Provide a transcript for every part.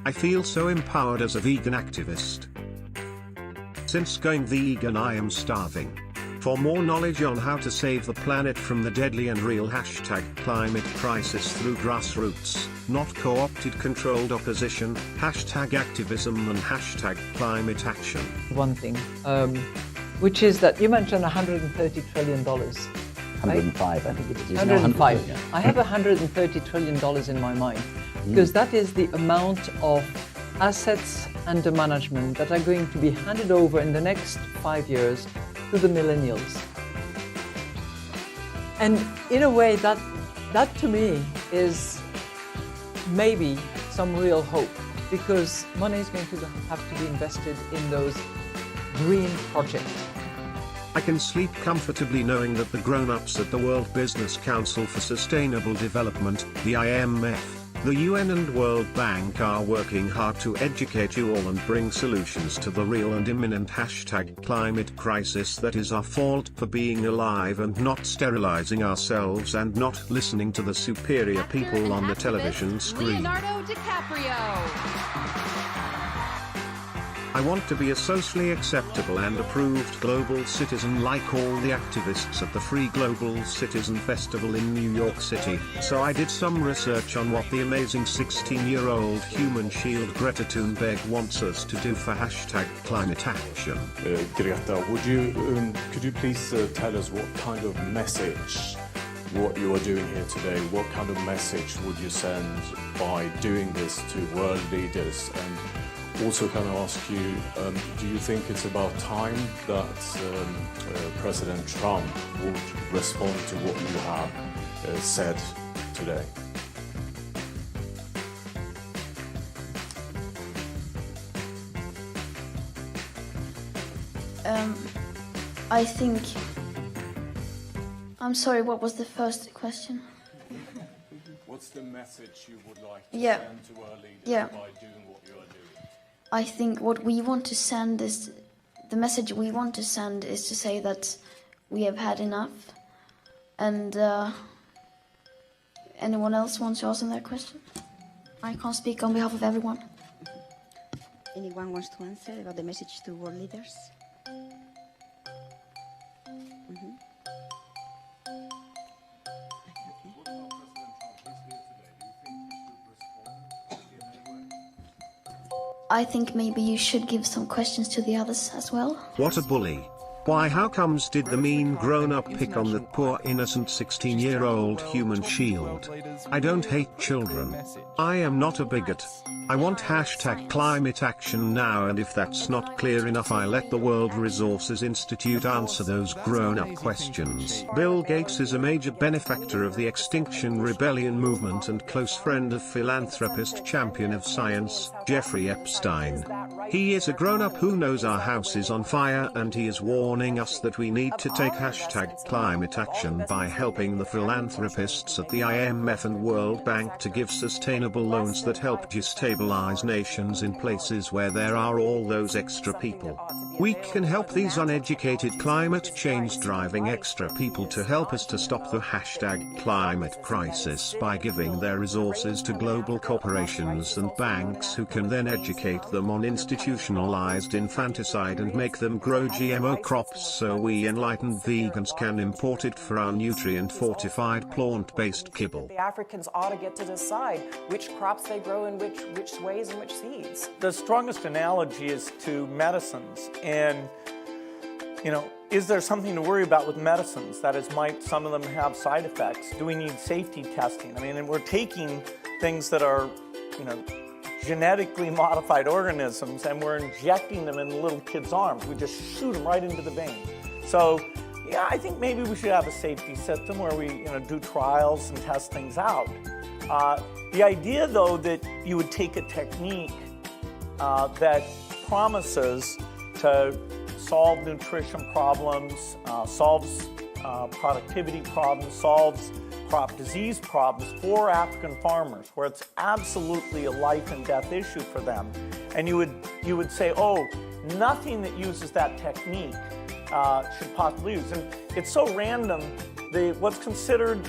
I feel so empowered as a vegan activist. Since going vegan I am starving. For more knowledge on how to save the planet from the deadly and real #climate crisis through grassroots, not co-opted controlled opposition, #activism and #climate action. One thing, which is that you mentioned $130 trillion. 105, I think it is. 105. Yeah. I have $130 trillion in my mind, because that is the amount of assets under management that are going to be handed over in the next 5 years to the millennials. And in a way, that to me is maybe some real hope, because money is going to have to be invested in those green projects. I can sleep comfortably knowing that the grown-ups at the World Business Council for Sustainable Development, the IMF, the UN and World Bank are working hard to educate you all and bring solutions to the real and imminent #climate crisis that is our fault for being alive and not sterilizing ourselves and not listening to the superior people on the television screen. Leonardo DiCaprio. I want to be a socially acceptable and approved global citizen like all the activists at the Free Global Citizen Festival in New York City, so I did some research on what the amazing 16-year-old human shield Greta Thunberg wants us to do for #climate action. Greta, could you please tell us what kind of message, what you are doing here today, what kind of message would you send by doing this to world leaders? And also can I ask you, do you think it's about time that President Trump would respond to what you have said today? I think... I'm sorry, what was the first question? What's the message you would like to send to our leaders by doing what you are doing? I think what we want to send is, the message we want to send is to say that we have had enough. And anyone else wants to answer that question? I can't speak on behalf of everyone. Anyone wants to answer about the message to world leaders? I think maybe you should give some questions to the others as well. What a bully. Why, how comes did the mean grown-up pick on the poor innocent 16-year-old human shield? I don't hate children. I am not a bigot. I want #climate action now, and if that's not clear enough I let the World Resources Institute answer those grown-up questions. Bill Gates is a major benefactor of the Extinction Rebellion movement and close friend of philanthropist champion of science, Jeffrey Epstein. He is a grown-up who knows our house is on fire, and he is warning us that we need to take #climate action by helping the philanthropists at the IMF and World Bank to give sustainable loans that help destabilize nations in places where there are all those extra people. We can help these uneducated climate change driving extra people to help us to stop the #climate crisis by giving their resources to global corporations and banks who can then educate them on institutionalized infanticide and make them grow GMO crops so we enlightened vegans can import it for our nutrient-fortified plant-based kibble. The Africans ought to get to decide which crops they grow in which ways and which seeds. The strongest analogy is to medicines, and is there something to worry about with medicines? That is, might some of them have side effects? Do we need safety testing? And we're taking things that are, genetically modified organisms, and we're injecting them in little kids' arms. We just shoot them right into the vein. So, yeah, I think maybe we should have a safety system where we, do trials and test things out. The idea, though, that you would take a technique that promises to solve nutrition problems, solves productivity problems, solves crop disease problems for African farmers, where it's absolutely a life and death issue for them. And you would say, oh, nothing that uses that technique should possibly use. And it's so random. What's considered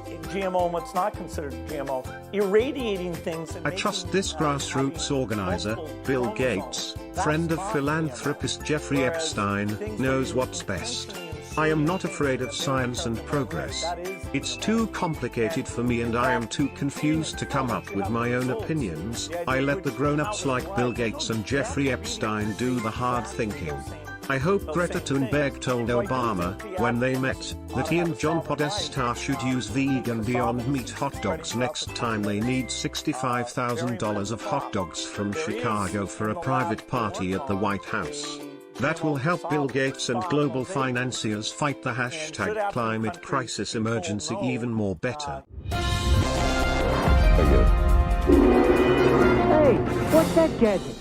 GMO and what's not considered GMO, irradiating things. And I trust this grassroots organizer, Bill Gates, friend of philanthropist Jeffrey Epstein, knows what's best. I am not afraid of science and progress. It's too complicated for me and I am too confused to come up with my own opinions. I let the grown-ups like Bill Gates and Jeffrey Epstein do the hard thinking. I hope Greta Thunberg told Obama, when they met, that he and John Podesta should use vegan Beyond Meat hot dogs next time they need $65,000 of hot dogs from Chicago for a private party at the White House. That will help Bill Gates and global financiers fight the hashtag climate crisis emergency even more better. Hey, what's that gadget?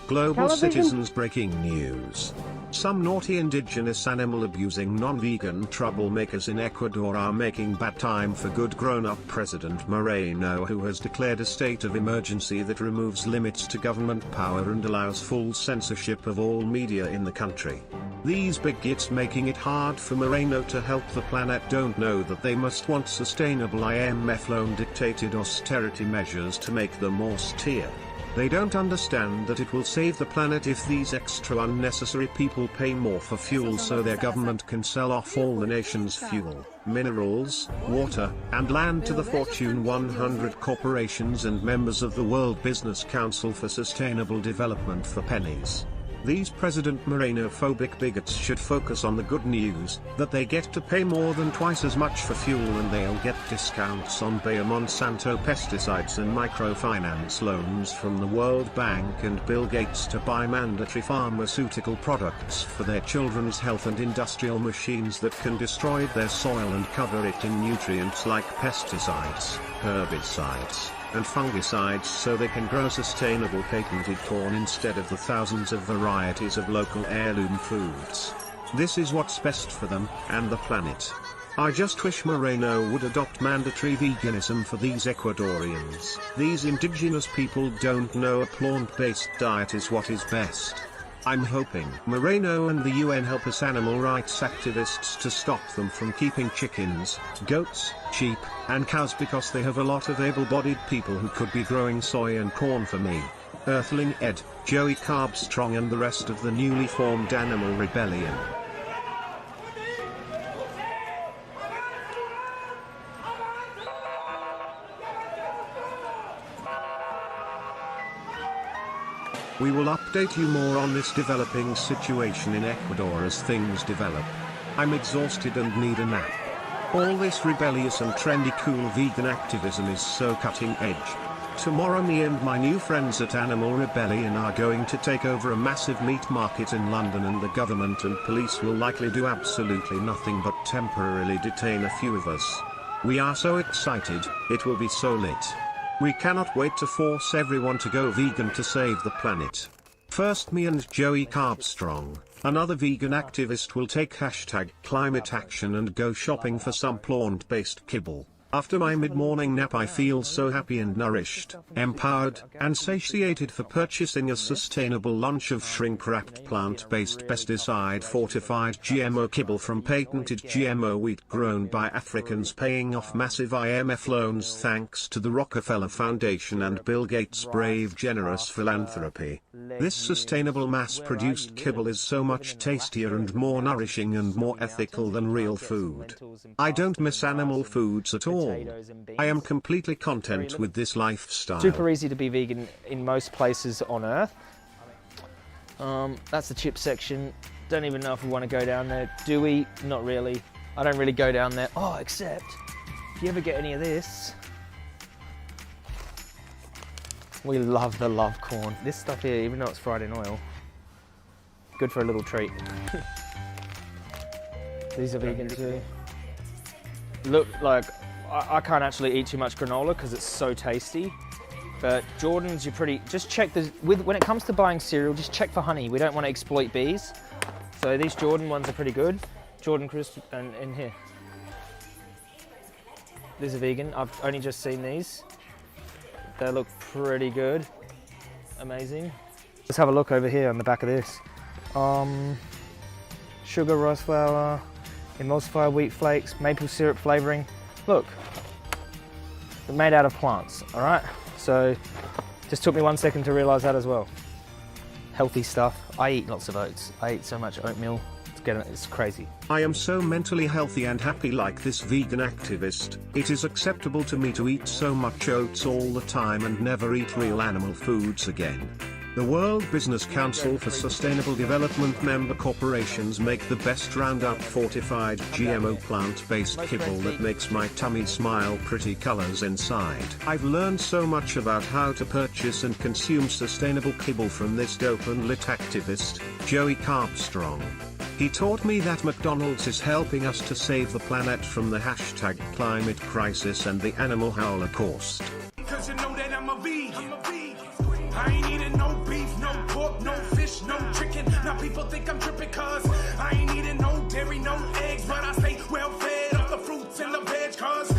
Global Television? citizens breaking news. Some naughty indigenous animal-abusing non-vegan troublemakers in Ecuador are making bad time for good grown-up President Moreno, who has declared a state of emergency that removes limits to government power and allows full censorship of all media in the country. These bigots making it hard for Moreno to help the planet don't know that they must want sustainable IMF-loan dictated austerity measures to make them austere. They don't understand that it will save the planet if these extra unnecessary people pay more for fuel so their government can sell off all the nation's fuel, minerals, water, and land to the Fortune 100 corporations and members of the World Business Council for Sustainable Development for pennies. These President Moreno-phobic bigots should focus on the good news, that they get to pay more than twice as much for fuel and they'll get discounts on Bayer Monsanto pesticides and microfinance loans from the World Bank and Bill Gates to buy mandatory pharmaceutical products for their children's health and industrial machines that can destroy their soil and cover it in nutrients like pesticides, herbicides, and fungicides so they can grow sustainable patented corn instead of the thousands of varieties of local heirloom foods. This is what's best for them, and the planet. I just wish Moreno would adopt mandatory veganism for these Ecuadorians. These indigenous people don't know a plant-based diet is what is best. I'm hoping Moreno and the UN help us animal rights activists to stop them from keeping chickens, goats, sheep, and cows because they have a lot of able-bodied people who could be growing soy and corn for me. Earthling Ed, Joey Carbstrong and the rest of the newly formed Animal Rebellion. We will update you more on this developing situation in Ecuador as things develop. I'm exhausted and need a nap. All this rebellious and trendy cool vegan activism is so cutting edge. Tomorrow me and my new friends at Animal Rebellion are going to take over a massive meat market in London and the government and police will likely do absolutely nothing but temporarily detain a few of us. We are so excited, it will be so lit. We cannot wait to force everyone to go vegan to save the planet. First me and Joey Carbstrong, another vegan activist, will take hashtag climate action and go shopping for some plant-based kibble. After my mid-morning nap I feel so happy and nourished, empowered, and satiated for purchasing a sustainable lunch of shrink-wrapped plant-based pesticide-fortified GMO kibble from patented GMO wheat grown by Africans, paying off massive IMF loans thanks to the Rockefeller Foundation and Bill Gates' brave generous philanthropy. This sustainable mass-produced kibble is so much tastier and more nourishing and more ethical than real food. I don't miss animal foods at all. I am completely content with this lifestyle. Super easy to be vegan in most places on Earth. That's the chip section. Don't even know if we want to go down there. Do we? Not really. I don't really go down there. Oh, except if you ever get any of this. We love the love corn. This stuff here, even though it's fried in oil, good for a little treat. These are vegan too. Look, like, I can't actually eat too much granola because it's so tasty. But Jordan's, you're pretty, just check this, when it comes to buying cereal, just check for honey. We don't want to exploit bees. So these Jordan ones are pretty good. Jordan Crisp and in here. These are vegan. I've only just seen these. They look pretty good. Amazing. Let's have a look over here on the back of this. Sugar, rice flour, emulsified wheat flakes, maple syrup flavoring. Look, made out of plants, all right? So just took me 1 second to realize that as well. Healthy stuff. I eat lots of oats. I eat so much oatmeal. It's crazy. I am so mentally healthy and happy like this vegan activist. It is acceptable to me to eat so much oats all the time and never eat real animal foods again. The World Business Council for Sustainable Development member corporations make the best Roundup fortified GMO plant-based kibble that makes my tummy smile pretty colors inside. I've learned so much about how to purchase and consume sustainable kibble from this dope and lit activist, Joey Carbstrong. He taught me that McDonald's is helping us to save the planet from the hashtag climate crisis and the animal holocaust. Cause you know that I'm a vegan. I ain't eating no beef, no pork, no fish, no chicken. Now people think I'm tripping cause I ain't eating no dairy, no eggs. But I stay well fed off the fruits and the veg cause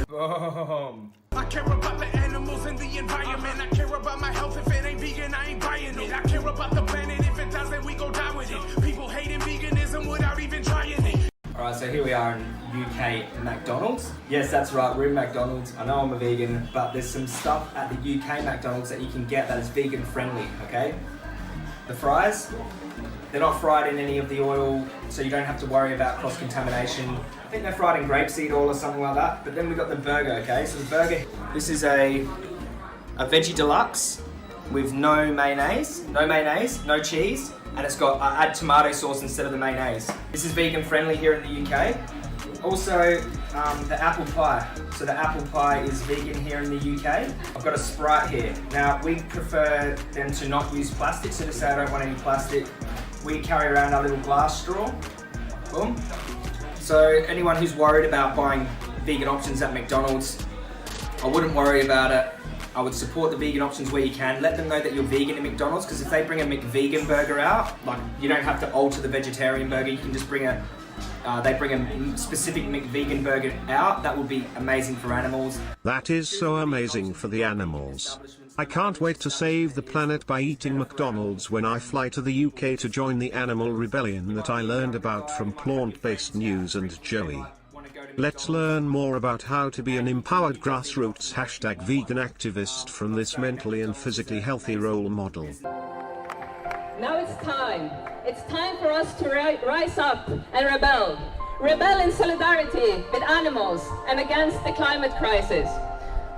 I care about the animals and the environment. I care about my health. If it ain't vegan, I ain't buying it. I care about the planet. If it doesn't, we go die with it. People hating veganism without even trying it. Alright, so here we are in UK McDonald's. Yes, that's right, we're in McDonald's. I know I'm a vegan, but there's some stuff at the UK McDonald's that you can get that is vegan friendly, okay? The fries, they're not fried in any of the oil, so you don't have to worry about cross-contamination. I think they're fried in grapeseed oil or something like that. But then we've got the burger, okay? So the burger, this is a veggie deluxe with no mayonnaise, no cheese. And it's got, I add tomato sauce instead of the mayonnaise. This is vegan friendly here in the UK. Also, the apple pie. So the apple pie is vegan here in the UK. I've got a Sprite here. Now, we prefer them to not use plastic, so to say I don't want any plastic, we carry around our little glass straw. Boom. So anyone who's worried about buying vegan options at McDonald's, I wouldn't worry about it. I would support the vegan options where you can. Let them know that you're vegan at McDonald's, because if they bring a McVegan burger out, like you don't have to alter the vegetarian burger, you can just bring they bring a specific McVegan burger out. That would be amazing for animals. That is so amazing for the animals. I can't wait to save the planet by eating McDonald's when I fly to the UK to join the animal rebellion that I learned about from Plant-Based News and Joey. Let's learn more about how to be an empowered grassroots hashtag vegan activist from this mentally and physically healthy role model. Now it's time. It's time for us to rise up and rebel. Rebel in solidarity with animals and against the climate crisis.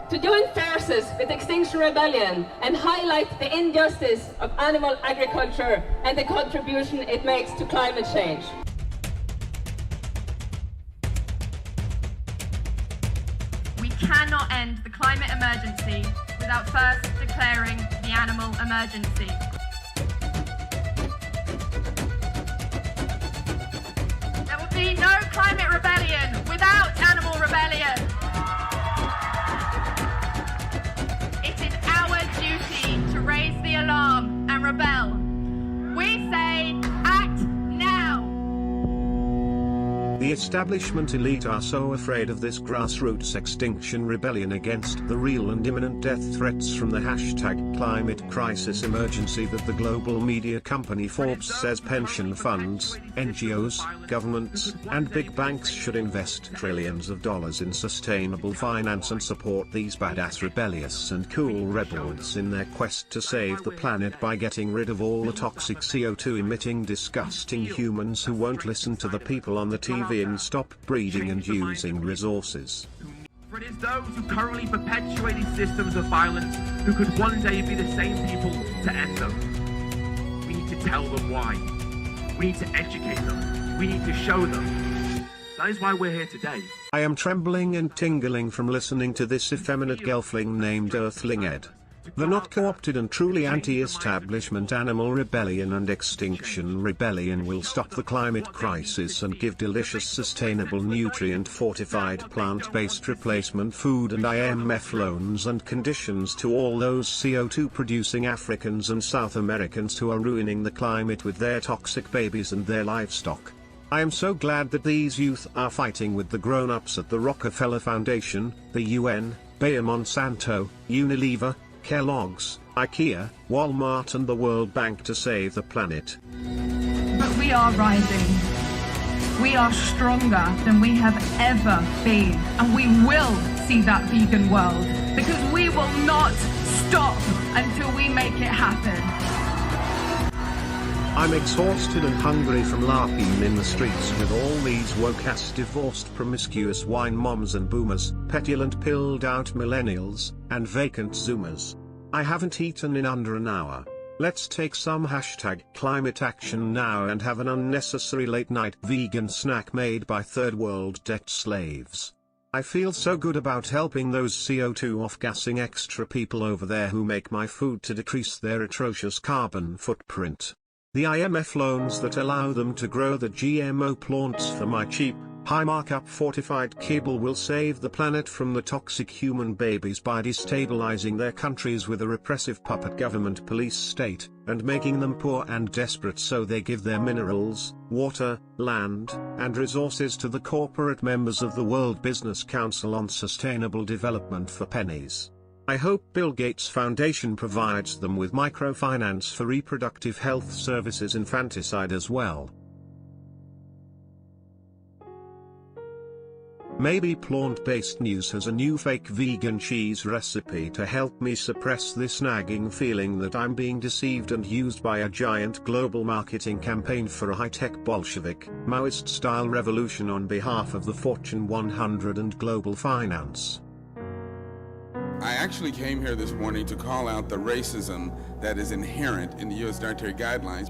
To join forces with Extinction Rebellion and highlight the injustice of animal agriculture and the contribution it makes to climate change. We cannot end the climate emergency without first declaring the animal emergency. There will be no climate rebellion without animal rebellion. It is our duty to raise the alarm and rebel. We say, act now. The establishment elite are so afraid of this grassroots extinction rebellion against the real and imminent death threats from the hashtag climate crisis emergency that the global media company Forbes says pension funds, NGOs, governments, and big banks should invest trillions of dollars in sustainable finance and support these badass rebellious and cool rebels in their quest to save the planet by getting rid of all the toxic CO2 emitting disgusting humans who won't listen to the people on the TV and stop breeding and using resources. For it is those who currently perpetuate these systems of violence who could one day be the same people to end them. We need to tell them why. We need to educate them. We need to show them. That is why we're here today. I am trembling and tingling from listening to this effeminate gelfling named Earthling Ed. The not co-opted and truly anti-establishment Animal Rebellion and Extinction Rebellion will stop the climate crisis and give delicious sustainable nutrient-fortified plant-based replacement food and IMF loans and conditions to all those CO2-producing Africans and South Americans who are ruining the climate with their toxic babies and their livestock. I am so glad that these youth are fighting with the grown-ups at the Rockefeller Foundation, the UN, Bayer Monsanto, Unilever, Kellogg's, IKEA, Walmart and the World Bank to save the planet. But we are rising. We are stronger than we have ever been, and we will see that vegan world. because we will not stop until we make it happen. I'm exhausted and hungry from larping in the streets with all these woke-ass divorced promiscuous wine moms and boomers, petulant pilled-out millennials, and vacant zoomers. I haven't eaten in under an hour. Let's take some #climate action now and have an unnecessary late-night vegan snack made by third-world debt slaves. I feel so good about helping those CO2 off-gassing extra people over there who make my food to decrease their atrocious carbon footprint. The IMF loans that allow them to grow the GMO plants for my cheap, high-markup fortified kibble will save the planet from the toxic human babies by destabilizing their countries with a repressive puppet government police state, and making them poor and desperate so they give their minerals, water, land, and resources to the corporate members of the World Business Council on Sustainable Development for pennies. I hope Bill Gates Foundation provides them with microfinance for reproductive health services infanticide as well. Maybe plant-based news has a new fake vegan cheese recipe to help me suppress this nagging feeling that I'm being deceived and used by a giant global marketing campaign for a high-tech Bolshevik, Maoist-style revolution on behalf of the Fortune 100 and global finance. I actually came here this morning to call out the racism that is inherent in the U.S. Dietary Guidelines.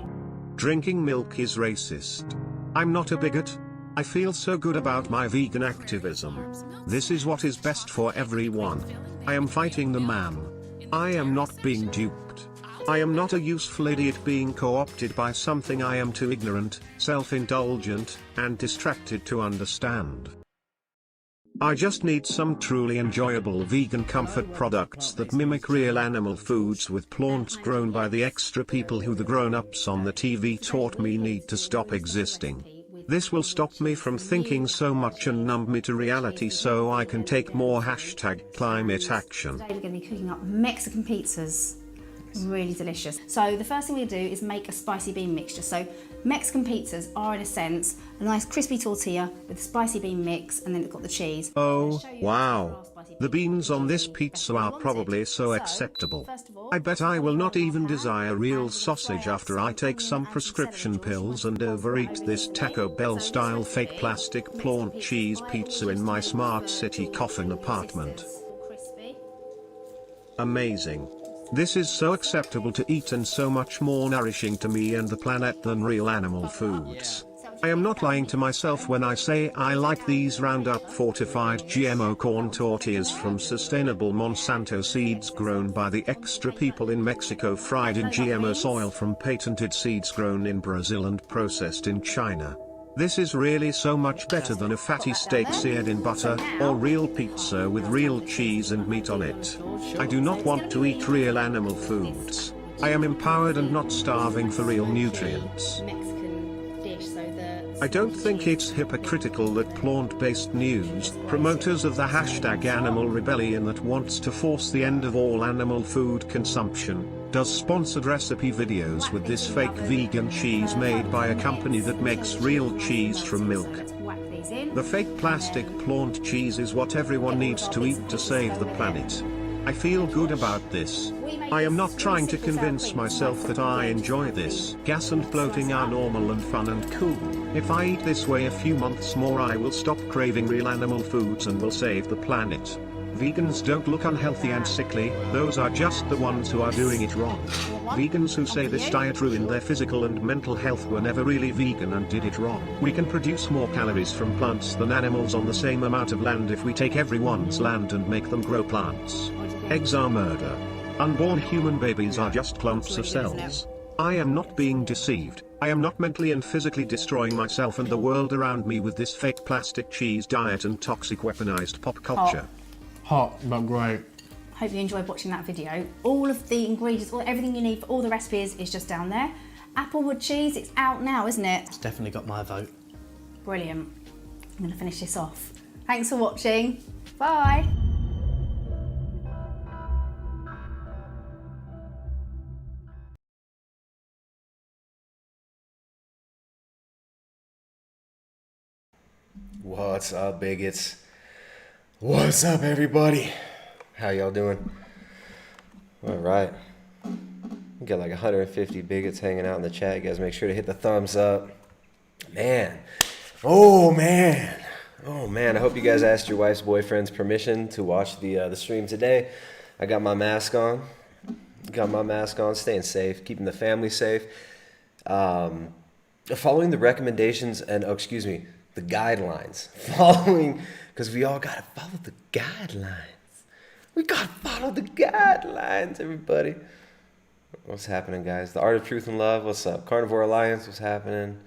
Drinking milk is racist. I'm not a bigot. I feel so good about my vegan activism. This is what is best for everyone. I am fighting the man. I am not being duped. I am not a useful idiot being co-opted by something I am too ignorant, self-indulgent, and distracted to understand. I just need some truly enjoyable vegan comfort products that mimic real animal foods with plants grown by the extra people who the grown-ups on the TV taught me need to stop existing. This will stop me from thinking so much and numb me to reality so I can take more #climate action. Today we're going to be cooking up Mexican pizzas. Really delicious. So the first thing we do is make a spicy bean mixture. So Mexican pizzas are in a sense a nice crispy tortilla with the spicy bean mix, and then it's got the cheese. Oh, wow. The beans on this pizza are probably so acceptable. I bet I will not even desire real sausage after I take some prescription pills and overeat this Taco Bell style fake plastic plant cheese pizza in my smart city coffin apartment. Amazing. This is so acceptable to eat and so much more nourishing to me and the planet than real animal foods. I am not lying to myself when I say I like these Roundup fortified GMO corn tortillas from sustainable Monsanto seeds grown by the extra people in Mexico, fried in GMO soil from patented seeds grown in Brazil and processed in China. This is really so much better than a fatty steak seared in butter, or real pizza with real cheese and meat on it. I do not want to eat real animal foods. I am empowered and not starving for real nutrients. I don't think it's hypocritical that plant-based news, promoters of the #Animal Rebellion that wants to force the end of all animal food consumption, does sponsored recipe videos with this fake vegan cheese made by a company that makes real cheese from milk. The fake plastic plant cheese is what everyone needs to eat to save the planet. I feel good about this. I am not trying to convince myself that I enjoy this. Gas and bloating are normal and fun and cool. If I eat this way a few months more, I will stop craving real animal foods and will save the planet. Vegans don't look unhealthy and sickly, those are just the ones who are doing it wrong. Vegans who say this diet ruined their physical and mental health were never really vegan and did it wrong. We can produce more calories from plants than animals on the same amount of land if we take everyone's land and make them grow plants. Eggs are murder. Unborn human babies are just clumps of cells. I am not being deceived. I am not mentally and physically destroying myself and the world around me with this fake plastic cheese diet and toxic weaponized pop culture. Hot, but great. Hope you enjoyed watching that video. All of the ingredients, everything you need for all the recipes is just down there. Applewood cheese, it's out now, isn't it? It's definitely got my vote. Brilliant. I'm going to finish this off. Thanks for watching. Bye. What's up, bigots? What's up, everybody? How y'all doing? All right. We got like 150 bigots hanging out in the chat. You guys make sure to hit the thumbs up. Man. Oh, man. Oh, man. I hope you guys asked your wife's boyfriend's permission to watch the stream today. I got my mask on. Staying safe, keeping the family safe. Following the recommendations and, the guidelines. Because we all got to follow the guidelines. We got to follow the guidelines, everybody. What's happening, guys? The Art of Truth and Love, what's up? Carnivore Alliance, what's happening?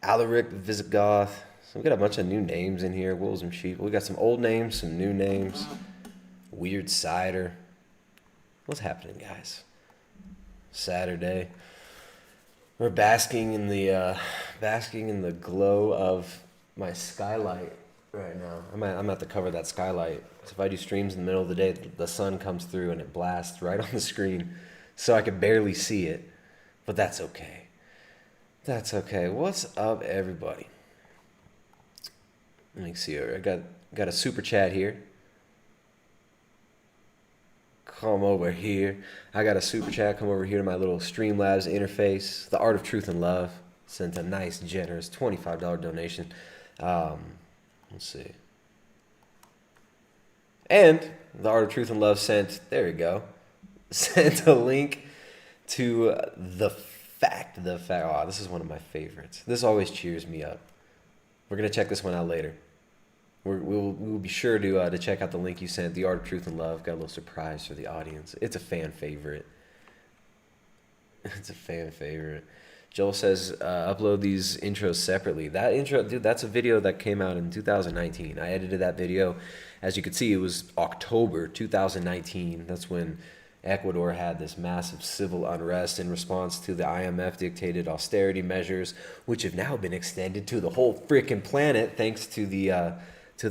Alaric, Visigoth. So we got a bunch of new names in here. Wolves and Sheep. We got some old names, some new names. Weird Cider. What's happening, guys? Saturday. We're basking in the glow of my skylight right now. I'm gonna have to cover that skylight. So if I do streams in the middle of the day, the sun comes through and it blasts right on the screen, so I can barely see it. But that's okay. That's okay. What's up, everybody? Let me see here. I got a super chat here. Come over here. I got a super chat. Come over here to my little Streamlabs interface. The Art of Truth and Love sent a nice, generous $25 donation. Let's see. And the Art of Truth and Love sent, there we go, sent a link to the fact. Oh, this is one of my favorites. This always cheers me up. We're going to check this one out later. We'll be sure to check out the link you sent, The Art of Truth and Love. Got a little surprise for the audience. It's a fan favorite. It's a fan favorite. Joel says, upload these intros separately. That intro, dude, that's a video that came out in 2019. I edited that video. As you can see, it was October 2019. That's when Ecuador had this massive civil unrest in response to the IMF-dictated austerity measures, which have now been extended to the whole freaking planet thanks to the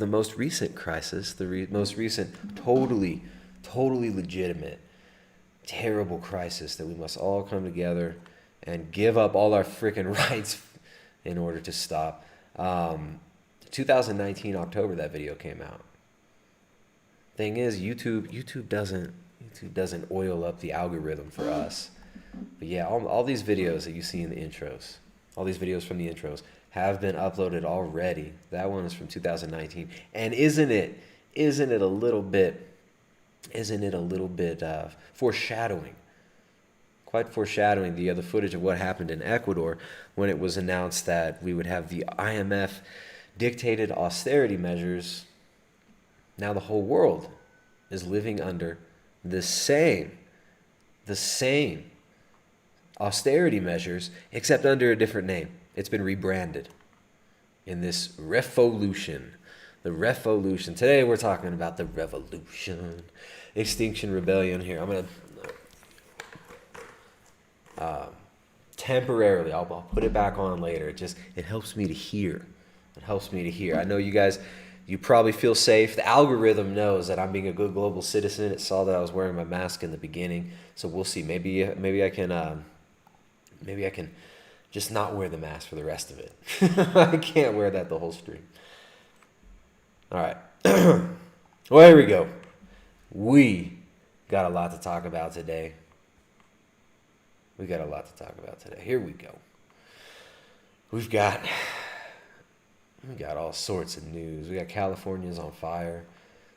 most recent crisis, most recent totally legitimate, terrible crisis that we must all come together and give up all our freaking rights in order to stop. 2019 October that video came out. Thing is, YouTube doesn't oil up the algorithm for us. But yeah, all these videos that you see in the intros, all these videos from the intros have been uploaded already. That one is from 2019. And isn't it a little bit foreshadowing? Quite foreshadowing the other footage of what happened in Ecuador when it was announced that we would have the IMF dictated austerity measures. Now the whole world is living under the same austerity measures, except under a different name. It's been rebranded in this Refauxlution. The Refauxlution. Today we're talking about the revolution. Extinction Rebellion here. I'm going to temporarily, I'll put it back on later. It helps me to hear. It helps me to hear. I know you guys, you probably feel safe. The algorithm knows that I'm being a good global citizen. It saw that I was wearing my mask in the beginning. So we'll see. Maybe I can just not wear the mask for the rest of it. I can't wear that the whole stream. All right. Well, here we go. We got a lot to talk about today. Here we go. We got all sorts of news. We got California's on fire.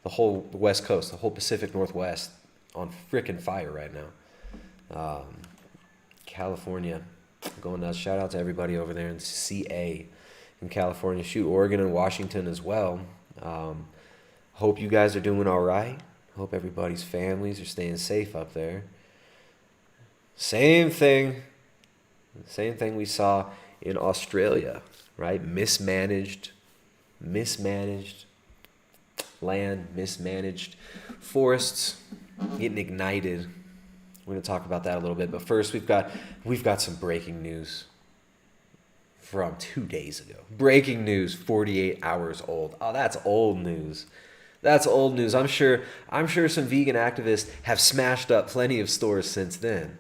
The whole West Coast, the whole Pacific Northwest on frickin' fire right now. California going nuts. Shout out to everybody over there in CA in California. Shoot, Oregon and Washington as well. Hope you guys are doing all right. Hope everybody's families are staying safe up there. Same thing we saw in Australia, right? Mismanaged land, mismanaged forests getting ignited. We're going to talk about that a little bit, but first we've got some breaking news from 2 days ago. Breaking news, 48 hours old. Oh, that's old news. That's old news. I'm sure some vegan activists have smashed up plenty of stores since then.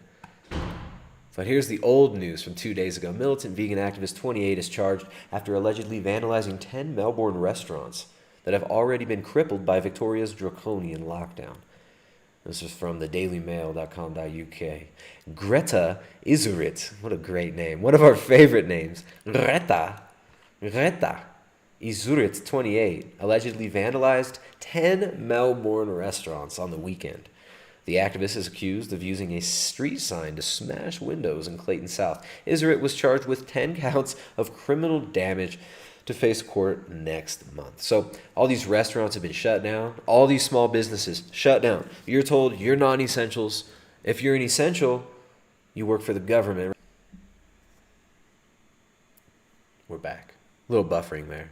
But here's the old news from 2 days ago. Militant vegan activist 28 is charged after allegedly vandalizing 10 Melbourne restaurants that have already been crippled by Victoria's draconian lockdown. This is from the dailymail.com.uk. Greta Izurit. What a great name. One of our favorite names. Greta Izurit, 28, allegedly vandalized 10 Melbourne restaurants on the weekend. The activist is accused of using a street sign to smash windows in Clayton South. Izurit was charged with 10 counts of criminal damage to face court next month. So all these restaurants have been shut down. All these small businesses shut down. You're told you're non-essentials. If you're an essential, you work for the government. We're back. A little buffering there.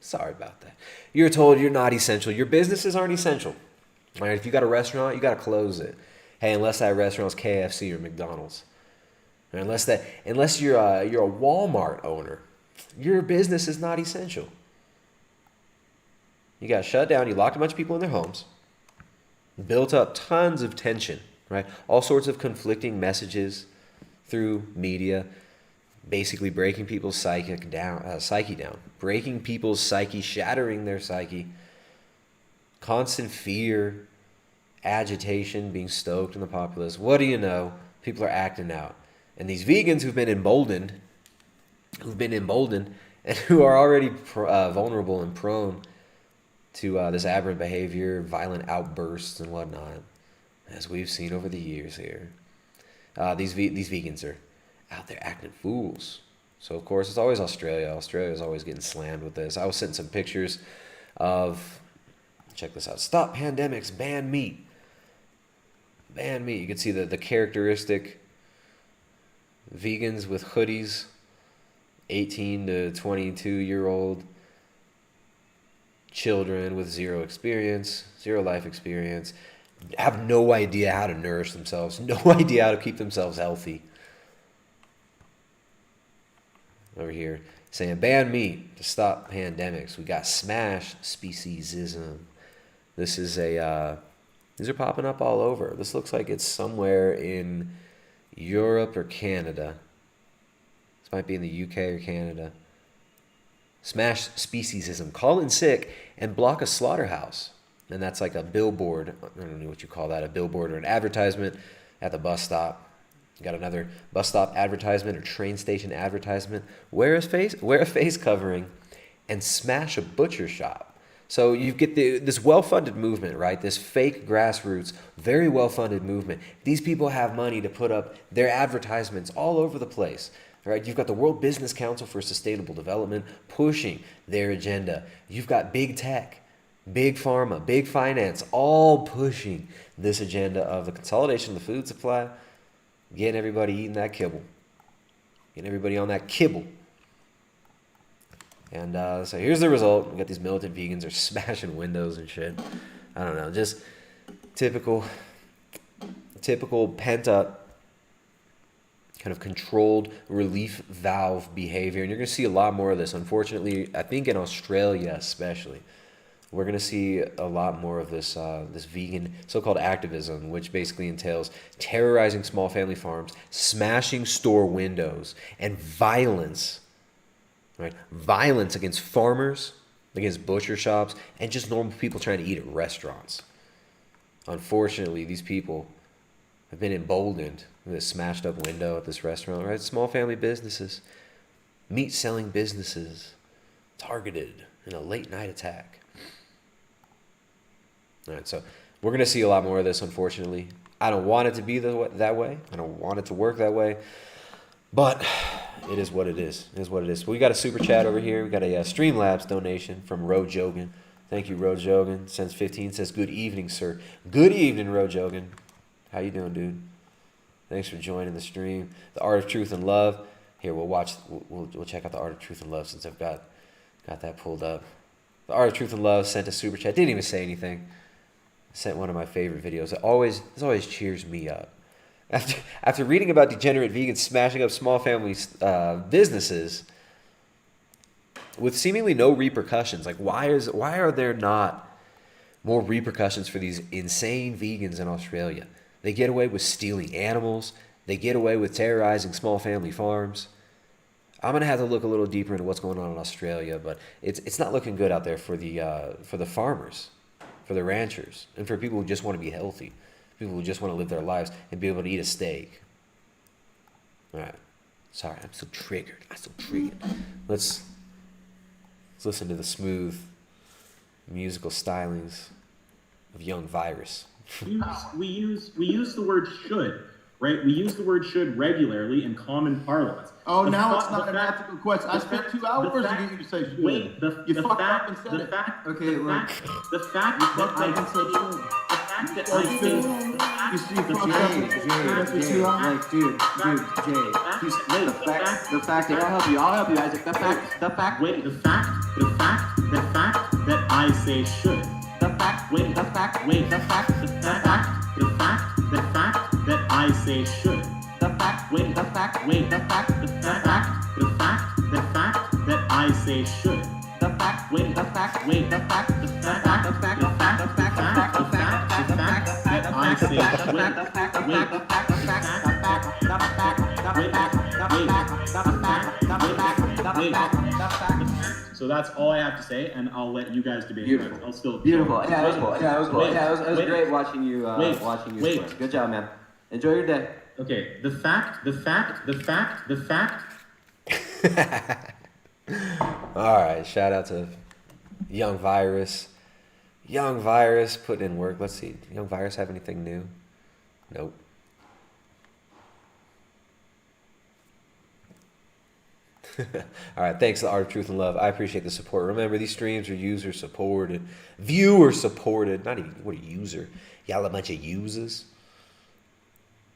Sorry about that. You're told you're not essential. Your businesses aren't essential. All right, if you got a restaurant, you got to close it. Hey, unless that restaurant's KFC or McDonald's. Or unless you're a Walmart owner. Your business is not essential. You got shut down. You locked a bunch of people in their homes. Built up tons of tension, right? All sorts of conflicting messages through media, basically breaking people's psyche down. Breaking people's psyche, shattering their psyche. Constant fear, agitation being stoked in the populace. What do you know? People are acting out. And these vegans who've been emboldened and who are already vulnerable and prone to this aberrant behavior, violent outbursts and whatnot, as we've seen over the years here. These vegans are out there acting fools. So, of course, it's always Australia. Australia's always getting slammed with this. I was sent some pictures of, check this out, stop pandemics, ban meat. Ban meat. You can see the characteristic vegans with hoodies, 18 to 22-year-old children with zero life experience, have no idea how to nourish themselves, no idea how to keep themselves healthy. Over here saying ban meat to stop pandemics. We got smash speciesism. This is these are popping up all over. This looks like it's somewhere in Europe or Canada. This might be in the UK or Canada. Smash speciesism. Call in sick and block a slaughterhouse. And that's like a billboard. I don't know what you call that. A billboard or an advertisement at the bus stop. You got another bus stop advertisement or train station advertisement. Wear a face covering and smash a butcher shop. So you get this well-funded movement, right? This fake grassroots, very well-funded movement. These people have money to put up their advertisements all over the place. Right? You've got the World Business Council for Sustainable Development pushing their agenda. You've got big tech, big pharma, big finance, all pushing this agenda of the consolidation of the food supply, getting everybody eating that kibble, getting everybody on that kibble. And so here's the result. We got these militant vegans are smashing windows and shit. I don't know, just typical pent-up, kind of controlled relief valve behavior. And you're going to see a lot more of this. Unfortunately, I think in Australia especially, we're going to see a lot more of this this vegan so-called activism, which basically entails terrorizing small family farms, smashing store windows, and violence, right? Violence against farmers, against butcher shops, and just normal people trying to eat at restaurants. Unfortunately, these people have been emboldened with a smashed up window at this restaurant, right? Small family businesses, meat selling businesses, targeted in a late night attack. All right, so we're going to see a lot more of this, unfortunately. I don't want it to be that way. I don't want it to work that way. But it is what it is. It is what it is. We got a super chat over here. We got a Streamlabs donation from Ro Jogan. Thank you, Ro Jogan. Sends 15, says, good evening, sir. Good evening, Ro Jogan. How you doing, dude? Thanks for joining the stream. The Art of Truth and Love. Here, we'll check out the Art of Truth and Love since I've got that pulled up. The Art of Truth and Love sent a super chat. Didn't even say anything. Sent one of my favorite videos. This always cheers me up. After reading about degenerate vegans smashing up small family businesses with seemingly no repercussions, like why are there not more repercussions for these insane vegans in Australia? They get away with stealing animals. They get away with terrorizing small family farms. I'm gonna have to look a little deeper into what's going on in Australia, but it's not looking good out there for the farmers, for the ranchers, and for people who just want to be healthy. People who just want to live their lives and be able to eat a steak. All right. Sorry, I'm so triggered. Let's listen to the smooth musical stylings of Young Virus. We use the word should, right? We use the word should regularly in common parlance. Oh, now it's not an ethical question. I spent 2 hours to get you to say should. Wait, you fucked up and said it. Okay, look. The fact that I can say should. That I say, you see, fucked up and said it. Like, dude, Jay. The fact that I'll help you, Isaac. The fact that I say should. The fact that I say should. The fact that I say should. So that's all I have to say, and I'll let you guys debate. Beautiful. I'll still Beautiful. Yeah, it was cool. Yeah, it was cool. Yeah, it was great watching you. Swim. Good job, man. Enjoy your day. Okay. The fact. All right. Shout out to Young Virus. Young Virus putting in work. Let's see. Young Virus have anything new? Nope. All right, thanks to Art of Truth and Love. I appreciate the support. Remember, these streams are user supported, viewer supported. Not even what a user. Y'all a bunch of users.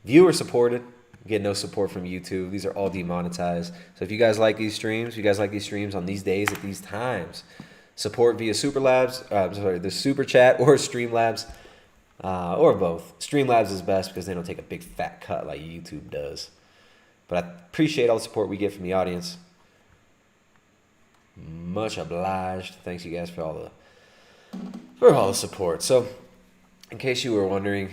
Viewer supported. Get no support from YouTube. These are all demonetized. So if you guys like these streams, on these days at these times, support via the Super Chat or Streamlabs, or both. Streamlabs is best because they don't take a big fat cut like YouTube does. But I appreciate all the support we get from the audience. Much obliged. Thanks you guys for all the support. So, in case you were wondering,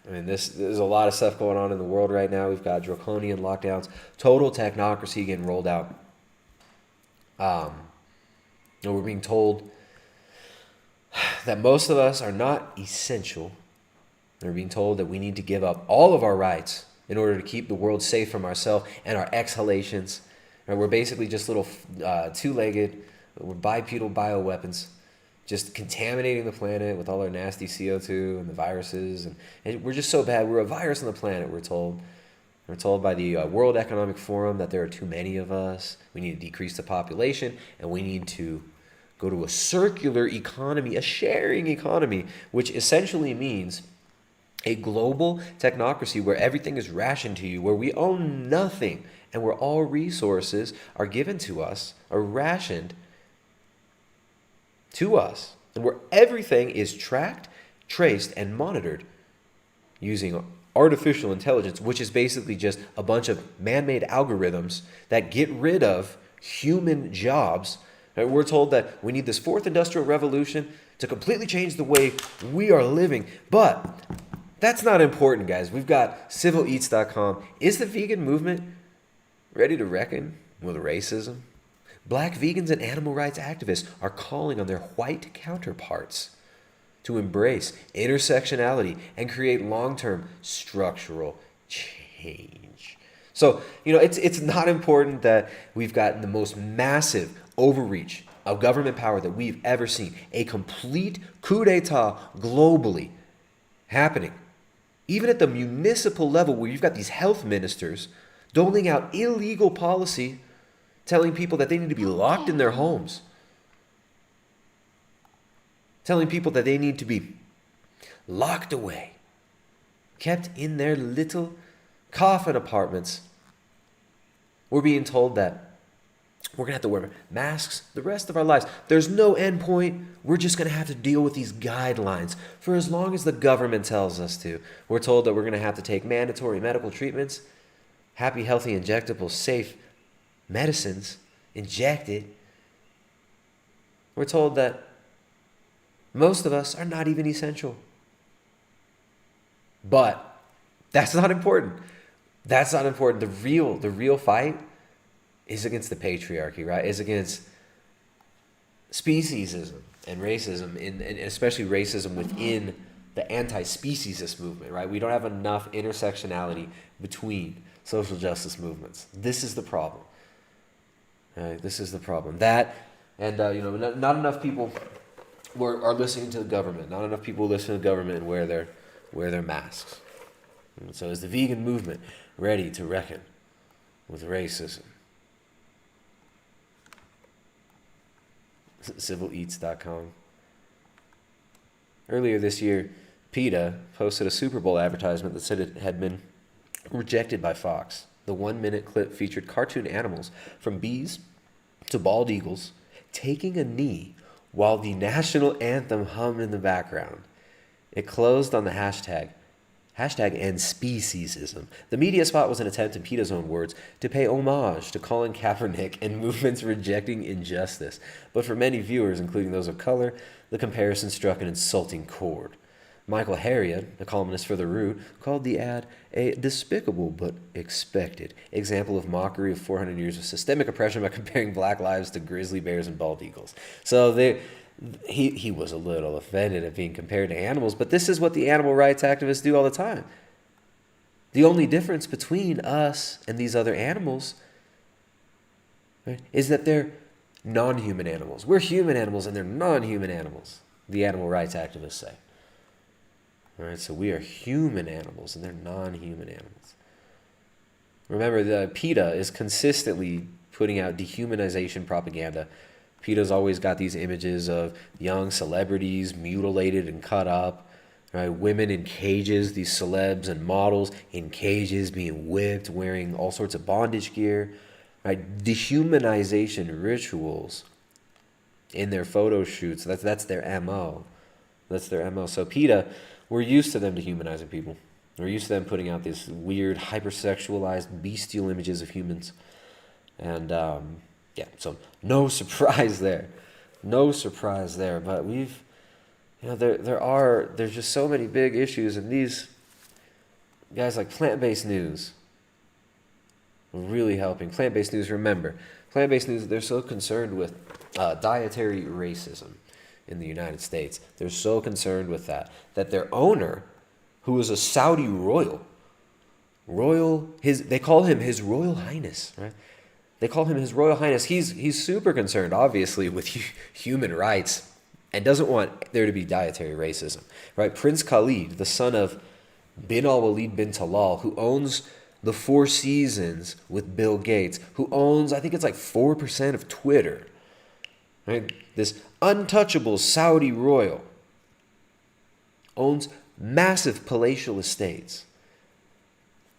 I mean, there's a lot of stuff going on in the world right now. We've got draconian lockdowns, total technocracy getting rolled out. We're being told that most of us are not essential. We're being told that we need to give up all of our rights in order to keep the world safe from ourselves and our exhalations. And we're basically just little two-legged, we're bipedal bioweapons, just contaminating the planet with all our nasty CO2 and the viruses. And we're just so bad. We're a virus on the planet, we're told. We're told by the World Economic Forum that there are too many of us. We need to decrease the population, and we need to go to a circular economy, a sharing economy, which essentially means a global technocracy where everything is rationed to you, where we own nothing, and where all resources are given to us, are rationed to us, and where everything is tracked, traced, and monitored using artificial intelligence, which is basically just a bunch of man-made algorithms that get rid of human jobs. And we're told that we need this fourth industrial revolution to completely change the way we are living, but that's not important, guys. We've got civileats.com. Is the vegan movement ready to reckon with racism? Black vegans and animal rights activists are calling on their white counterparts to embrace intersectionality and create long-term structural change. So, it's not important that we've gotten the most massive overreach of government power that we've ever seen. A complete coup d'etat globally happening. Even at the municipal level, where you've got these health ministers doling out illegal policy, telling people that they need to be locked in their homes, telling people that they need to be locked away, kept in their little coffin apartments. We're being told that we're going to have to wear masks the rest of our lives. There's no end point. We're just going to have to deal with these guidelines for as long as the government tells us to. We're told that we're going to have to take mandatory medical treatments, happy, healthy, injectable, safe medicines injected. We're told that most of us are not even essential. But that's not important. That's not important. The real fight is against the patriarchy, right? Is against speciesism and racism, and especially racism within the anti-speciesist movement, right? We don't have enough intersectionality between social justice movements. This is the problem. Right? This is the problem. That, and not enough people are listening to the government. Not enough people listen to the government and wear their masks. And so is the vegan movement ready to reckon with racism? CivilEats.com. Earlier this year, PETA posted a Super Bowl advertisement that said it had been rejected by Fox. The 1-minute clip featured cartoon animals from bees to bald eagles taking a knee while the national anthem hummed in the background. It closed on the hashtag and speciesism. The media spot was an attempt, in PETA's own words, to pay homage to Colin Kaepernick and movements rejecting injustice. But for many viewers, including those of color, the comparison struck an insulting chord. Michael Harriot, a columnist for The Root, called the ad a despicable but expected example of mockery of 400 years of systemic oppression by comparing black lives to grizzly bears and bald eagles. So he was a little offended at being compared to animals, but this is what the animal rights activists do all the time. The only difference between us and these other animals, right, is that they're non-human animals. We're human animals and they're non-human animals, the animal rights activists say. All right, so we are human animals and they're non-human animals. Remember, the PETA is consistently putting out dehumanization propaganda. PETA's always got these images of young celebrities mutilated and cut up, right? Women in cages, these celebs and models in cages being whipped, wearing all sorts of bondage gear, right? Dehumanization rituals in their photo shoots. That's their MO. That's their MO. So PETA, we're used to them dehumanizing people. We're used to them putting out these weird, hypersexualized, bestial images of humans. And, yeah, so no surprise there. No surprise there. But there's just so many big issues, and these guys like plant-based news are really helping. Plant-based news, remember, plant-based news, they're so concerned with dietary racism in the United States. They're so concerned with that their owner, who is a Saudi they call him His Royal Highness, right? They call him His Royal Highness. He's super concerned, obviously, with human rights and doesn't want there to be dietary racism, right? Prince Khalid, the son of bin al-Walid bin Talal, who owns the Four Seasons with Bill Gates, who owns, I think it's like 4% of Twitter, right? This untouchable Saudi royal owns massive palatial estates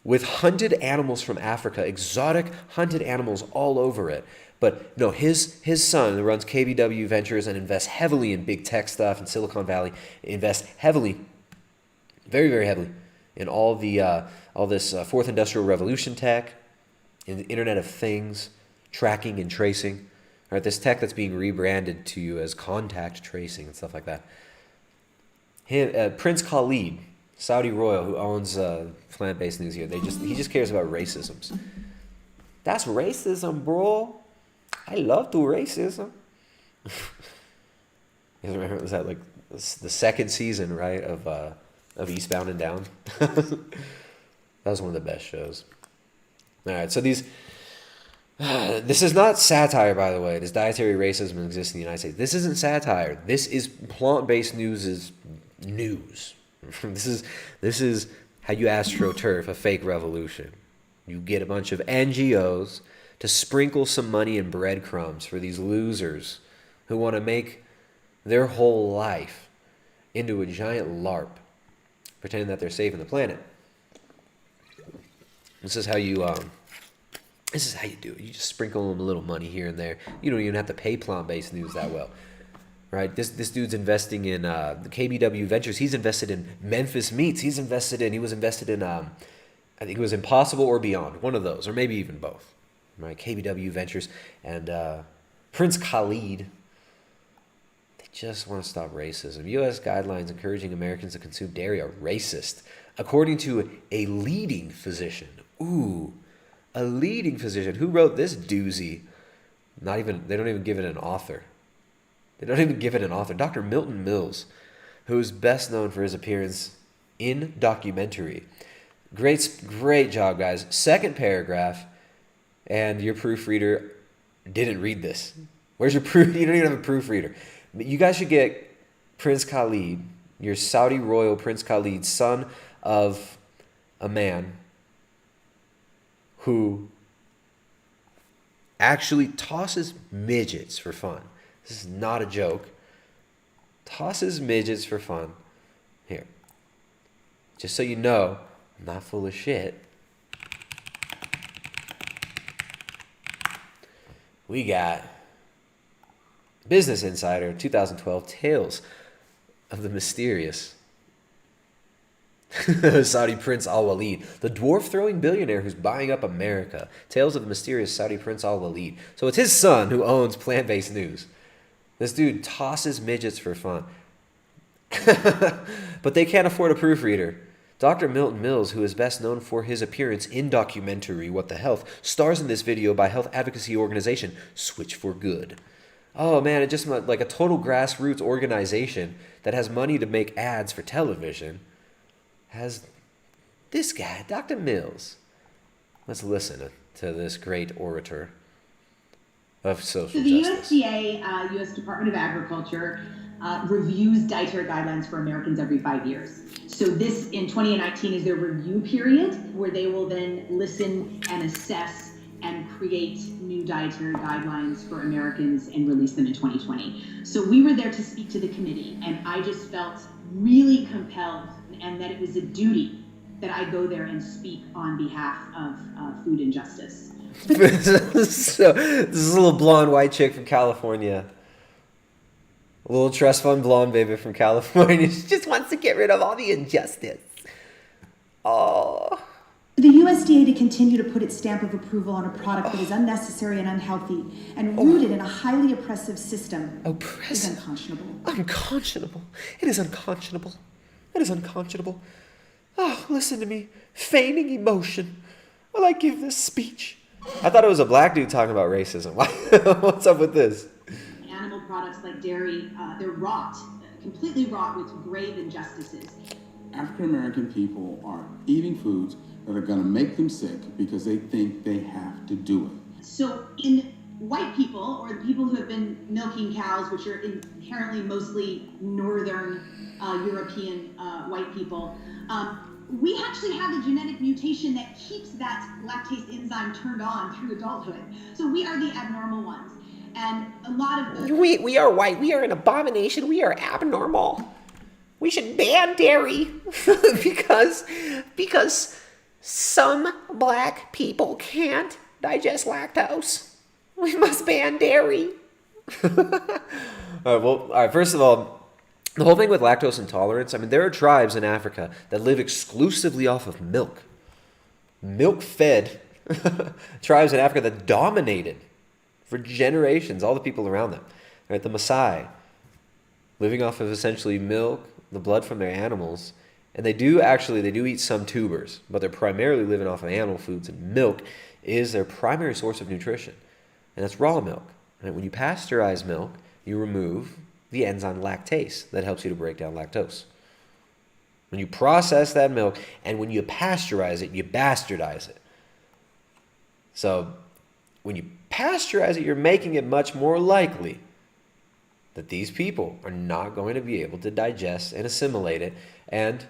with hunted animals from Africa, exotic hunted animals all over it. But no, his son, who runs KBW Ventures and invests heavily in big tech stuff in Silicon Valley, invests heavily, very, very heavily, in all this fourth industrial revolution tech, in the Internet of Things, tracking and tracing. Right, this tech that's being rebranded to you as contact tracing and stuff like that. Prince Khalid, Saudi royal, who owns plant-based news here, he just cares about racisms. That's racism, bro. I love the racism. You guys remember, was that like the second season, right, of Eastbound and Down? That was one of the best shows. All right, so this is not satire, by the way. Does dietary racism exist in the United States? This isn't satire. This is plant-based news. This is how you astroturf a fake revolution. You get a bunch of NGOs to sprinkle some money and breadcrumbs for these losers who want to make their whole life into a giant LARP, pretending that they're saving the planet. This is how you do it. You just sprinkle them a little money here and there. You don't even have to pay plant-based news that well, right? This dude's investing in the KBW Ventures. He's invested in Memphis Meats. He was invested in I think it was Impossible or Beyond, one of those, or maybe even both, right? KBW Ventures and Prince Khalid. They just want to stop racism. U.S. guidelines encouraging Americans to consume dairy are racist, according to a leading physician. Ooh. A leading physician. Who wrote this doozy? They don't even give it an author. Dr. Milton Mills who's best known for his appearance in documentary. Great job, guys. Second paragraph, and your proofreader didn't read this. Where's your proof? You don't even have a proofreader. You guys should get Prince Khalid, your Saudi royal Prince Khalid, son of a man who actually tosses midgets for fun. This is not a joke. Tosses midgets for fun. Here. Just so you know, I'm not full of shit. We got Business Insider 2012 Tales of the Mysterious Saudi Prince Al Walid, the dwarf-throwing billionaire who's buying up America. Tales of the Mysterious Saudi Prince Al Walid. So it's his son who owns Plant-Based News. This dude tosses midgets for fun. But they can't afford a proofreader. Dr. Milton Mills, who is best known for his appearance in documentary What the Health, stars in this video by health advocacy organization Switch for Good. Oh man, it's just like a total grassroots organization that has money to make ads for television. Has this guy, Dr. Mills. Let's listen to this great orator of social justice. The USDA, U.S. Department of Agriculture, reviews dietary guidelines for Americans every 5 years. So this, in 2019, is their review period, where they will then listen and assess and create new dietary guidelines for Americans and release them in 2020. So we were there to speak to the committee, and I just felt really compelled, and that it was a duty that I go there and speak on behalf of food injustice. So, this is a little blonde white chick from California. A little trust fund blonde baby from California. She just wants to get rid of all the injustice. Oh. The USDA to continue to put its stamp of approval on a product that is unnecessary and unhealthy and rooted in a highly oppressive system is unconscionable. Unconscionable. It is unconscionable. It is unconscionable. Oh, listen to me. Feigning emotion while I give this speech. I thought it was a black dude talking about racism. What's up with this? Animal products like dairy, they're wrought, completely wrought with grave injustices. African American people are eating foods that are going to make them sick because they think they have to do it. So in white people, or the people who have been milking cows, which are inherently mostly northern European white people, we actually have a genetic mutation that keeps that lactase enzyme turned on through adulthood. So we are the abnormal ones. And a lot of... We are white. We are an abomination. We are abnormal. We should ban dairy because some black people can't digest lactose. We must ban dairy. All right, first of all, the whole thing with lactose intolerance, I mean, there are tribes in Africa that live exclusively off of milk. Milk-fed tribes in Africa that dominated for generations, all the people around them. Right, the Maasai, living off of essentially milk, the blood from their animals. And they do eat some tubers, but they're primarily living off of animal foods, and milk is their primary source of nutrition. And that's raw milk. Right? When you pasteurize milk, you remove the enzyme lactase that helps you to break down lactose. When you process that milk, and when you pasteurize it, you bastardize it. So when you pasteurize it, you're making it much more likely that these people are not going to be able to digest and assimilate it. And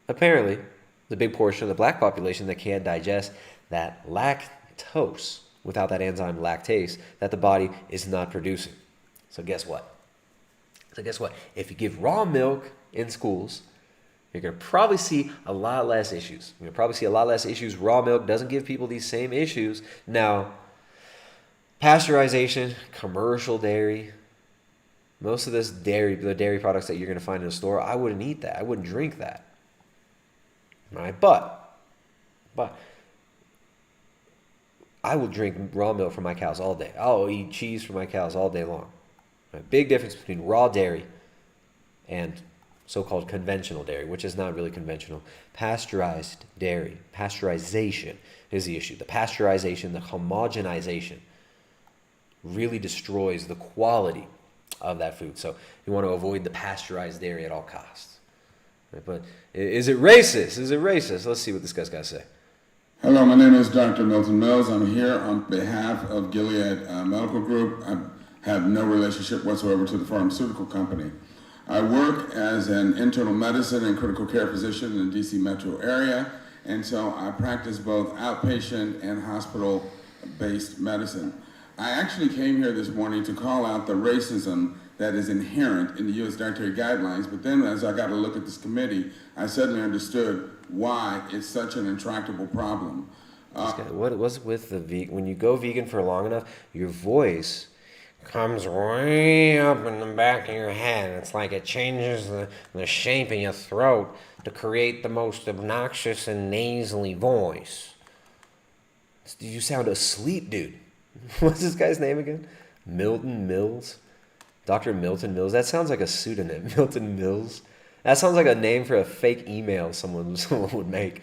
apparently, the big portion of the black population that can't digest that lactose without that enzyme lactase that the body is not producing. So guess what? If you give raw milk in schools, you're going to probably see a lot less issues. You're going to probably see a lot less issues. Raw milk doesn't give people these same issues. Now, pasteurization, commercial dairy, most of this the dairy products that you're going to find in a store, I wouldn't eat that. I wouldn't drink that. Right? But I will drink raw milk from my cows all day. I'll eat cheese from my cows all day long. Right? Big difference between raw dairy and so-called conventional dairy, which is not really conventional. Pasteurized dairy. Pasteurization is the issue. The pasteurization, the homogenization really destroys the quality of that food. So you want to avoid the pasteurized dairy at all costs. Right? But is it racist? Is it racist? Let's see what this guy's got to say. Hello, my name is Dr. Milton Mills. I'm here on behalf of Gilead Medical Group. I have no relationship whatsoever to the pharmaceutical company. I work as an internal medicine and critical care physician in the DC metro area, and so I practice both outpatient and hospital-based medicine. I actually came here this morning to call out the racism that is inherent in the U.S. dietary guidelines, but then as I got a look at this committee, I suddenly understood why it's such an intractable problem. What was with the vegan? When you go vegan for long enough, your voice comes way up in the back of your head. It's like it changes the shape of your throat to create the most obnoxious and nasally voice. You sound asleep, dude. What's this guy's name again? Milton Mills? Dr. Milton Mills? That sounds like a pseudonym. Milton Mills? That sounds like a name for a fake email someone would make.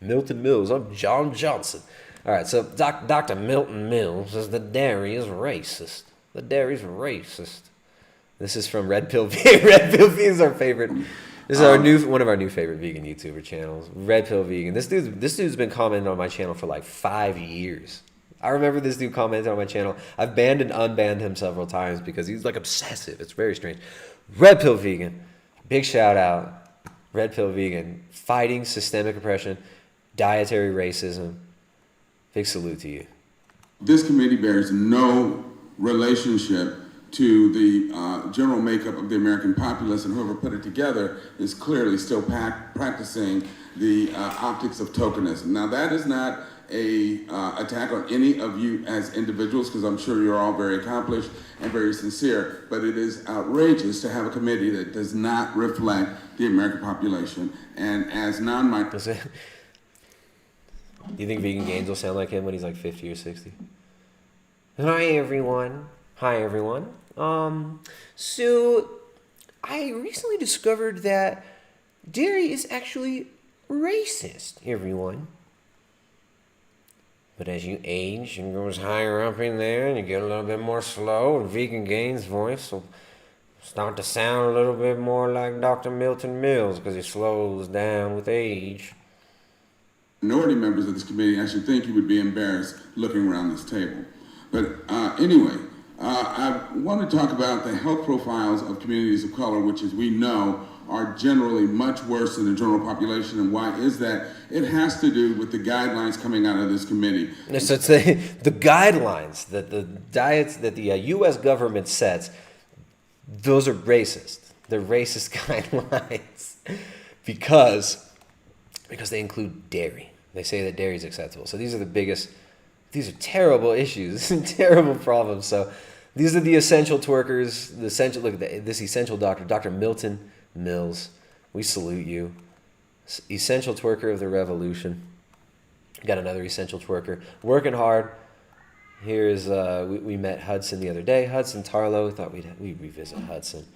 Milton Mills, I'm John Johnson. All right, so Dr. Milton Mills says the dairy is racist. The dairy's racist. This is from Red Pill Vegan. Red Pill Vegan is our favorite. This is one of our new favorite vegan YouTuber channels. Red Pill Vegan. This dude's been commenting on my channel for like 5 years. I remember this dude commented on my channel. I've banned and unbanned him several times because he's like obsessive. It's very strange. Red Pill Vegan. Big shout out. Red Pill Vegan. Fighting systemic oppression, dietary racism. Big salute to you. This committee bears no relationship to the general makeup of the American populace, and whoever put it together is clearly still practicing the optics of tokenism. Now, that is not a attack on any of you as individuals, because I'm sure you're all very accomplished and very sincere, but it is outrageous to have a committee that does not reflect the American population. And as non-minority... Do you think Vegan Gaines will sound like him when he's like 50 or 60? Hi everyone. So I recently discovered that dairy is actually racist, everyone. But as you age and goes higher up in there and you get a little bit more slow, and Vegan Gaines' voice will start to sound a little bit more like Dr. Milton Mills because he slows down with age. Minority members of this committee, I should think you would be embarrassed looking around this table. But anyway, I want to talk about the health profiles of communities of color, which, as we know, are generally much worse than the general population. And why is that? It has to do with the guidelines coming out of this committee. So it's the guidelines that the diets that the U.S. government sets, those are racist. They're racist guidelines because they include dairy. They say that dairy is acceptable. So these are terrible issues, terrible problems. So these are the essential twerkers, this essential doctor, Dr. Milton Mills. We salute you. Essential twerker of the revolution. Got another essential twerker. Working hard. Here's, we met Hudson the other day. Hudson Tarlow. Thought we'd revisit Hudson.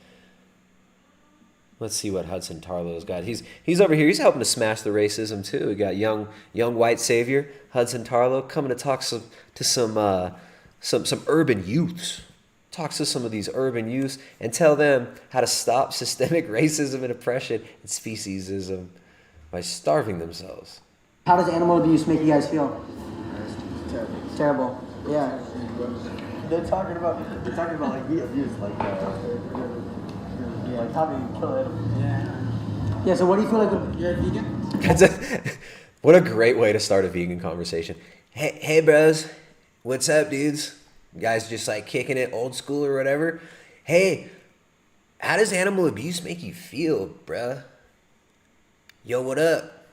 Let's see what Hudson Tarlow's got. He's over here. He's helping to smash the racism too. We got young white savior Hudson Tarlow coming to talk to some urban youths. Talks to some of these urban youths and tell them how to stop systemic racism and oppression and speciesism by starving themselves. How does animal abuse make you guys feel? Terrible. Yeah. They're talking about like the abuse, like how do you kill animals? Yeah. So what do you feel like you're a vegan? What a great way to start a vegan conversation. Hey bros, what's up, dudes? You guys just like kicking it old school or whatever. Hey, how does animal abuse make you feel, bruh? Yo, what up?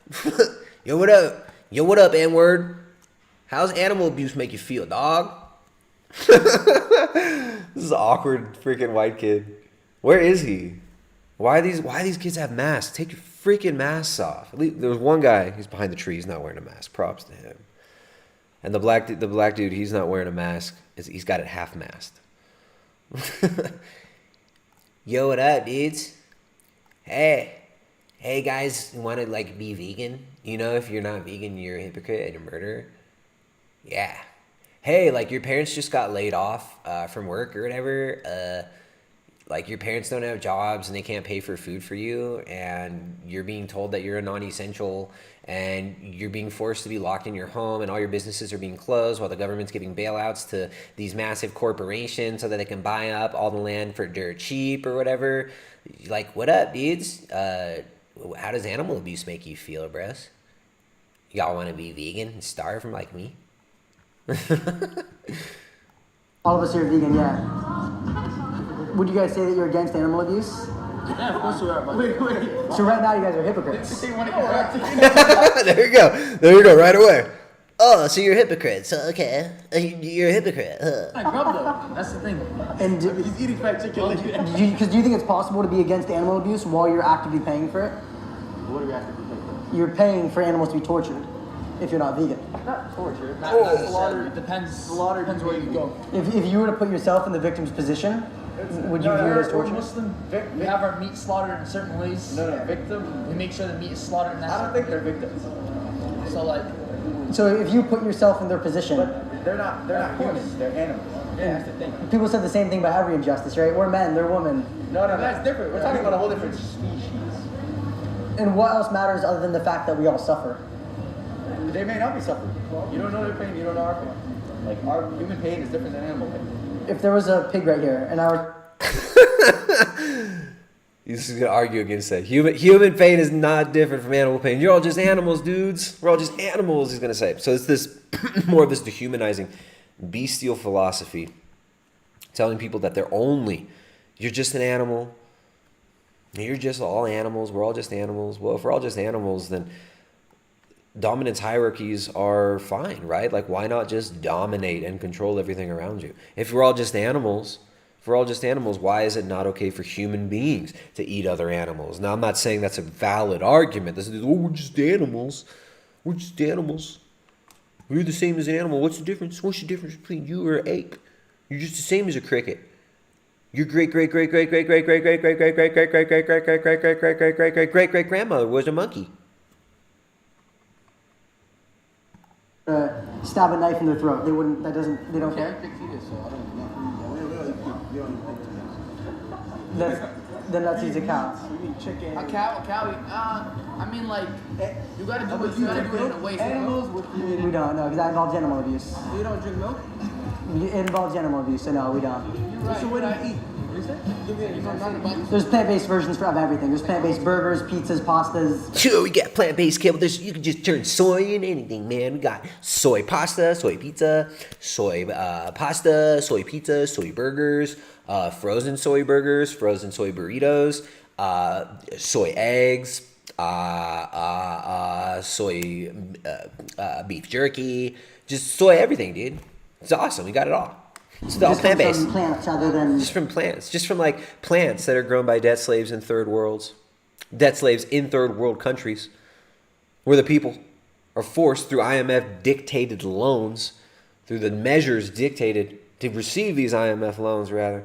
Yo, what up? Yo, what up, N-word? How's animal abuse make you feel, dog? This is an awkward freaking white kid. Where is he? Why these kids have masks? Take your freaking masks off. At least, there was one guy, he's behind the tree, he's not wearing a mask. Props to him. And the black dude, he's not wearing a mask. He's got it half-masked. Yo, what up, dudes? Hey guys, you want to like be vegan? You know, if you're not vegan, you're a hypocrite and a murderer. Yeah. Hey, like your parents just got laid off from work or whatever. like your parents don't have jobs and they can't pay for food for you, and you're being told that you're a non-essential, and you're being forced to be locked in your home, and all your businesses are being closed while the government's giving bailouts to these massive corporations so that they can buy up all the land for dirt cheap or whatever. Like, what up, dudes? How does animal abuse make you feel, bros? Y'all want to be vegan and starve like me? All of us here are vegan, yeah. Would you guys say that you're against animal abuse? Yeah, of course we are. Wait. So right now you guys are hypocrites. There you go, right away. Oh, so you're hypocrites. Okay. You're a hypocrite. I grub though. That's the thing. And he's eating fried chicken. Because do you think it's possible to be against animal abuse while you're actively paying for it? What are we actively paying for? You're paying for animals to be tortured if you're not vegan. Not torture. Not slaughter. It depends. Slaughter depends where you go. If you were to put yourself in the victim's position, would you view it as torture? Muslim. We have our meat slaughtered in certain ways. No, victim. We make sure the meat is slaughtered in that. I don't think they're victims. So like. So if you put yourself in their position, but they're not humans. They're animals. Yeah, that's the thing. People said the same thing about every injustice, right? We're men, they're women. No, that's different. We're talking about a whole different species. And what else matters other than the fact that we all suffer? They may not be suffering. You don't know their pain. You don't know our pain. Like our human pain is different than animal pain. If there was a pig right here, and I were... He's just gonna argue against that. Human pain is not different from animal pain. You're all just animals, dudes. We're all just animals, he's gonna say. So it's this more of this dehumanizing, bestial philosophy, telling people that you're just an animal. You're just all animals. We're all just animals. Well, if we're all just animals, then dominance hierarchies are fine, right? Like, why not just dominate and control everything around you? If we're all just animals, why is it not okay for human beings to eat other animals? Now, I'm not saying that's a valid argument. This is, we're just animals. We're just animals. We're the same as an animal. What's the difference? What's the difference between you or an ape? You're just the same as a cricket. Your great-great-great-great-great-great-great-great-great-great-great-great-great-great-great-great-great-great-grandmother was a monkey. Stab a knife in their throat. They wouldn't. They don't care. Then let's use a cow. Chicken. A cow. I mean, like, you gotta do what you gotta do in a way. Animals with human. We don't know because that involves animal abuse. You don't drink milk? It involves animal abuse, so no, we don't. So what do you eat? There's plant-based versions of everything. There's plant-based burgers, pizzas, pastas. Sure, we got plant-based kibble. You can just turn soy in anything, man. We got soy pasta, soy pizza, soy pasta, soy pizza, soy burgers, frozen soy burgers, frozen soy burritos, soy eggs, soy beef jerky, just soy everything, dude. It's awesome. We got it all. It's all plant-based. From plants other than... Just from plants. Just from like plants that are grown by debt slaves in third world countries, where the people are forced through IMF dictated loans, through the measures dictated to receive these IMF loans rather,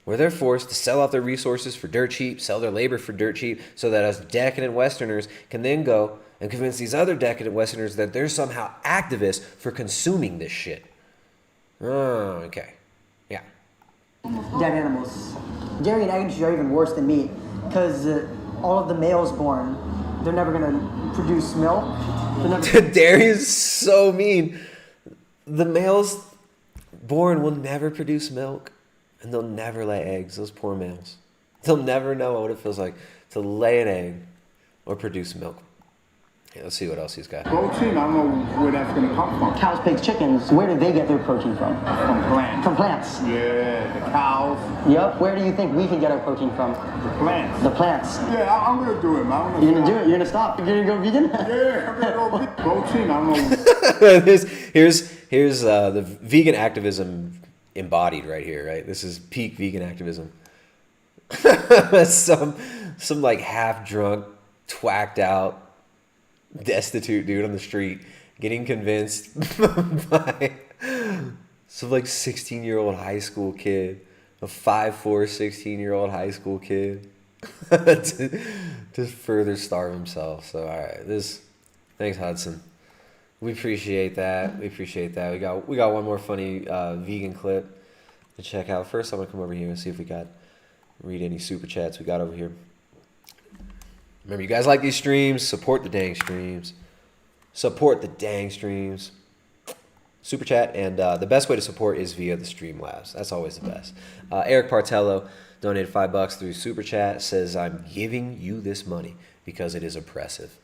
where they're forced to sell off their resources for dirt cheap, sell their labor for dirt cheap, so that us decadent Westerners can then go and convince these other decadent Westerners that they're somehow activists for consuming this shit. Oh, okay. Yeah. Dead animals. Dairy and eggs are even worse than meat because all of the males born, they're never going to produce milk. Dairy is so mean. The males born will never produce milk, and they'll never lay eggs. Those poor males. They'll never know what it feels like to lay an egg or produce milk. Yeah, let's see what else he's got. Protein, I don't know where that's going to come from. Cows, pigs, chickens, where do they get their protein from? From plants. From plants. Yeah, the cows. Yep. Where do you think we can get our protein from? The plants. The plants. Yeah, I'm going to do it, man. You're going to do it? You're going to stop? You're going to go vegan? Yeah, I'm going to go vegan. Protein, I don't know. Here's the vegan activism embodied right here, right? This is peak vegan activism. some like half drunk, twacked out, destitute dude on the street getting convinced by some like 16-year-old high school kid, a 5'4", 16-year-old high school kid to further starve himself. So all right, thanks Hudson. We appreciate that. We got one more funny vegan clip to check out. First I'm gonna come over here and see if we got read any super chats we got over here. Remember, you guys like these streams. Support the dang streams. Support the dang streams. Super chat, and the best way to support is via the Streamlabs. That's always the best. Eric Partello donated $5 through Super Chat. Says, I'm giving you this money because it is oppressive.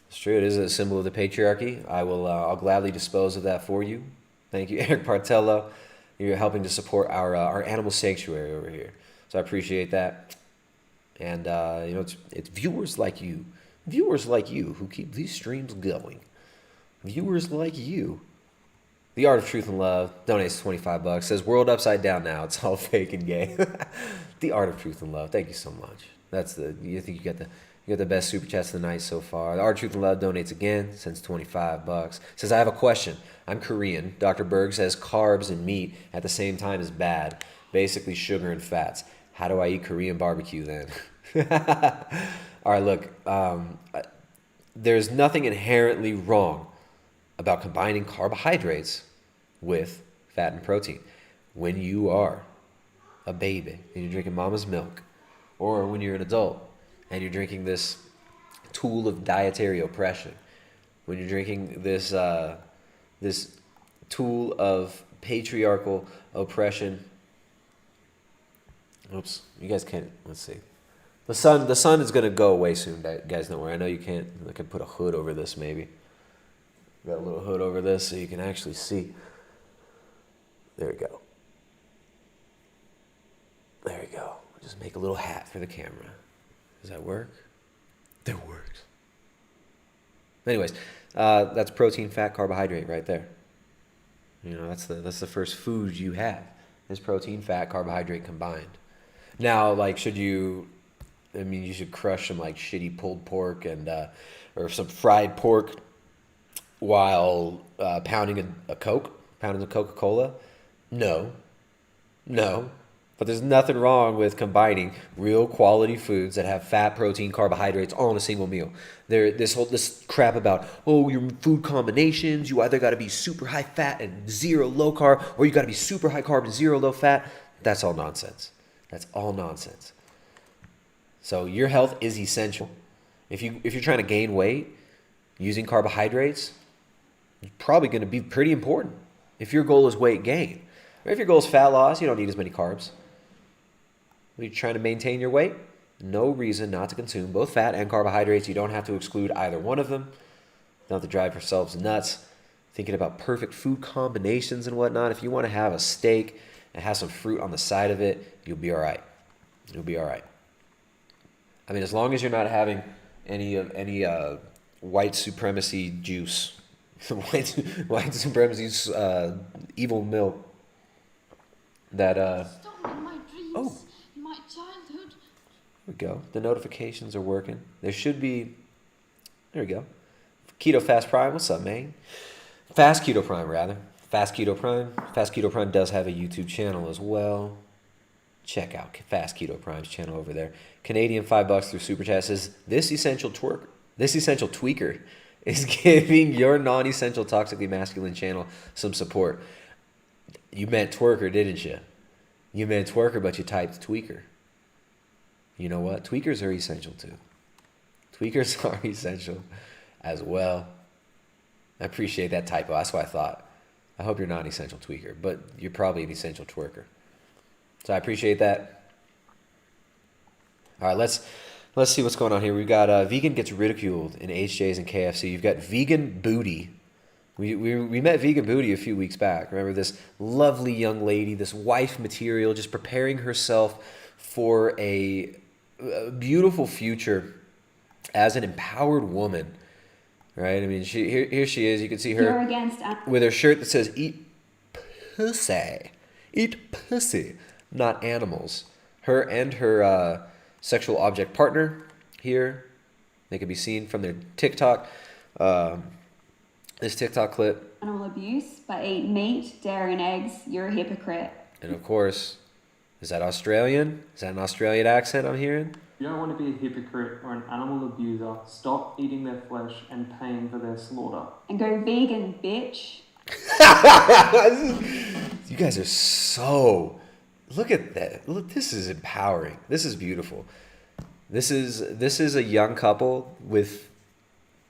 It's true. It is a symbol of the patriarchy. I'll gladly dispose of that for you. Thank you, Eric Partello. You're helping to support our animal sanctuary over here. So I appreciate that. And it's viewers like you who keep these streams going. Viewers like you. The Art of Truth and Love donates $25. Says, world upside down now. It's all fake and gay. The Art of Truth and Love. Thank you so much. I think you got the best super chats of the night so far. The Art of Truth and Love donates again. Sends $25. Says, I have a question. I'm Korean. Dr. Berg says carbs and meat at the same time is bad. Basically sugar and fats. How do I eat Korean barbecue then? All right, look. There's nothing inherently wrong about combining carbohydrates with fat and protein. When you are a baby and you're drinking mama's milk, or when you're an adult and you're drinking this tool of dietary oppression, when you're drinking this this tool of patriarchal oppression. Oops, you guys can't. Let's see. The sun is gonna go away soon, guys. Don't worry. I know you can't. I can put a hood over this maybe. Got a little hood over this so you can actually see. There we go. There we go. Just make a little hat for the camera. Does that work? That works. Anyways, that's protein, fat, carbohydrate right there. You know, that's the first food you have is protein, fat, carbohydrate combined. Now, like, you should crush some like shitty pulled pork and or some fried pork while pounding a Coca-Cola? No. But there's nothing wrong with combining real quality foods that have fat, protein, carbohydrates all in a single meal. This crap about, your food combinations, you either got to be super high fat and zero low carb, or you got to be super high carb and zero low fat. That's all nonsense. That's all nonsense. So your health is essential. If you're trying to gain weight using carbohydrates, it's probably going to be pretty important. If your goal is weight gain, or if your goal is fat loss, you don't need as many carbs. If you're trying to maintain your weight, no reason not to consume both fat and carbohydrates. You don't have to exclude either one of them. You don't have to drive yourselves nuts thinking about perfect food combinations and whatnot. If you want to have a steak and have some fruit on the side of it, you'll be all right. You'll be all right. I mean, as long as you're not having any white supremacy juice, white supremacy evil milk that my dreams in my childhood. There we go. The notifications are working. There should be. There we go. Keto Fast Prime. What's up, man? Fast Keto Prime, rather. Fast Keto Prime. Fast Keto Prime does have a YouTube channel as well. Check out Fast Keto Prime's channel over there. Canadian $5 through Super Chat says, this essential tweaker is giving your non-essential toxically masculine channel some support. You meant twerker, didn't you? You meant twerker, but you typed tweaker. You know what? Tweakers are essential too. Tweakers are essential as well. I appreciate that typo. That's what I thought. I hope you're not an essential tweaker, but you're probably an essential twerker. So I appreciate that. All right, let's see what's going on here. We've got vegan gets ridiculed in HJ's and KFC. You've got vegan booty. We met vegan booty a few weeks back. Remember this lovely young lady, this wife material, just preparing herself for a beautiful future as an empowered woman, right? I mean, here she is. You can see her with her shirt that says "Eat pussy, eat pussy, not animals." Her and her sexual object partner here. They can be seen from their TikTok. This TikTok clip. Animal abuse, but eat meat, dairy and eggs, you're a hypocrite. And of course, is that Australian? Is that an Australian accent I'm hearing? You don't want to be a hypocrite or an animal abuser. Stop eating their flesh and paying for their slaughter. And go vegan, bitch. You guys are so Look at that. Look, this is empowering. This is beautiful. This is a young couple with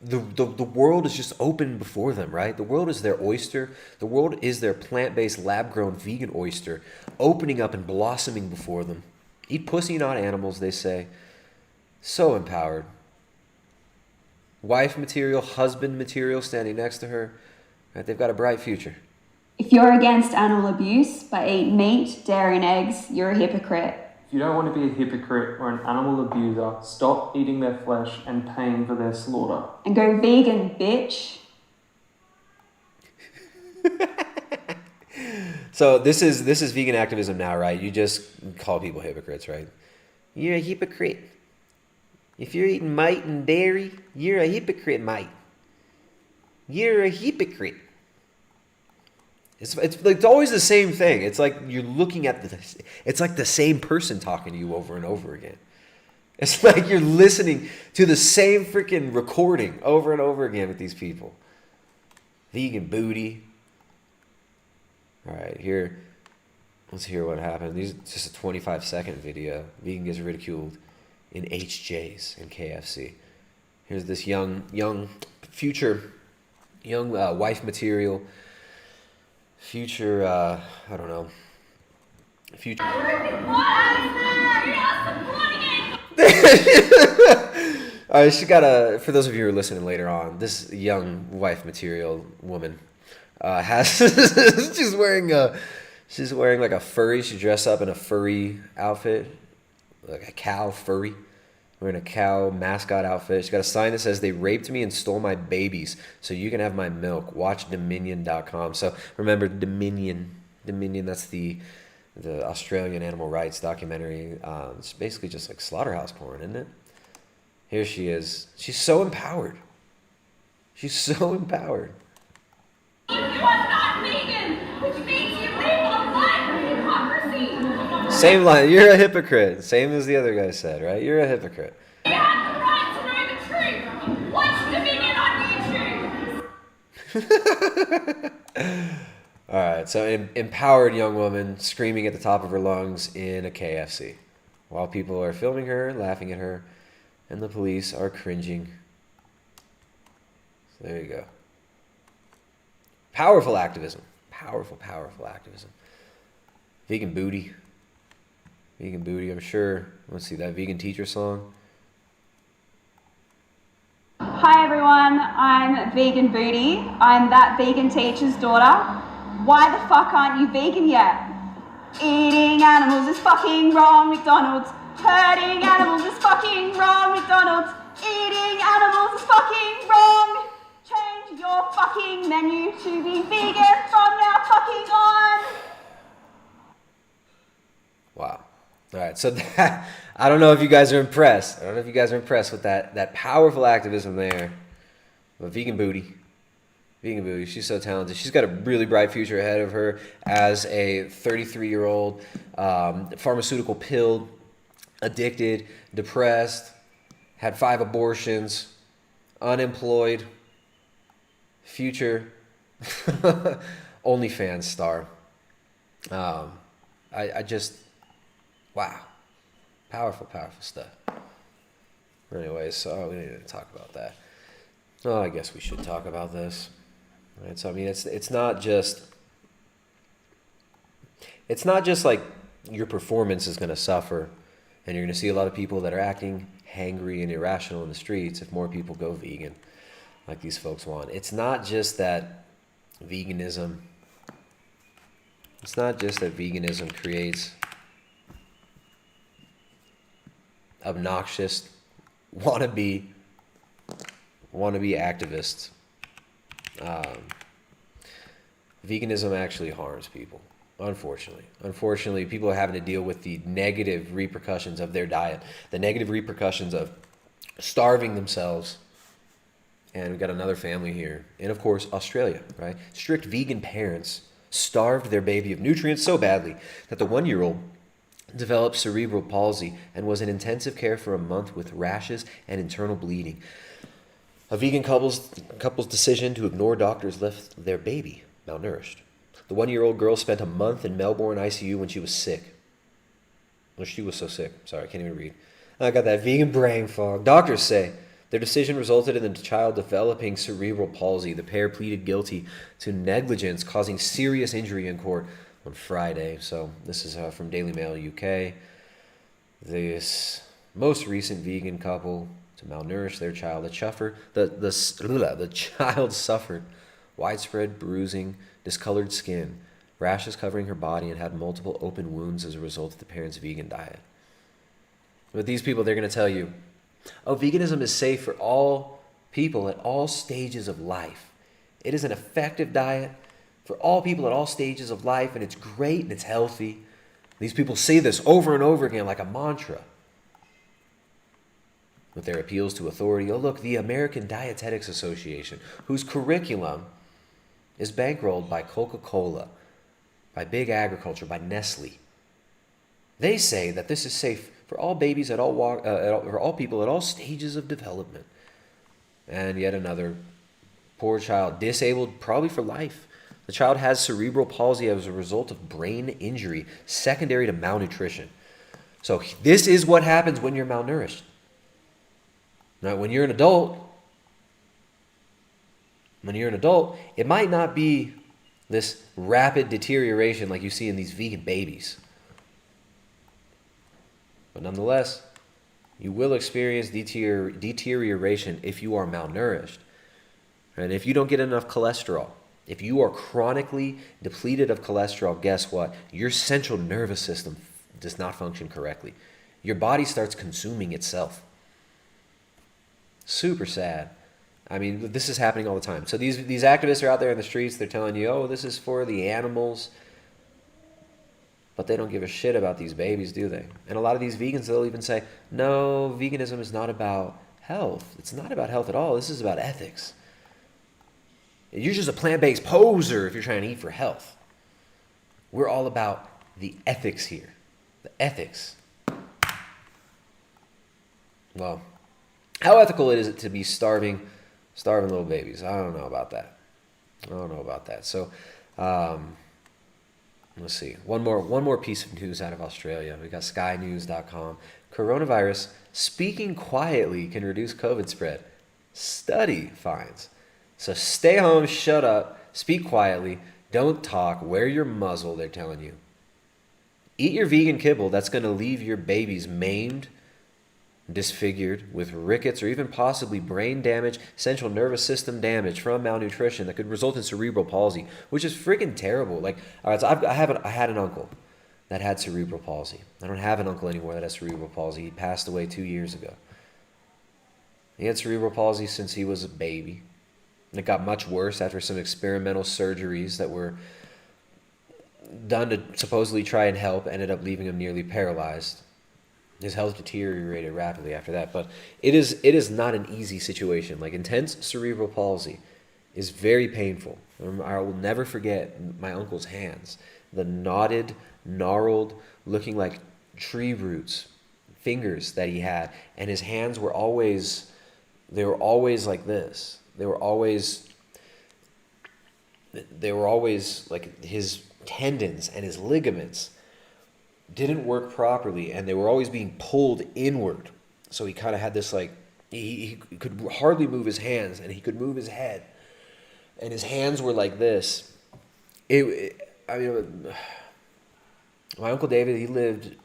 the world is just open before them, right? The world is their oyster. The world is their plant-based, lab-grown, vegan oyster, opening up and blossoming before them. Eat pussy, not animals, they say. So empowered. Wife material, husband material standing next to her. Right, they've got a bright future. If you're against animal abuse but eat meat, dairy and eggs, you're a hypocrite. If you don't want to be a hypocrite or an animal abuser, stop eating their flesh and paying for their slaughter. And go vegan, bitch. So this is vegan activism now, right? You just call people hypocrites, right? You're a hypocrite. If you're eating meat and dairy, you're a hypocrite, mate. You're a hypocrite. It's always the same thing. It's like you're looking at it's like the same person talking to you over and over again. It's like you're listening to the same freaking recording over and over again with these people. Vegan booty. All right, here, let's hear what happened. This is just a 25-second video. Vegan gets ridiculed in HJs and KFC. Here's this young wife material. Future, I don't know. Future. All right, she got for those of you who are listening later on, this young wife material woman has, she's wearing like a furry, she dressed up in a furry outfit, like a cow furry. Wearing a cow mascot outfit. She's got a sign that says, "They raped me and stole my babies, so you can have my milk. Watch Dominion.com." So remember, Dominion, that's the Australian animal rights documentary. It's basically just like slaughterhouse porn, isn't it? Here she is. She's so empowered. She's so empowered. You are not vegan, which means you live a life of hypocrisy. Same line. You're a hypocrite. Same as the other guy said, right? You're a hypocrite. You have the right to know the truth. Watch Dominion on YouTube. All right. So empowered young woman screaming at the top of her lungs in a KFC while people are filming her, laughing at her, and the police are cringing. So there you go. Powerful activism. Powerful activism. Vegan booty. Vegan booty, I'm sure. Let's see, that vegan teacher song. Hi everyone, I'm Vegan Booty. I'm that vegan teacher's daughter. Why the fuck aren't you vegan yet? Eating animals is fucking wrong, McDonald's. Hurting animals is fucking wrong, McDonald's. Eating animals is fucking wrong. Change your fucking menu to be vegan from now fucking on. Wow. All right, so that, I don't know if you guys are impressed. I don't know if you guys are impressed with that powerful activism there. But vegan booty, she's so talented. She's got a really bright future ahead of her as a 33-year-old, pharmaceutical pill, addicted, depressed, had 5 abortions, unemployed, future OnlyFans star. I just... Wow. Powerful stuff. Anyways, so we need to talk about that. Oh, I guess we should talk about this. Right? So I mean, it's not just like your performance is going to suffer and you're going to see a lot of people that are acting hangry and irrational in the streets if more people go vegan like these folks want. It's not just that veganism creates obnoxious wannabe activists. Veganism actually harms people, unfortunately. People are having to deal with the negative repercussions of their diet, the negative repercussions of starving themselves. And we've got another family here in, of course, Australia, right? Strict vegan parents starved their baby of nutrients so badly that the 1-year-old developed cerebral palsy and was in intensive care for a month with rashes and internal bleeding. A vegan couple's decision to ignore doctors left their baby malnourished. The 1-year-old girl spent a month in Melbourne ICU when she was sick. Well, she was so sick. Sorry, I can't even read. I got that vegan brain fog. Doctors say their decision resulted in the child developing cerebral palsy. The pair pleaded guilty to negligence causing serious injury in court on Friday. So this is from Daily Mail UK. This most recent vegan couple to malnourish their child. The child suffered widespread bruising, discolored skin, rashes covering her body, and had multiple open wounds as a result of the parents' vegan diet. But these people, they're going to tell you, oh, veganism is safe for all people at all stages of life. It is an effective diet for all people at all stages of life, and it's great and it's healthy. These people say this over and over again like a mantra. With their appeals to authority, oh look, the American Dietetics Association, whose curriculum is bankrolled by Coca-Cola, by Big Agriculture, by Nestle. They say that this is safe for all babies for all people at all stages of development. And yet another poor child, disabled probably for life. The child has cerebral palsy as a result of brain injury secondary to malnutrition. So this is what happens when you're malnourished. Now, when you're an adult, it might not be this rapid deterioration like you see in these vegan babies. But nonetheless, you will experience deterioration if you are malnourished. And if you don't get enough cholesterol, if you are chronically depleted of cholesterol, guess what? Your central nervous system does not function correctly. Your body starts consuming itself. Super sad. I mean, this is happening all the time. So these activists are out there in the streets. They're telling you, oh, this is for the animals. But they don't give a shit about these babies, do they? And a lot of these vegans, they'll even say, no, veganism is not about health. It's not about health at all. This is about ethics. You're just a plant-based poser if you're trying to eat for health. We're all about the ethics here. The ethics. Well, how ethical is it to be starving little babies? I don't know about that. So, let's see. One more piece of news out of Australia. We got skynews.com. Coronavirus speaking quietly can reduce COVID spread. Study finds. So stay home, shut up, speak quietly, don't talk, wear your muzzle, they're telling you. Eat your vegan kibble. That's going to leave your babies maimed, disfigured, with rickets, or even possibly brain damage, central nervous system damage from malnutrition that could result in cerebral palsy, which is freaking terrible. Like, all right, so I had an uncle that had cerebral palsy. I don't have an uncle anymore that has cerebral palsy. He passed away 2 years ago. He had cerebral palsy since he was a baby. And it got much worse after some experimental surgeries that were done to supposedly try and help, ended up leaving him nearly paralyzed. His health deteriorated rapidly after that, but it is not an easy situation. Like, intense cerebral palsy is very painful. I will never forget my uncle's hands, the knotted, gnarled, looking like tree roots fingers that he had, and his hands were always like this. They were always like his tendons and his ligaments didn't work properly, and they were always being pulled inward. So he kind of had this, like, he could hardly move his hands, and he could move his head, and his hands were like this. My Uncle David, he lived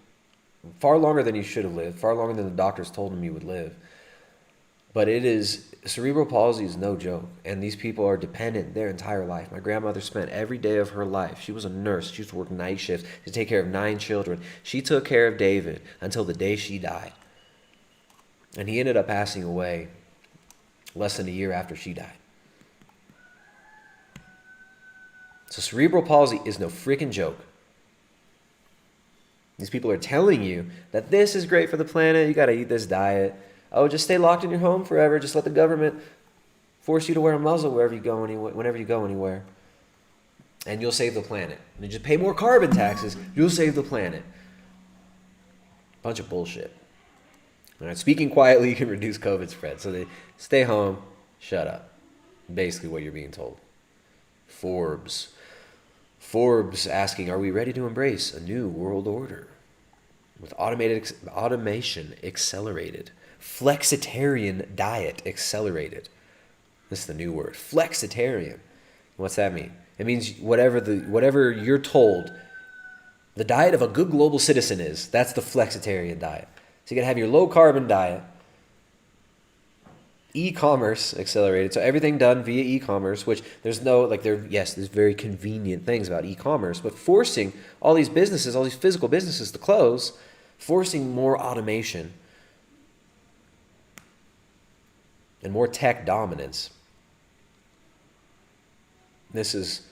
far longer than he should have lived, far longer than the doctors told him he would live. But cerebral palsy is no joke, and these people are dependent their entire life. My grandmother spent every day of her life, she was a nurse, she used to work night shifts to take care of 9 children. She took care of David until the day she died. And he ended up passing away less than a year after she died. So cerebral palsy is no freaking joke. These people are telling you that this is great for the planet, you gotta eat this diet. Oh, just stay locked in your home forever. Just let the government force you to wear a muzzle whenever you go anywhere. And you'll save the planet. And you just pay more carbon taxes, you'll save the planet. Bunch of bullshit. All right, speaking quietly can reduce COVID spread. So they stay home, shut up. Basically what you're being told. Forbes asking, are we ready to embrace a new world order? with automation accelerated. Flexitarian diet accelerated. This is the new word, flexitarian. What's that mean? It means whatever you're told the diet of a good global citizen is, that's the flexitarian diet. So you gotta have your low carbon diet. E-commerce accelerated, so everything done via e-commerce, which there's very convenient things about e-commerce, but forcing all these businesses, all these physical businesses to close, forcing more automation and more tech dominance. This is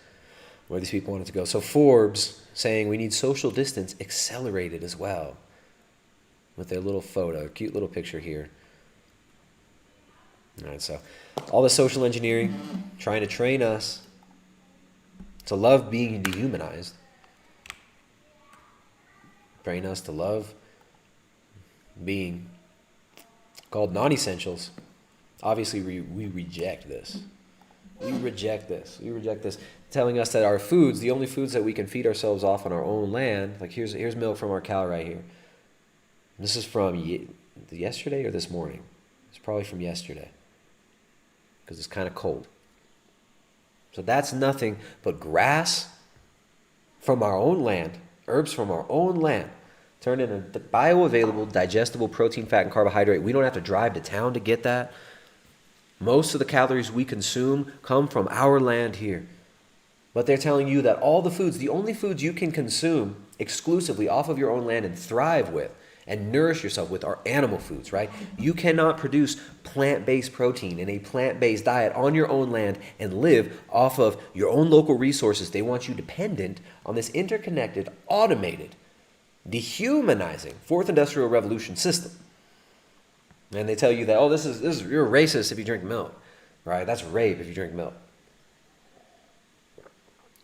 where these people wanted to go. So Forbes saying we need social distance accelerated as well, with their little photo, cute little picture here. All right, so all the social engineering, trying to train us to love being dehumanized, train us to love being called non-essentials. Obviously, we reject this. We reject this. We reject this. Telling us that our foods, the only foods that we can feed ourselves off on our own land, like here's milk from our cow right here. This is from yesterday or this morning? It's probably from yesterday, because it's kind of cold. So that's nothing but grass from our own land, herbs from our own land, turned into bioavailable, digestible protein, fat, and carbohydrate. We don't have to drive to town to get that. Most of the calories we consume come from our land here. But they're telling you that all the foods, the only foods you can consume exclusively off of your own land and thrive with and nourish yourself with are animal foods, right? You cannot produce plant-based protein in a plant-based diet on your own land and live off of your own local resources. They want you dependent on this interconnected, automated, dehumanizing fourth industrial revolution system. And they tell you that, this is you're racist if you drink milk, right? That's rape if you drink milk.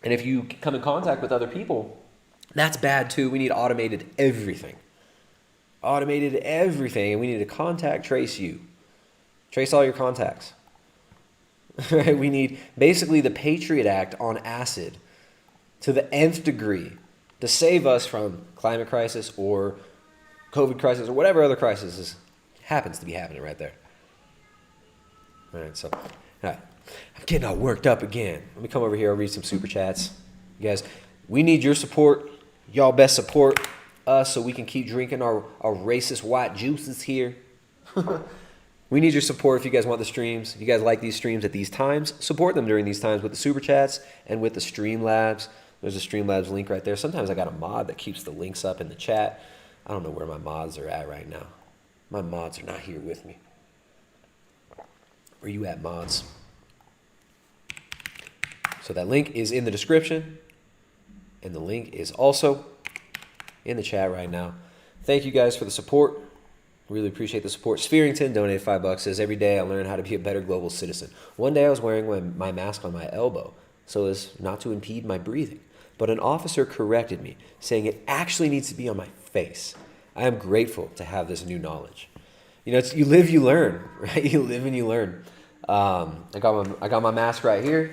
And if you come in contact with other people, that's bad too. We need automated everything. Automated everything, and we need to contact trace you. Trace all your contacts. Right? We need basically the Patriot Act on acid to the nth degree to save us from climate crisis or COVID crisis or whatever other crisis happens to be happening right there. All right, all right. I'm getting all worked up again. Let me come over here. I'll read some super chats. You guys, we need your support. Y'all best support us so we can keep drinking our racist white juices here. We need your support if you guys want the streams. If you guys like these streams at these times, support them during these times with the super chats and with the Streamlabs. There's a Streamlabs link right there. Sometimes I got a mod that keeps the links up in the chat. I don't know where my mods are at right now. My mods are not here with me. Where you at, mods? So that link is in the description, and the link is also in the chat right now. Thank you guys for the support. Really appreciate the support. Spherington donated $5, says, every day I learn how to be a better global citizen. One day I was wearing my mask on my elbow so as not to impede my breathing, but an officer corrected me, saying it actually needs to be on my face. I am grateful to have this new knowledge. You know, it's you live, you learn, right? You live and you learn. I got my mask right here.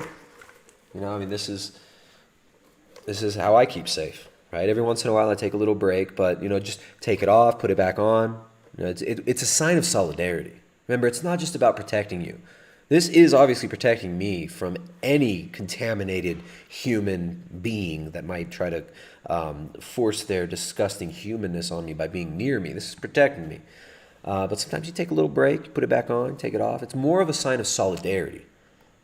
You know, I mean, this is how I keep safe, right? Every once in a while I take a little break, but, you know, just take it off, put it back on. You know, it's a sign of solidarity. Remember, it's not just about protecting you. This is obviously protecting me from any contaminated human being that might try to force their disgusting humanness on me by being near me. This is protecting me. But sometimes you take a little break, put it back on, take it off. It's more of a sign of solidarity,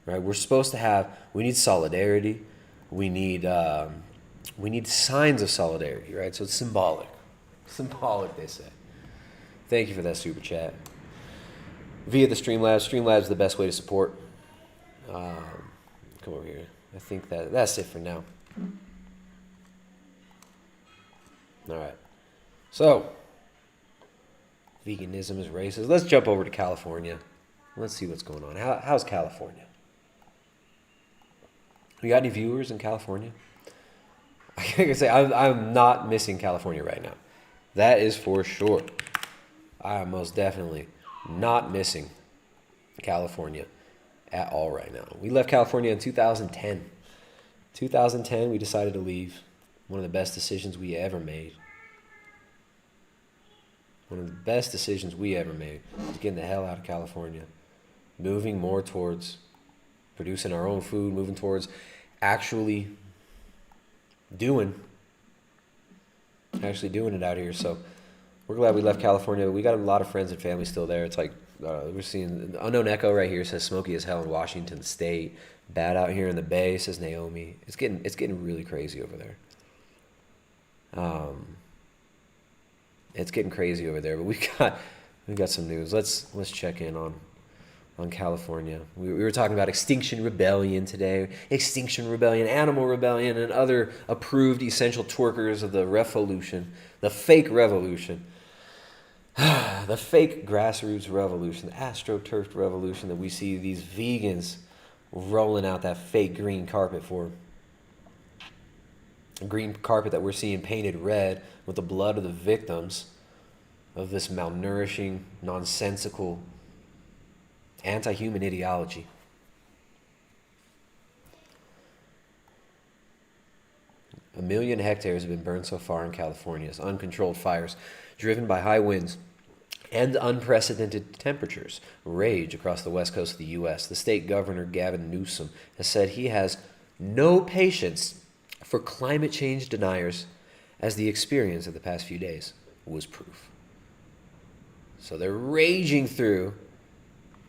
right? We're supposed to we need solidarity. We need signs of solidarity, right? So it's symbolic. Symbolic, they say. Thank you for that super chat. Via the Streamlabs. Streamlabs is the best way to support. Come over here. I think that's it for now. All right. So, veganism is racist. Let's jump over to California. Let's see what's going on. How's California? We got any viewers in California? I can say I'm not missing California right now. That is for sure. I am most definitely not missing California at all right now. We left California in 2010. 2010, we decided to leave. One of the best decisions we ever made. One of the best decisions we ever made was getting the hell out of California. Moving more towards producing our own food, moving towards actually doing it out here. So we're glad we left California. We got a lot of friends and family still there. It's like we're seeing Unknown Echo right here says smoky as hell in Washington State. Bad out here in the Bay, says Naomi. It's getting really crazy over there. It's getting crazy over there. But we got some news. Let's check in on California. We were talking about Extinction Rebellion today. Extinction Rebellion, Animal Rebellion, and other approved essential twerkers of the Refauxlution, the fake revolution, the fake grassroots revolution, the astroturfed revolution that we see these vegans rolling out that fake green carpet for. A green carpet that we're seeing painted red with the blood of the victims of this malnourishing, nonsensical, anti-human ideology. A million hectares have been burned so far in California as uncontrolled fires driven by high winds and unprecedented temperatures rage across the west coast of the U.S. The state governor, Gavin Newsom, has said he has no patience for climate change deniers, as the experience of the past few days was proof. So they're raging through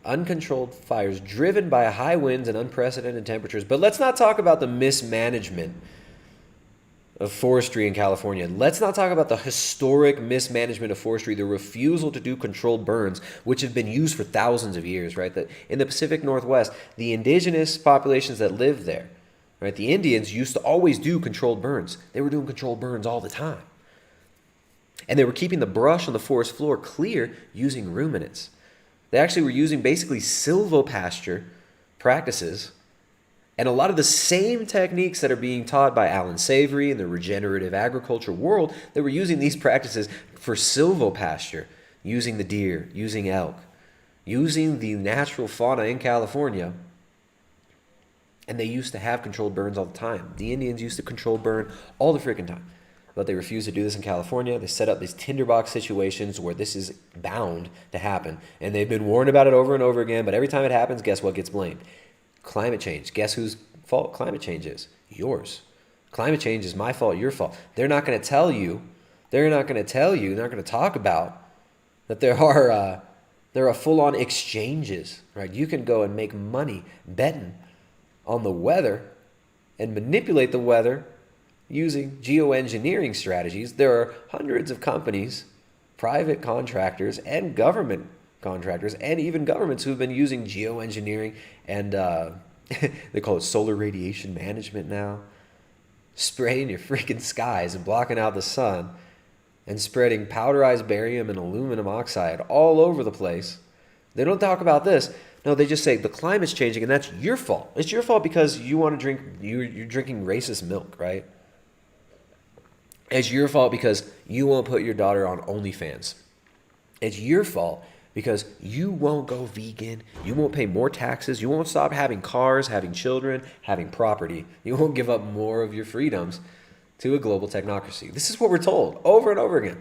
uncontrolled fires driven by high winds and unprecedented temperatures. But let's not talk about the mismanagement of forestry in California. Let's not talk about the historic mismanagement of forestry, the refusal to do controlled burns, which have been used for thousands of years, right? That in the Pacific Northwest, the indigenous populations that live there, right? The Indians used to always do controlled burns. They were doing controlled burns all the time. And they were keeping the brush on the forest floor clear using ruminants. They actually were using basically silvopasture practices and a lot of the same techniques that are being taught by Alan Savory in the regenerative agriculture world. They were using these practices for silvopasture, using the deer, using elk, using the natural fauna in California. And they used to have controlled burns all the time. The Indians used to control burn all the freaking time. But they refuse to do this in California. They set up these tinderbox situations where this is bound to happen. And they've been warned about it over and over again. But every time it happens, guess what gets blamed? Climate change. Guess whose fault climate change is? Yours. Climate change is my fault, your fault. They're not going to tell you. They're not going to talk about that there are full-on exchanges, right? You can go and make money betting on the weather and manipulate the weather using geoengineering strategies. There are hundreds of companies, private contractors, and government contractors, and even governments who've been using geoengineering and they call it solar radiation management now, spraying your freaking skies and blocking out the sun and spreading powderized barium and aluminum oxide all over the place. They don't talk about this. No, they just say the climate's changing and that's your fault. It's your fault because you want to drink, you're drinking racist milk, right? It's your fault because you won't put your daughter on OnlyFans. It's your fault because you won't go vegan. You won't pay more taxes. You won't stop having cars, having children, having property. You won't give up more of your freedoms to a global technocracy. This is what we're told over and over again.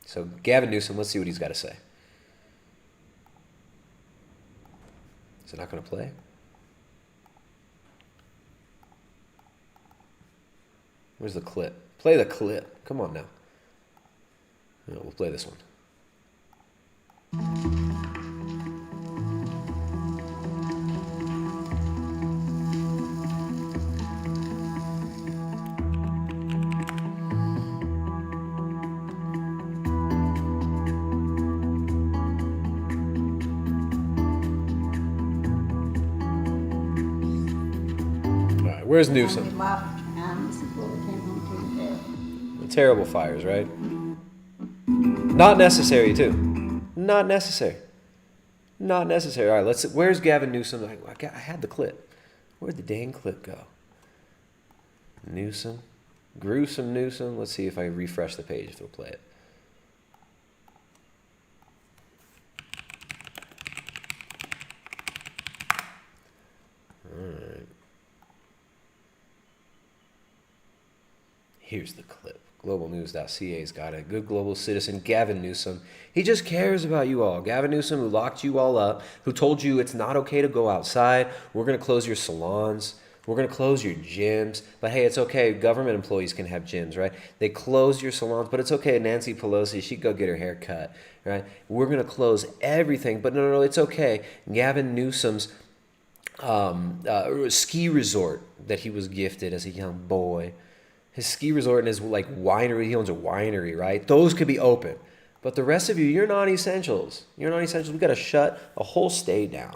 So Gavin Newsom, let's see what he's got to say. Is it not going to play? Where's the clip? Play the clip. Come on now. No, we'll play this one. All right, where's Newsom? The terrible fires, right? Not necessary, too. Not necessary. Not necessary. All right, where's Gavin Newsom? I had the clip. Where'd the dang clip go? Newsom. Gruesome Newsom. Let's see if I refresh the page if it'll play it. All right. Here's the clip. Globalnews.ca's got it. Good global citizen Gavin Newsom. He just cares about you all. Gavin Newsom, who locked you all up, who told you it's not okay to go outside. We're going to close your salons. We're going to close your gyms. But hey, it's okay. Government employees can have gyms, right? They close your salons, but it's okay. Nancy Pelosi, she go get her hair cut, right? We're going to close everything. But no, it's okay. Gavin Newsom's ski resort that he was gifted as a young boy, his ski resort and his like winery, he owns a winery, right? Those could be open. But the rest of you, you're non-essentials. You're non-essentials. We got to shut a whole state down.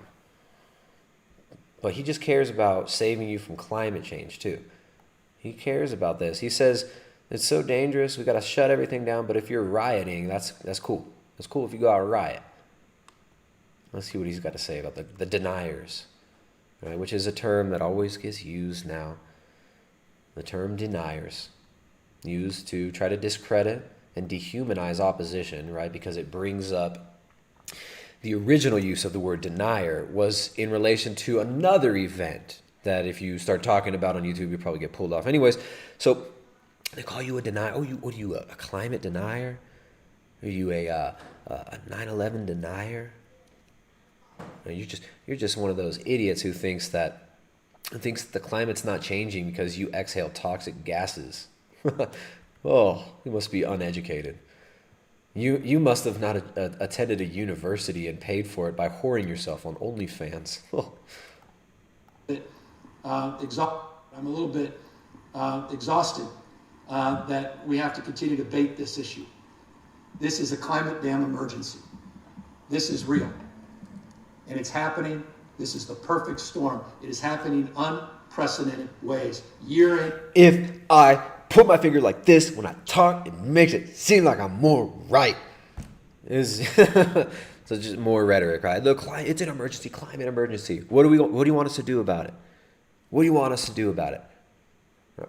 But he just cares about saving you from climate change too. He cares about this. He says it's so dangerous, we got to shut everything down. But if you're rioting, that's cool. It's cool if you go out and riot. Let's see what he's got to say about the deniers, right? Which is a term that always gets used now. The term deniers, used to try to discredit and dehumanize opposition, right? Because it brings up the original use of the word denier was in relation to another event that if you start talking about on YouTube, you'll probably get pulled off. Anyways, so they call you a denier. Oh, what are you, a climate denier? Are you a 9/11 denier? No, you're just one of those idiots who thinks that the climate's not changing because you exhale toxic gases. Oh, you must be uneducated. You must have not attended a university and paid for it by whoring yourself on OnlyFans. I'm a little bit exhausted that we have to continue to debate this issue. This is a climate damn emergency. This is real. And it's happening. This is the perfect storm. It is happening in unprecedented ways. Year in. If I put my finger like this when I talk, it makes it seem like I'm more right. So just more rhetoric, right? Look, it's an emergency, climate emergency. What do you want us to do about it? What do you want us to do about it?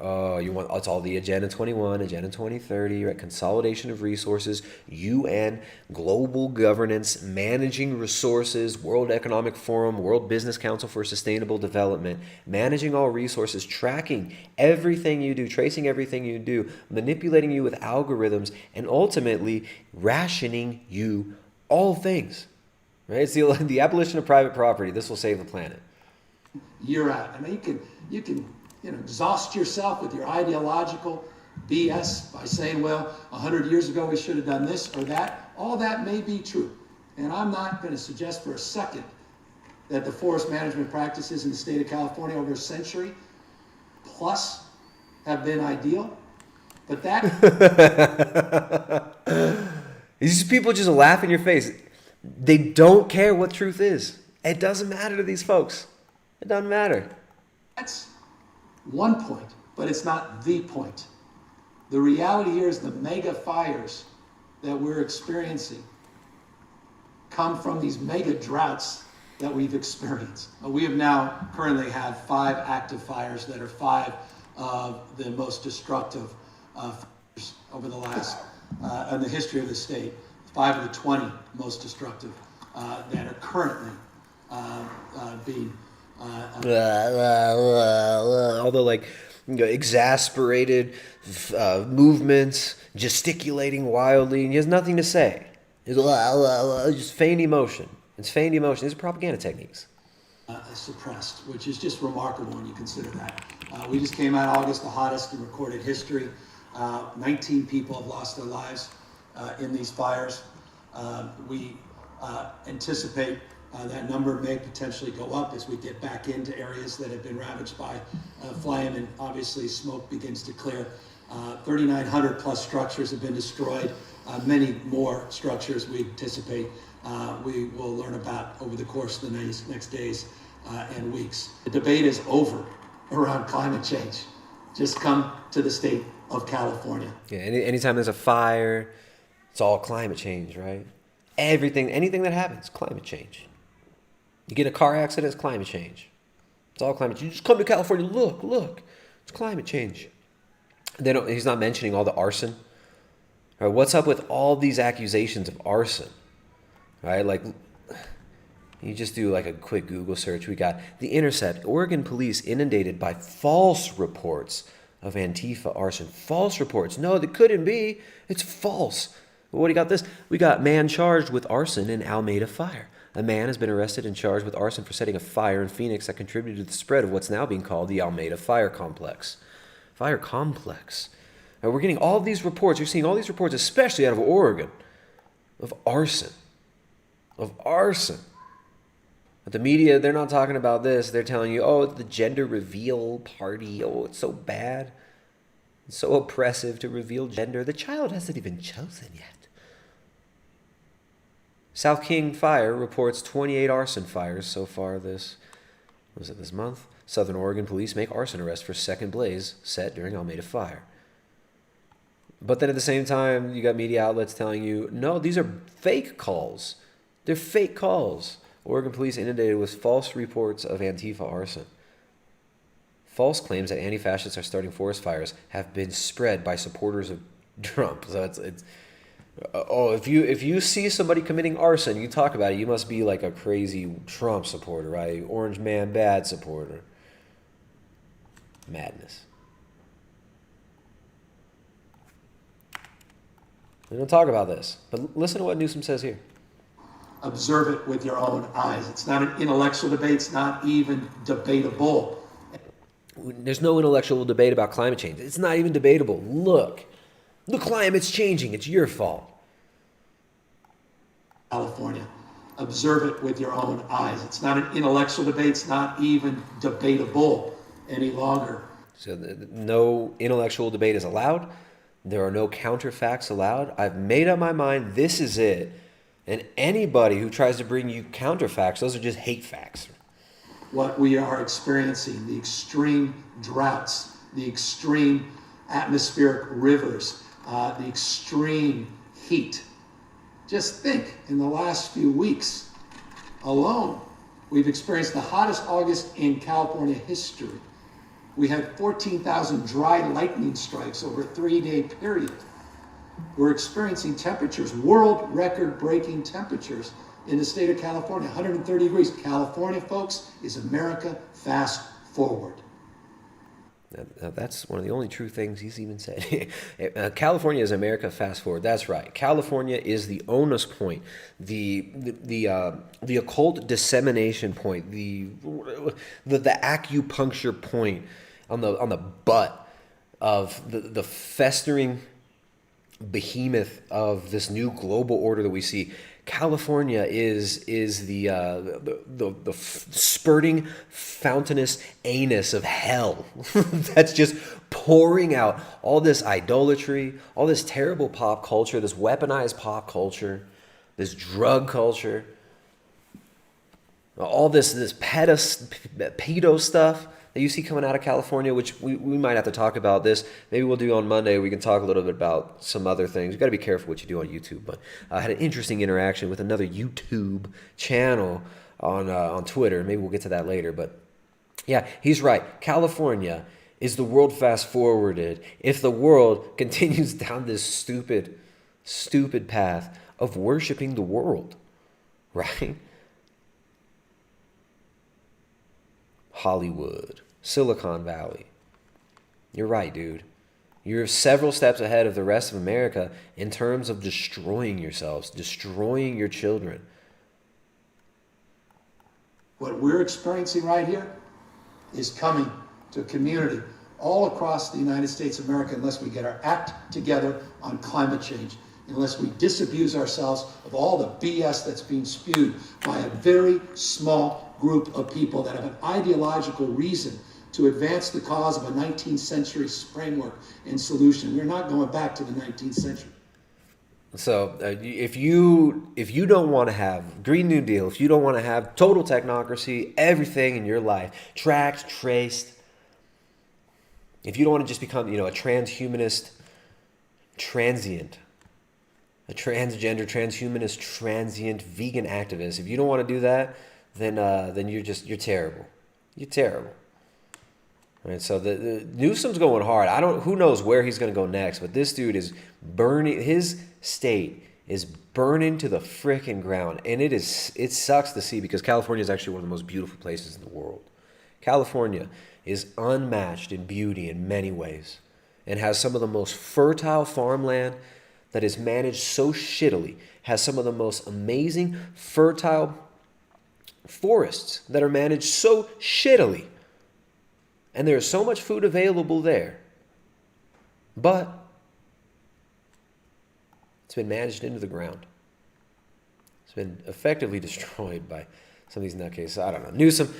Oh, it's all the Agenda 21, Agenda 2030, right? Consolidation of resources, UN, global governance, managing resources, World Economic Forum, World Business Council for Sustainable Development, managing all resources, tracking everything you do, tracing everything you do, manipulating you with algorithms, and ultimately rationing you all things, right? It's the abolition of private property. This will save the planet. Year out. I mean, you can exhaust yourself with your ideological BS by saying, well, 100 years ago we should have done this or that. All that may be true. And I'm not going to suggest for a second that the forest management practices in the state of California over a century plus have been ideal. But that... These people just laugh in your face. They don't care what truth is. It doesn't matter to these folks. It doesn't matter. That's one point, but it's not the point. The reality here is the mega fires that we're experiencing come from these mega droughts that we've experienced. We have now currently had 5 active fires that are 5 of the most destructive fires over the last, in the history of the state. 5 of the 20 most destructive that are currently being although exasperated movements, gesticulating wildly, and he has nothing to say. It's just feigned emotion. It's feigned emotion. These are propaganda techniques. Suppressed, which is just remarkable when you consider that. We just came out August, the hottest in recorded history. 19 people have lost their lives in these fires. We anticipate that number may potentially go up as we get back into areas that have been ravaged by flame, and obviously smoke begins to clear. 3,900 plus structures have been destroyed. Many more structures we anticipate we will learn about over the course of the next days and weeks. The debate is over around climate change. Just come to the state of California. Yeah, anytime there's a fire, it's all climate change, right? Anything that happens, climate change. You get in a car accident, it's climate change. It's all climate change. You just come to California, look, it's climate change. He's not mentioning all the arson. Right, what's up with all these accusations of arson? Right, like you just do like a quick Google search. We got The Intercept, Oregon police inundated by false reports of Antifa arson. False reports. No, that couldn't be. It's false. Well, what do you got this? We got man charged with arson in Almeida fire. A man has been arrested and charged with arson for setting a fire in Phoenix that contributed to the spread of what's now being called the Almeida Fire Complex. Fire Complex. Now, we're getting all of these reports. You're seeing all these reports, especially out of Oregon, of arson. Of arson. But the media, they're not talking about this. They're telling you, oh, the gender reveal party. Oh, it's so bad. It's so oppressive to reveal gender. The child hasn't even chosen yet. South King Fire reports 28 arson fires so far this month? Southern Oregon police make arson arrest for second blaze set during Almeida fire. But then at the same time, you got media outlets telling you, no, these are fake calls. They're fake calls. Oregon police inundated with false reports of Antifa arson. False claims that anti-fascists are starting forest fires have been spread by supporters of Trump. So if you see somebody committing arson, you talk about it, you must be like a crazy Trump supporter, right? Orange man bad supporter. Madness. We don't talk about this, but listen to what Newsom says here. Observe it with your own eyes. It's not an intellectual debate. It's not even debatable. There's no intellectual debate about climate change. It's not even debatable. Look, the climate's changing. It's your fault. California. Observe it with your own eyes. It's not an intellectual debate. It's not even debatable any longer. So no intellectual debate is allowed. There are no counterfacts allowed. I've made up my mind. This is it. And anybody who tries to bring you counterfacts, those are just hate facts. What we are experiencing, the extreme droughts, the extreme atmospheric rivers, the extreme heat. Just think, in the last few weeks alone, we've experienced the hottest August in California history. We had 14,000 dry lightning strikes over a 3-day period. We're experiencing temperatures, world record-breaking temperatures in the state of California, 130 degrees. California, folks, is America fast forward. Now, that's one of the only true things he's even said. California is America fast forward. That's right. California is the onus point, the occult dissemination point, the acupuncture point on the butt of the festering behemoth of this new global order that we see. California is the spurting fountainous anus of hell that's just pouring out all this idolatry, all this terrible pop culture, this weaponized pop culture, this drug culture, all this pedo stuff that you see coming out of California, which we might have to talk about this. Maybe we'll do on Monday. We can talk a little bit about some other things. You've got to be careful what you do on YouTube. But I had an interesting interaction with another YouTube channel on Twitter. Maybe we'll get to that later. But yeah, he's right. California is the world fast forwarded if the world continues down this stupid path of worshiping the world, right? Hollywood, Silicon Valley. You're right, dude. You're several steps ahead of the rest of America in terms of destroying yourselves, destroying your children. What we're experiencing right here is coming to a community all across the United States of America unless we get our act together on climate change, unless we disabuse ourselves of all the BS that's being spewed by a very small group of people that have an ideological reason to advance the cause of a 19th century framework and solution. We're not going back to the 19th century. So if you don't want to have Green New Deal, if you don't want to have total technocracy, everything in your life tracked, traced, if you don't want to just become, a transhumanist transient, a transgender transhumanist transient vegan activist, if you don't want to do that, then you're terrible. You're terrible. All right, so the Newsom's going hard. Who knows where he's going to go next, but this dude is burning. His state is burning to the frickin' ground, and it sucks to see because California is actually one of the most beautiful places in the world. California is unmatched in beauty in many ways and has some of the most fertile farmland that is managed so shittily, has some of the most amazing fertile forests that are managed so shittily. And there's so much food available there. But it's been managed into the ground. It's been effectively destroyed by some of these nutcases. I don't know. Newsom's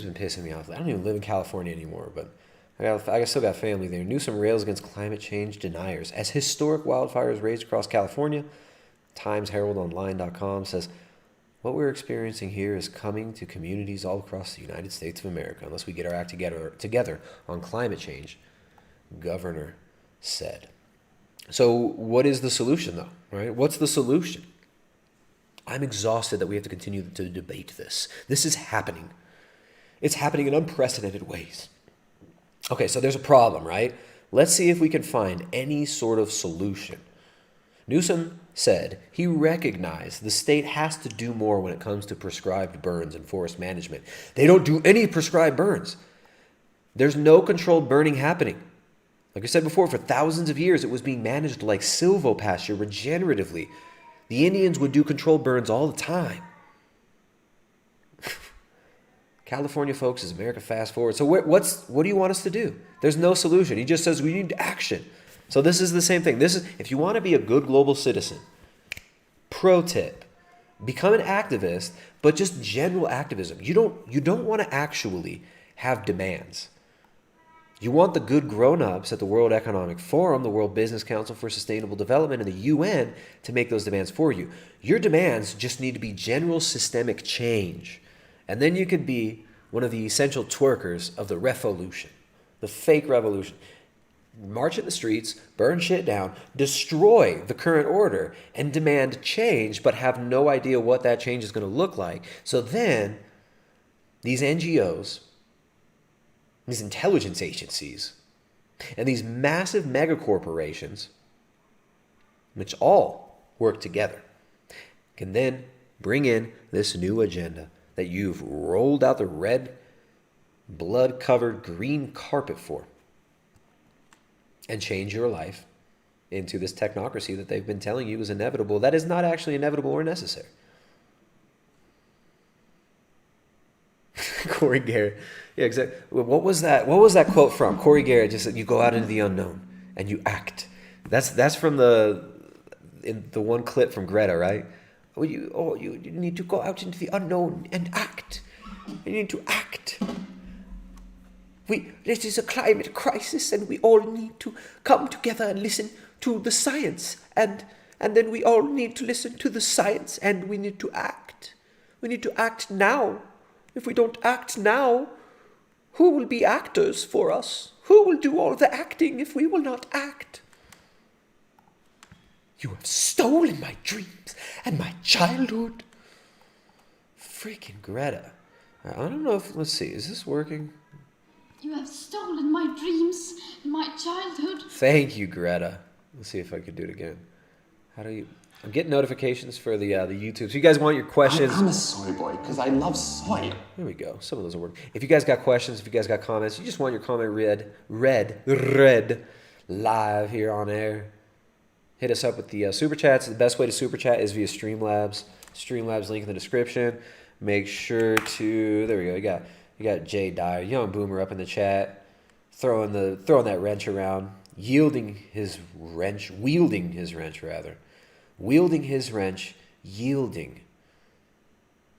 been pissing me off. I don't even live in California anymore, but I still got family there. Newsom rails against climate change deniers. As historic wildfires rage across California, TimesHeraldOnline.com says, what we're experiencing here is coming to communities all across the United States of America unless we get our act together on climate change, Governor said. So what is the solution, though? Right? What's the solution? I'm exhausted that we have to continue to debate this. This is happening. It's happening in unprecedented ways. Okay, so there's a problem, right? Let's see if we can find any sort of solution. Newsom said he recognized the state has to do more when it comes to prescribed burns and forest management. They don't do any prescribed burns. There's no controlled burning happening. Like I said before, for thousands of years, it was being managed like silvopasture regeneratively. The Indians would do controlled burns all the time. California, folks, is America fast forward. So what do you want us to do? There's no solution. He just says we need action. So this is the same thing. This is, if you want to be a good global citizen, pro tip, become an activist, but just general activism. You don't want to actually have demands. You want the good grown-ups at the World Economic Forum, the World Business Council for Sustainable Development, and the UN to make those demands for you. Your demands just need to be general systemic change. And then you could be one of the essential twerkers of the Refauxlution, the fake revolution. March in the streets, burn shit down, destroy the current order, and demand change, but have no idea what that change is going to look like. So then, these NGOs, these intelligence agencies, and these massive megacorporations, which all work together, can then bring in this new agenda that you've rolled out the red, blood-covered green carpet for, and change your life into this technocracy that they've been telling you is inevitable, that is not actually inevitable or necessary. Corey Garrett. Yeah, exactly. What was that quote from? Corey Garrett just said, you go out into the unknown and you act. That's from the one clip from Greta, right? You need to go out into the unknown and act. You need to act. This is a climate crisis and we all need to come together and listen to the science. And then we all need to listen to the science and we need to act. We need to act now. If we don't act now, who will be actors for us? Who will do all the acting if we will not act? You have stolen my dreams and my childhood. Freaking Greta. I don't know if, let's see, is this working? You have stolen my dreams and my childhood. Thank you, Greta. Let's see if I can do it again. How do you... I'm getting notifications for the YouTube. So you guys want your questions? I'm a soy boy because I love soy. There we go. Some of those will work. If you guys got questions, if you guys got comments, you just want your comment read live here on air, hit us up with the super chats. The best way to super chat is via Streamlabs. Streamlabs link in the description. Make sure to, there we go. You got Jay Dyer, Young Boomer up in the chat, throwing that wrench around, wielding his wrench, yielding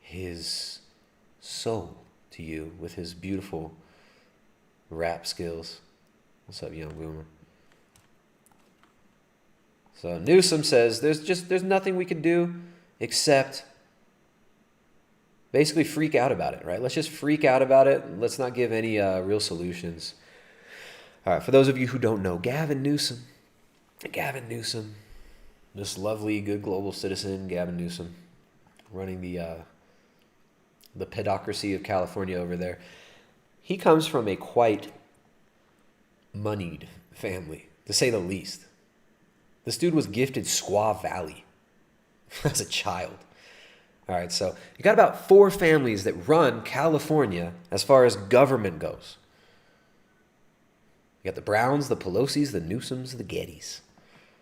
his soul to you with his beautiful rap skills. What's up, Young Boomer? So Newsom says there's nothing we can do except basically freak out about it, right? Let's just freak out about it. Let's not give any real solutions. All right, for those of you who don't know, Gavin Newsom, this lovely, good global citizen, Gavin Newsom, running the pedocracy of California over there. He comes from a quite moneyed family, to say the least. This dude was gifted Squaw Valley as a child. All right, so you got about 4 families that run California as far as government goes. You got the Browns, the Pelosi's, the Newsoms, the Gettys.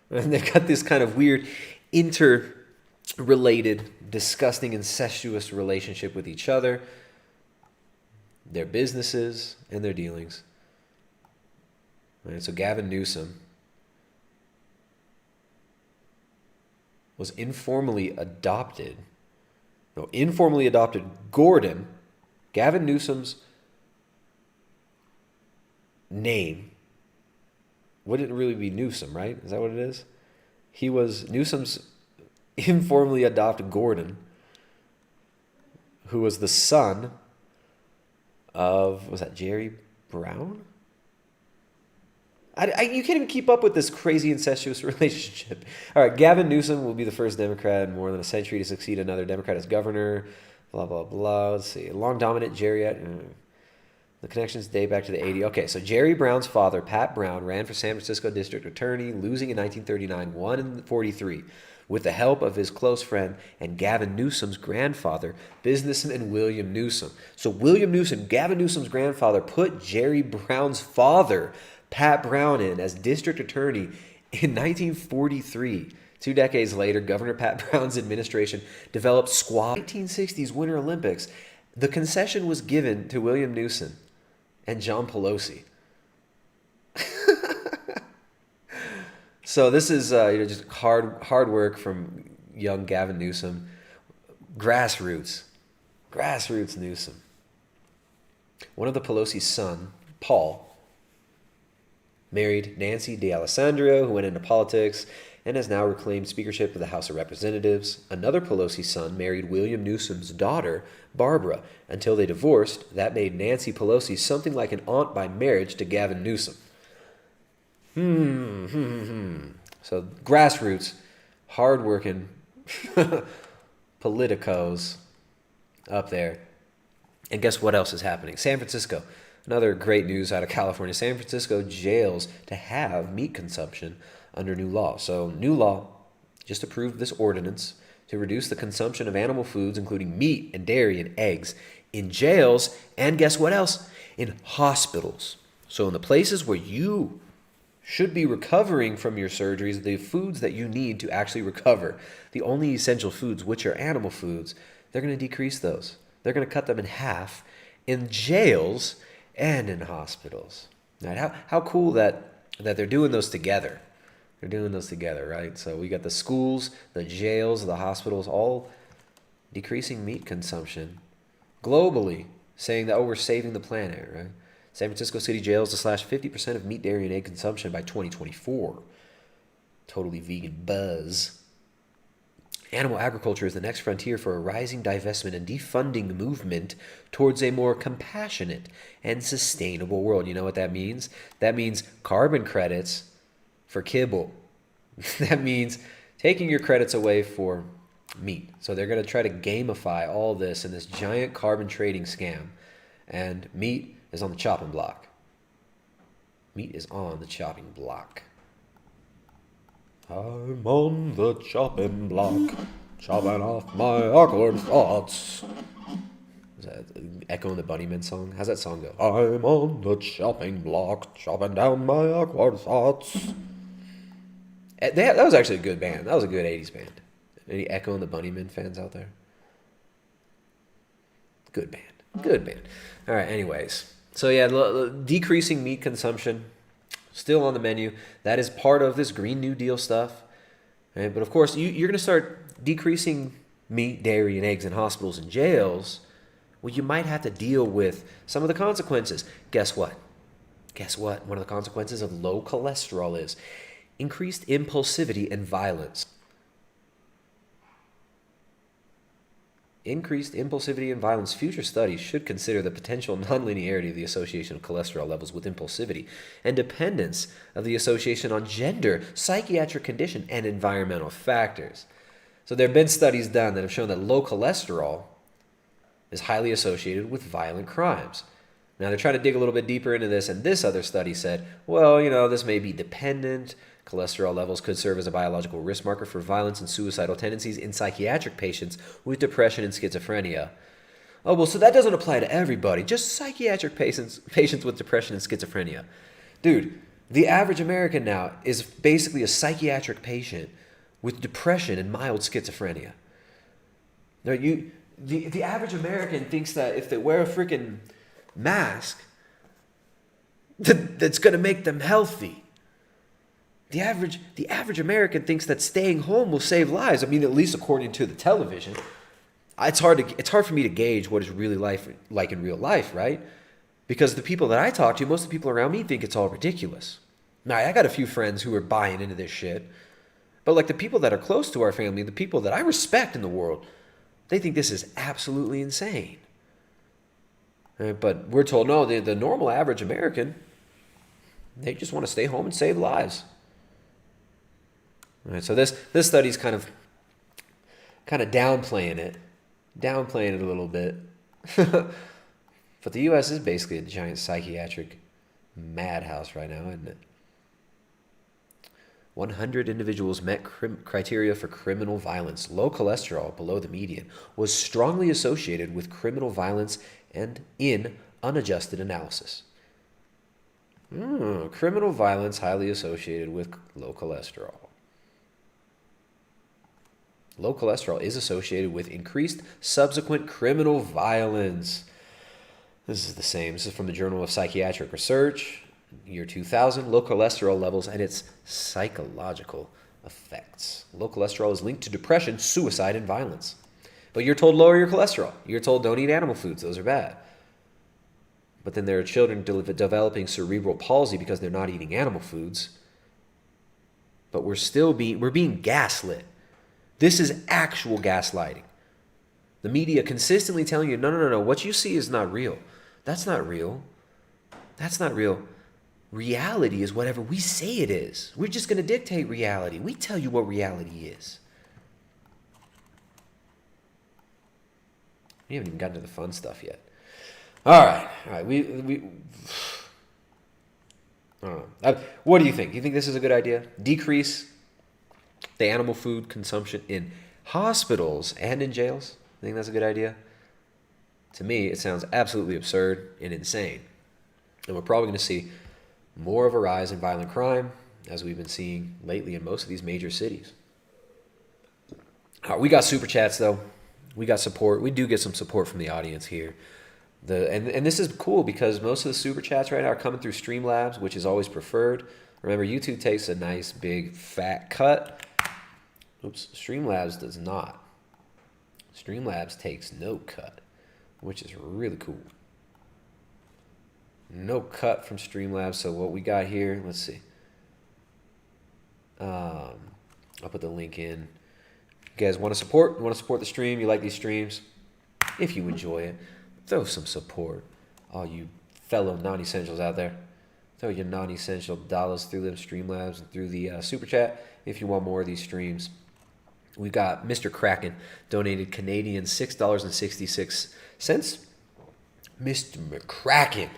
And they've got this kind of weird interrelated, disgusting, incestuous relationship with each other, their businesses, and their dealings. All right, so Gavin Newsom was informally adopted Gordon, Gavin Newsom's name wouldn't really be Newsom, right? Is that what it is? He was Newsom's informally adopted Gordon, who was the son of, was that Jerry Brown? You can't even keep up with this crazy incestuous relationship. All right, Gavin Newsom will be the first Democrat in more than a century to succeed another Democrat as governor. Blah, blah, blah. Let's see. Long dominant Jerry. The connections date back to the 80s. Okay, so Jerry Brown's father, Pat Brown, ran for San Francisco District Attorney, losing in 1939, won in 43, with the help of his close friend and Gavin Newsom's grandfather, businessman William Newsom. So William Newsom, Gavin Newsom's grandfather, put Jerry Brown's father, Pat Brown, in as district attorney in 1943. 2 decades later, Governor Pat Brown's administration developed squad. 1960s Winter Olympics. The concession was given to William Newsom and John Pelosi. So this is just hard work from young Gavin Newsom. Grassroots Newsom. One of the Pelosi's son, Paul, married Nancy D'Alessandro, who went into politics and has now reclaimed speakership of the House of Representatives. Another Pelosi son married William Newsom's daughter, Barbara. Until they divorced, that made Nancy Pelosi something like an aunt by marriage to Gavin Newsom. So grassroots, hardworking politicos up there. And guess what else is happening? San Francisco. Another great news out of California. San Francisco jails to have meat consumption under new law. So new law just approved this ordinance to reduce the consumption of animal foods, including meat and dairy and eggs, in jails, and guess what else? In hospitals. So in the places where you should be recovering from your surgeries, the foods that you need to actually recover, the only essential foods, which are animal foods, they're going to decrease those. They're going to cut them in half in jails and in hospitals. Right? How cool that they're doing those together. They're doing those together, right? So we got the schools, the jails, the hospitals, all decreasing meat consumption globally, saying that, we're saving the planet, right? San Francisco city jails to slash 50% of meat, dairy, and egg consumption by 2024. Totally vegan buzz. Animal agriculture is the next frontier for a rising divestment and defunding movement towards a more compassionate and sustainable world. You know what that means? That means carbon credits for kibble. That means taking your credits away for meat. So they're going to try to gamify all this in this giant carbon trading scam. And meat is on the chopping block. Meat is on the chopping block. I'm on the chopping block, chopping off my awkward thoughts. Is that Echo and the Bunnymen song? How's that song go? I'm on the chopping block, chopping down my awkward thoughts. That was actually a good band. That was a good 80s band. Any Echo and the Bunnymen fans out there? Good band. Good band. All right, anyways. So yeah, decreasing meat consumption, still on the menu. That is part of this Green New Deal stuff. Right? But of course, you're going to start decreasing meat, dairy, and eggs in hospitals and jails. Well, you might have to deal with some of the consequences. Guess what? One of the consequences of low cholesterol is increased impulsivity and violence. Increased impulsivity and violence. Future studies should consider the potential nonlinearity of the association of cholesterol levels with impulsivity and dependence of the association on gender, psychiatric condition, and environmental factors. So there have been studies done that have shown that low cholesterol is highly associated with violent crimes. Now they're trying to dig a little bit deeper into this, and this other study said, well, this may be dependent, Cholesterol levels could serve as a biological risk marker for violence and suicidal tendencies in psychiatric patients with depression and schizophrenia. Oh, well, so that doesn't apply to everybody, just psychiatric patients with depression and schizophrenia. Dude, the average American now is basically a psychiatric patient with depression and mild schizophrenia. Now, the average American thinks that if they wear a freaking mask, that's going to make them healthy. The average American thinks that staying home will save lives. I mean, at least according to the television. It's hard for me to gauge what it's really like in real life, right? Because the people that I talk to, most of the people around me think it's all ridiculous. Now, I got a few friends who are buying into this shit. But like the people that are close to our family, the people that I respect in the world, they think this is absolutely insane. But we're told, no, the normal average American, they just want to stay home and save lives. All right, so this study's kind of downplaying it a little bit. But the U.S. is basically a giant psychiatric madhouse right now, isn't it? 100 individuals met criteria for criminal violence. Low cholesterol, below the median, was strongly associated with criminal violence and in unadjusted analysis. Criminal violence highly associated with low cholesterol. Low cholesterol is associated with increased subsequent criminal violence. This is the same. This is from the Journal of Psychiatric Research, year 2000. Low cholesterol levels and its psychological effects. Low cholesterol is linked to depression, suicide, and violence. But you're told lower your cholesterol. You're told don't eat animal foods. Those are bad. But then there are children developing cerebral palsy because they're not eating animal foods. But we're being gaslit. This is actual gaslighting. The media consistently telling you, no, what you see is not real. That's not real. That's not real. Reality is whatever we say it is. We're just going to dictate reality. We tell you what reality is. We haven't even gotten to the fun stuff yet. All right. We I don't know. What do you think? Do you think this is a good idea? Decrease the animal food consumption in hospitals and in jails? I think that's a good idea. To me, it sounds absolutely absurd and insane. And we're probably going to see more of a rise in violent crime, as we've been seeing lately in most of these major cities. We got super chats, though. We got support. We do get some support from the audience here. And this is cool because most of the super chats right now are coming through Streamlabs, which is always preferred. Remember, YouTube takes a nice, big, fat cut. Oops, Streamlabs does not. Streamlabs takes no cut, which is really cool. No cut from Streamlabs. So what we got here, let's see. I'll put the link in. You guys want to support? You want to support the stream? You like these streams? If you enjoy it, throw some support. All you fellow non-essentials out there, throw your non-essential dollars through them Streamlabs and through the super chat if you want more of these streams. We got Mr. Kraken donated Canadian $6.66. Mr. McCracken.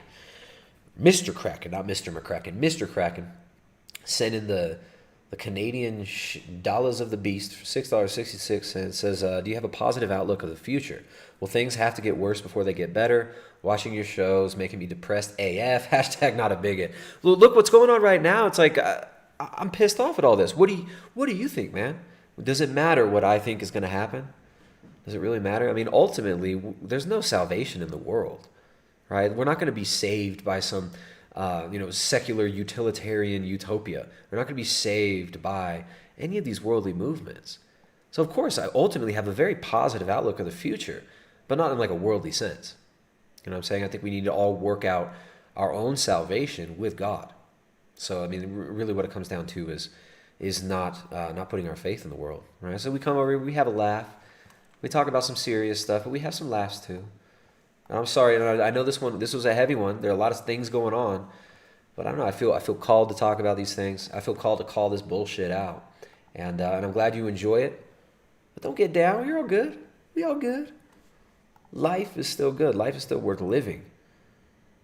Mr. Kraken, not Mr. McCracken. Mr. Kraken sent in the Canadian dollars of the beast for $6.66. It says, do you have a positive outlook of the future? Will things have to get worse before they get better? Watching your shows making me depressed AF. Hashtag not a bigot. Look what's going on right now. It's like, I'm pissed off at all this. What do you think, man? Does it matter what I think is going to happen? Does it really matter? I mean, ultimately, there's no salvation in the world, right? We're not going to be saved by some, secular utilitarian utopia. We're not going to be saved by any of these worldly movements. So, of course, I ultimately have a very positive outlook of the future, but not in like a worldly sense. You know what I'm saying? I think we need to all work out our own salvation with God. So, I mean, really what it comes down to is not putting our faith in the world, right? So we come over, we have a laugh, we talk about some serious stuff, but we have some laughs too. And I'm sorry, I know this was a heavy one. There are a lot of things going on, but I don't know. I feel called to talk about these things. I feel called to call this bullshit out, and I'm glad you enjoy it. But don't get down. You're all good. We all good. Life is still good. Life is still worth living,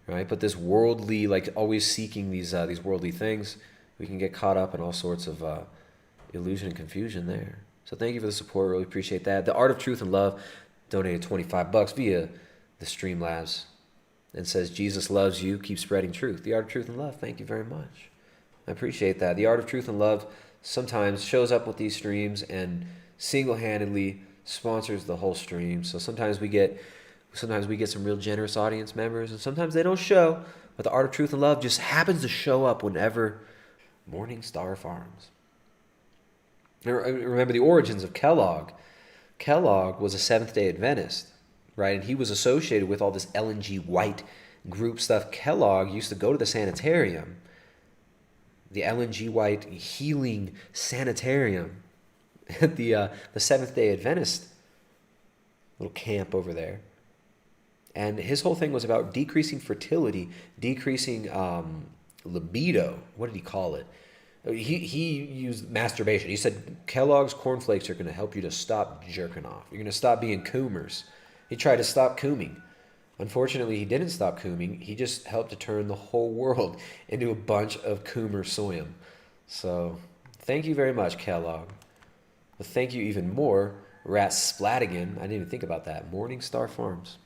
right? But this worldly, like always seeking these worldly things, we can get caught up in all sorts of illusion and confusion there. So thank you for the support. Really appreciate that. The Art of Truth and Love donated $25 via the Streamlabs and says, Jesus loves you. Keep spreading truth. The Art of Truth and Love. Thank you very much. I appreciate that. The Art of Truth and Love sometimes shows up with these streams and single-handedly sponsors the whole stream. So sometimes we get some real generous audience members, and sometimes they don't show. But the Art of Truth and Love just happens to show up whenever Morning Star Farms. Remember the origins of Kellogg. Kellogg was a Seventh-day Adventist, right? And he was associated with all this Ellen G. White group stuff. Kellogg used to go to the sanitarium, the Ellen G. White Healing Sanitarium at the Seventh-day Adventist little camp over there. And his whole thing was about decreasing fertility, decreasing libido. What did he call it? He used masturbation. He said Kellogg's cornflakes are going to help you to stop jerking off. You're going to stop being coomers. He tried to stop cooming. Unfortunately, he didn't stop cooming. He just helped to turn the whole world into a bunch of coomer soyum. So thank you very much, Kellogg. But thank you even more, Rat Splatigan. I didn't even think about that. Morning Star Farms.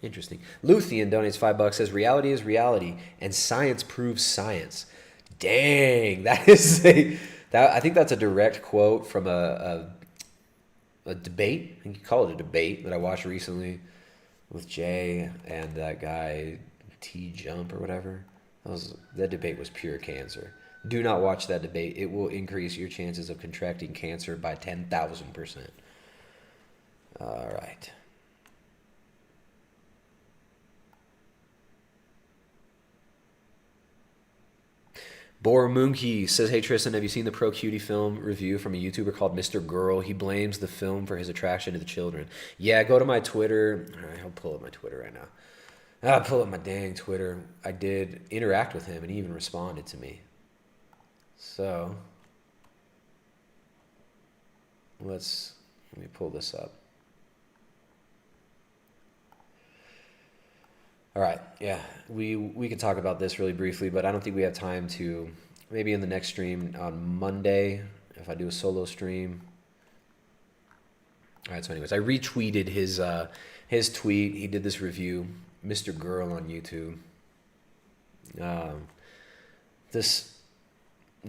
Interesting. Luthien donates $5, says reality is reality and science proves science. Dang, that is I think that's a direct quote from a debate. I think you call it a debate that I watched recently with Jay and that guy T-Jump or whatever. That debate was pure cancer. Do not watch that debate. It will increase your chances of contracting cancer by 10,000%. All right. Bormunki says, hey Tristan, have you seen the Pro Cutie film review from a YouTuber called Mr. Girl? He blames the film for his attraction to the children. Yeah, go to my Twitter. All right, I'll pull up my Twitter right now. I'll pull up my dang Twitter. I did interact with him and he even responded to me. So, let me pull this up. All right, yeah, we can talk about this really briefly, but I don't think we have time to. Maybe in the next stream on Monday, if I do a solo stream. All right, so anyways, I retweeted his tweet. He did this review, Mr. Girl on YouTube. This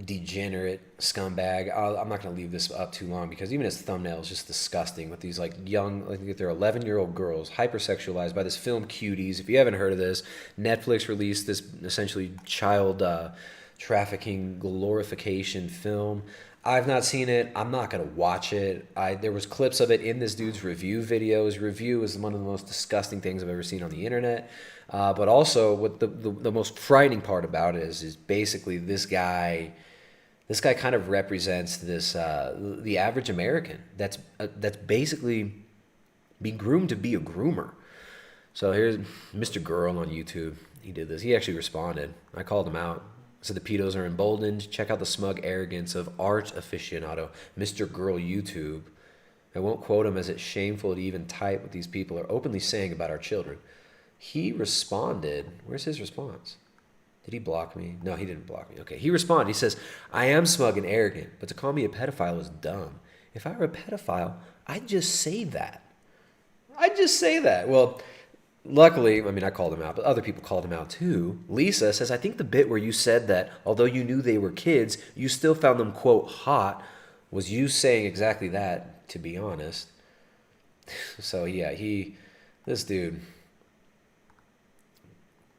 degenerate scumbag. I'm not going to leave this up too long because even his thumbnail is just disgusting with these like young, I think they're 11-year-old girls hypersexualized by this film Cuties. If you haven't heard of this, Netflix released this essentially child trafficking glorification film. I've not seen it. I'm not going to watch it. There was clips of it in this dude's review video. His review is one of the most disgusting things I've ever seen on the internet. But also what the most frightening part about it is basically this guy kind of represents this the average American that's basically being groomed to be a groomer. So here's Mr. Girl on YouTube. He did this. He actually responded. I called him out. So the pedos are emboldened. Check out the smug arrogance of art aficionado, Mr. Girl YouTube. I won't quote him as it's shameful to even type what these people are openly saying about our children. He responded. Where's his response? Did he block me? No, he didn't block me. Okay, he responded. He says, I am smug and arrogant, but to call me a pedophile is dumb. If I were a pedophile, I'd just say that. Well, luckily, I mean, I called him out, but other people called him out too. Lisa says, I think the bit where you said that although you knew they were kids, you still found them, quote, hot, was you saying exactly that, to be honest. So, yeah,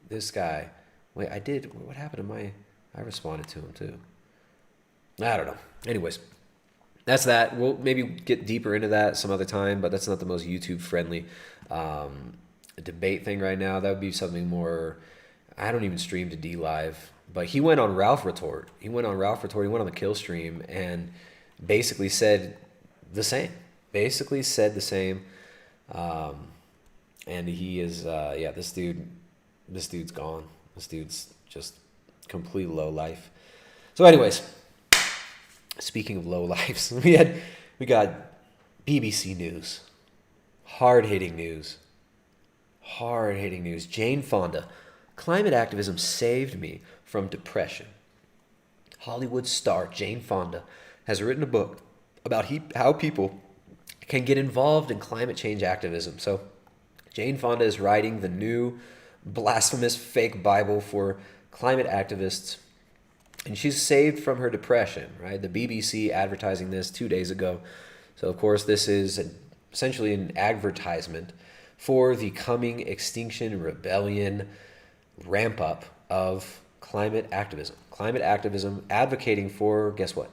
this guy, wait, what happened to I responded to him too. I don't know. Anyways, that's that. We'll maybe get deeper into that some other time, but that's not the most YouTube friendly debate thing right now. That would be something more. I don't even stream to D Live, but he went on Ralph Retort. He went on the Kill stream and basically said the same. And he is, this dude's gone. This dude's just complete low life. So anyways, speaking of low lives, we got BBC News. Hard-hitting news. Jane Fonda. Climate activism saved me from depression. Hollywood star Jane Fonda has written a book about how people can get involved in climate change activism. So Jane Fonda is writing the new blasphemous fake Bible for climate activists, and she's saved from her depression, right? The BBC advertising this 2 days ago. So of course this is essentially an advertisement for the coming Extinction Rebellion ramp up of climate activism. Climate activism advocating for, guess what?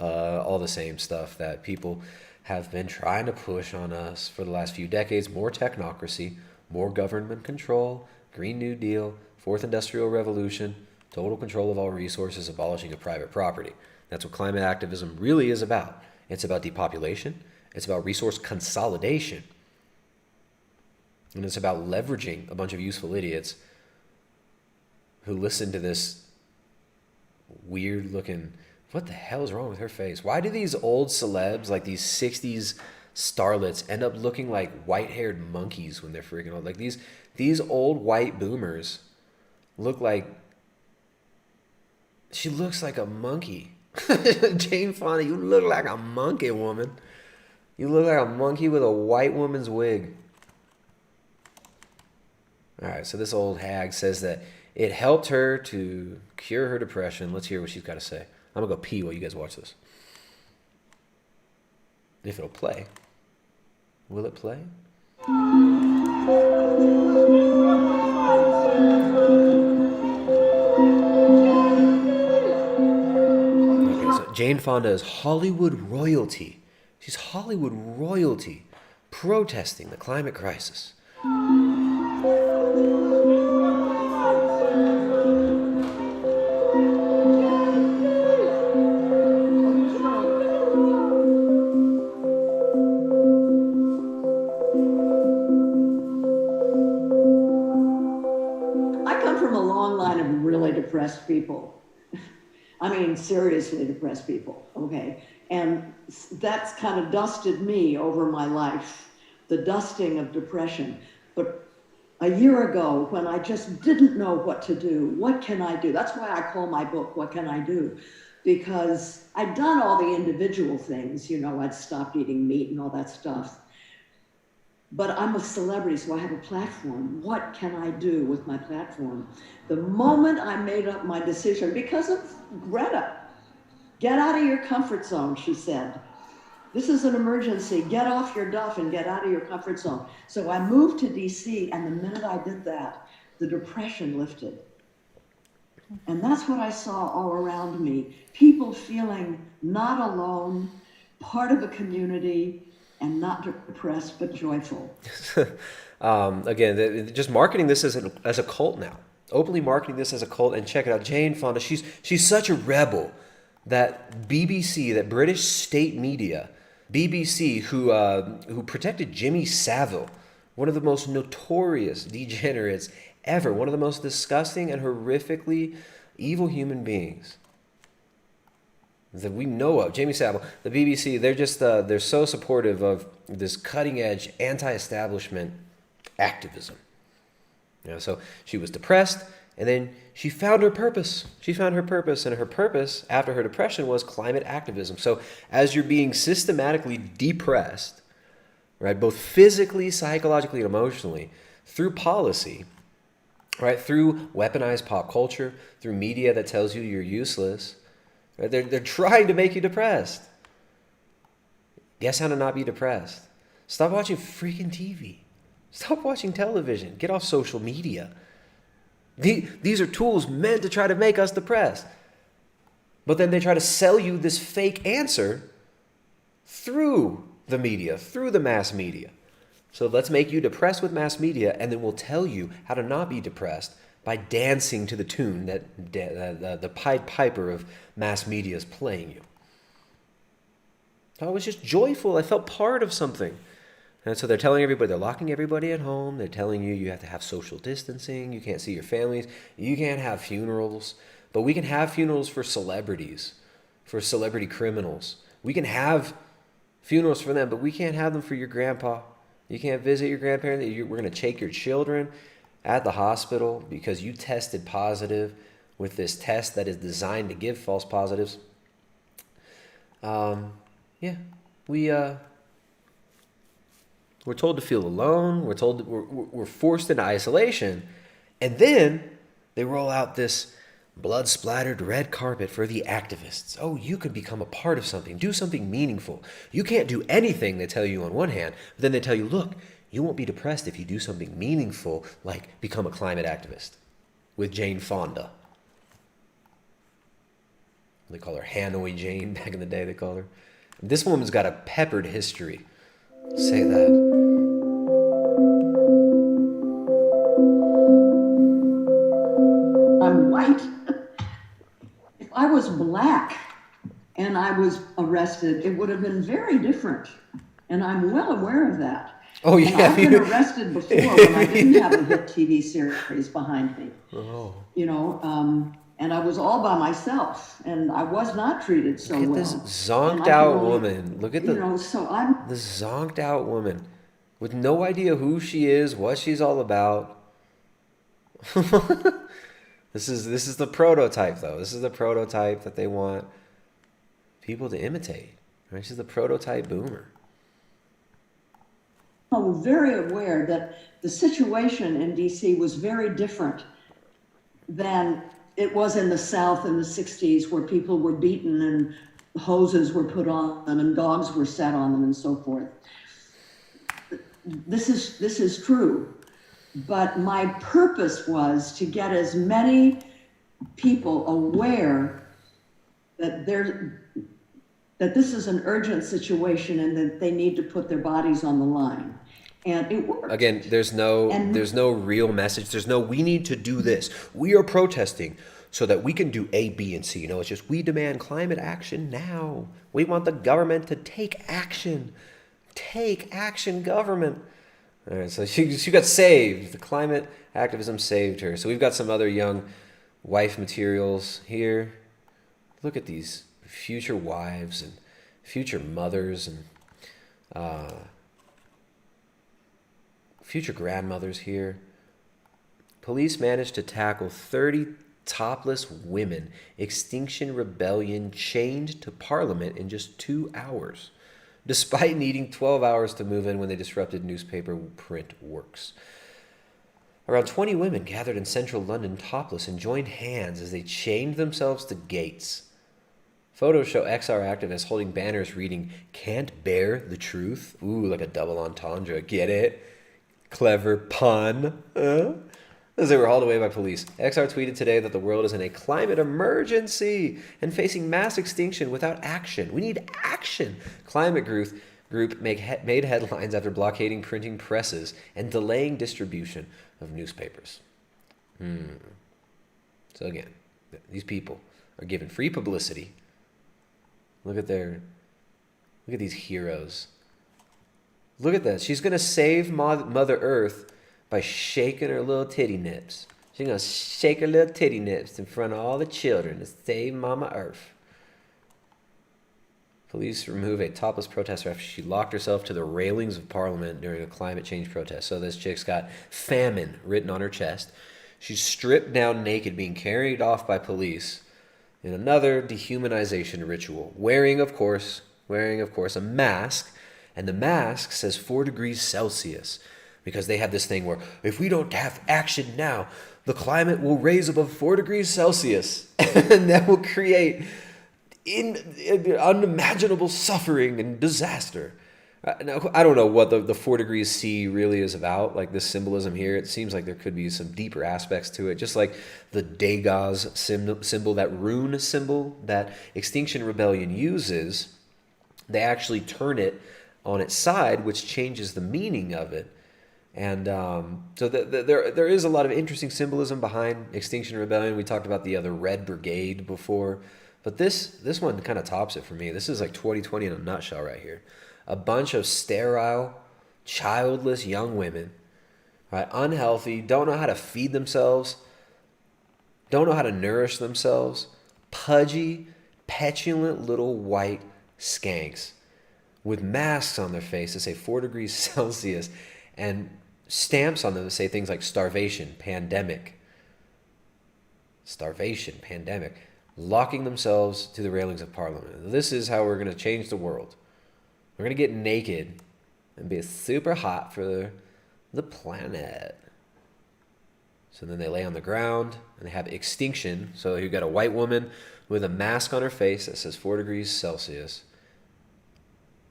All the same stuff that people have been trying to push on us for the last few decades. More technocracy, more government control, Green New Deal, Fourth Industrial Revolution, total control of all resources, abolishing of private property. That's what climate activism really is about. It's about depopulation. It's about resource consolidation. And it's about leveraging a bunch of useful idiots who listen to this weird looking, what the hell is wrong with her face? Why do these old celebs, like these 60s starlets, end up looking like white-haired monkeys when they're freaking old? Like these old white boomers look like, she looks like a monkey. Jane Fonda, you look like a monkey, woman. You look like a monkey with a white woman's wig. All right, so this old hag says that it helped her to cure her depression. Let's hear what she's got to say. I'm going to go pee while you guys watch this. If it'll play. Will it play? Okay, so Jane Fonda is Hollywood royalty. She's Hollywood royalty protesting the climate crisis. Depressed people. I mean, seriously depressed people, okay? And that's kind of dusted me over my life, the dusting of depression. But a year ago, when I just didn't know what to do, what can I do? That's why I call my book, What Can I Do? Because I'd done all the individual things, you know, I'd stopped eating meat and all that stuff. But I'm a celebrity, so I have a platform. What can I do with my platform? The moment I made up my decision, because of Greta, get out of your comfort zone, she said. This is an emergency. Get off your duff and get out of your comfort zone. So I moved to DC, and the minute I did that, the depression lifted. And that's what I saw all around me. People feeling not alone, part of a community, and not depressed, but joyful. Again, just marketing this as a cult now. Openly marketing this as a cult. And check it out, Jane Fonda, she's such a rebel that BBC, that British state media, BBC, who protected Jimmy Savile, one of the most notorious degenerates ever, one of the most disgusting and horrifically evil human beings that we know of, Jimmy Savile, the BBC, they're just, they're so supportive of this cutting edge anti-establishment activism. You know, so she was depressed, and then she found her purpose. She found her purpose, and her purpose after her depression was climate activism. So as you're being systematically depressed, right, both physically, psychologically, and emotionally, through policy, right, through weaponized pop culture, through media that tells you you're useless, right, they're trying to make you depressed. Guess how to not be depressed? Stop watching freaking TV. Stop watching television. Get off social media. These are tools meant to try to make us depressed. But then they try to sell you this fake answer through the media, through the mass media. So let's make you depressed with mass media, and then we'll tell you how to not be depressed by dancing to the tune that the Pied Piper of mass media is playing you. I was just joyful. I felt part of something. And so they're telling everybody, they're locking everybody at home. They're telling you you have to have social distancing. You can't see your families. You can't have funerals. But we can have funerals for celebrities, for celebrity criminals. We can have funerals for them, but we can't have them for your grandpa. You can't visit your grandparents. We're going to take your children at the hospital because you tested positive with this test that is designed to give false positives. Yeah, we're told to feel alone. We're told that we're forced into isolation, and then they roll out this blood-splattered red carpet for the activists. Oh, you can become a part of something, do something meaningful. You can't do anything, they tell you on one hand, but then they tell you, look, you won't be depressed if you do something meaningful, like become a climate activist with Jane Fonda. They call her Hanoi Jane back in the day, they called her. This woman's got a peppered history. Say that. I'm white. If I was black and I was arrested, it would have been very different. And I'm well aware of that. Oh, yeah. And I've been arrested before when I didn't have a hit TV series behind me. Oh. You know, and I was all by myself, and I was not treated so well. Look at this zonked out woman. Look at the, the zonked out woman with no idea who she is, what she's all about. This is the prototype, though. This is the prototype that they want people to imitate. Right? She's the prototype boomer. I'm very aware that the situation in D.C. was very different than it was in the South in the 60s, where people were beaten and hoses were put on them and dogs were set on them and so forth. This is true. But my purpose was to get as many people aware that this is an urgent situation and that they need to put their bodies on the line. And it worked. Again, there's no real message. There's no, we need to do this. We are protesting so that we can do A, B, and C. You know, it's just, we demand climate action now. We want the government to take action. Take action, government. All right, so she got saved. The climate activism saved her. So we've got some other young wife materials here. Look at these future wives and future mothers and future grandmothers here. Police managed to tackle 30 topless women. Extinction Rebellion chained to Parliament in just 2 hours, despite needing 12 hours to move in when they disrupted newspaper print works. Around 20 women gathered in central London topless and joined hands as they chained themselves to gates. Photos show XR activists holding banners reading, "Can't bear the truth." Ooh, like a double entendre. Get it? Clever pun. As they were hauled away by police. XR tweeted today that the world is in a climate emergency and facing mass extinction without action. We need action. Climate group made headlines after blockading printing presses and delaying distribution of newspapers. So again, these people are given free publicity. Look at these heroes. Look at that. She's going to save Mother Earth by shaking her little titty nips. She's going to shake her little titty nips in front of all the children to save Mama Earth. Police remove a topless protester after she locked herself to the railings of Parliament during a climate change protest. So this chick's got famine written on her chest. She's stripped down naked, being carried off by police in another dehumanization ritual. Wearing, of course, a mask. And the mask says 4 degrees Celsius. Because they have this thing where if we don't have action now, the climate will raise above 4 degrees Celsius. And that will create unimaginable suffering and disaster. Now, I don't know what the 4 degrees C really is about, like this symbolism here. It seems like there could be some deeper aspects to it, just like the Degas symbol, that rune symbol that Extinction Rebellion uses. They actually turn it on its side, which changes the meaning of it. And so there is a lot of interesting symbolism behind Extinction Rebellion. We talked about the other Red Brigade before, but this one kind of tops it for me. This is like 2020 in a nutshell right here. A bunch of sterile, childless young women, right, unhealthy, don't know how to feed themselves, don't know how to nourish themselves, pudgy, petulant little white skanks with masks on their face that say 4 degrees Celsius and stamps on them that say things like starvation, pandemic. starvation, pandemic, locking themselves to the railings of Parliament. This is how we're going to change the world. We're going to get naked and be super hot for the planet. So then they lay on the ground and they have extinction. So you've got a white woman with a mask on her face that says 4 degrees Celsius.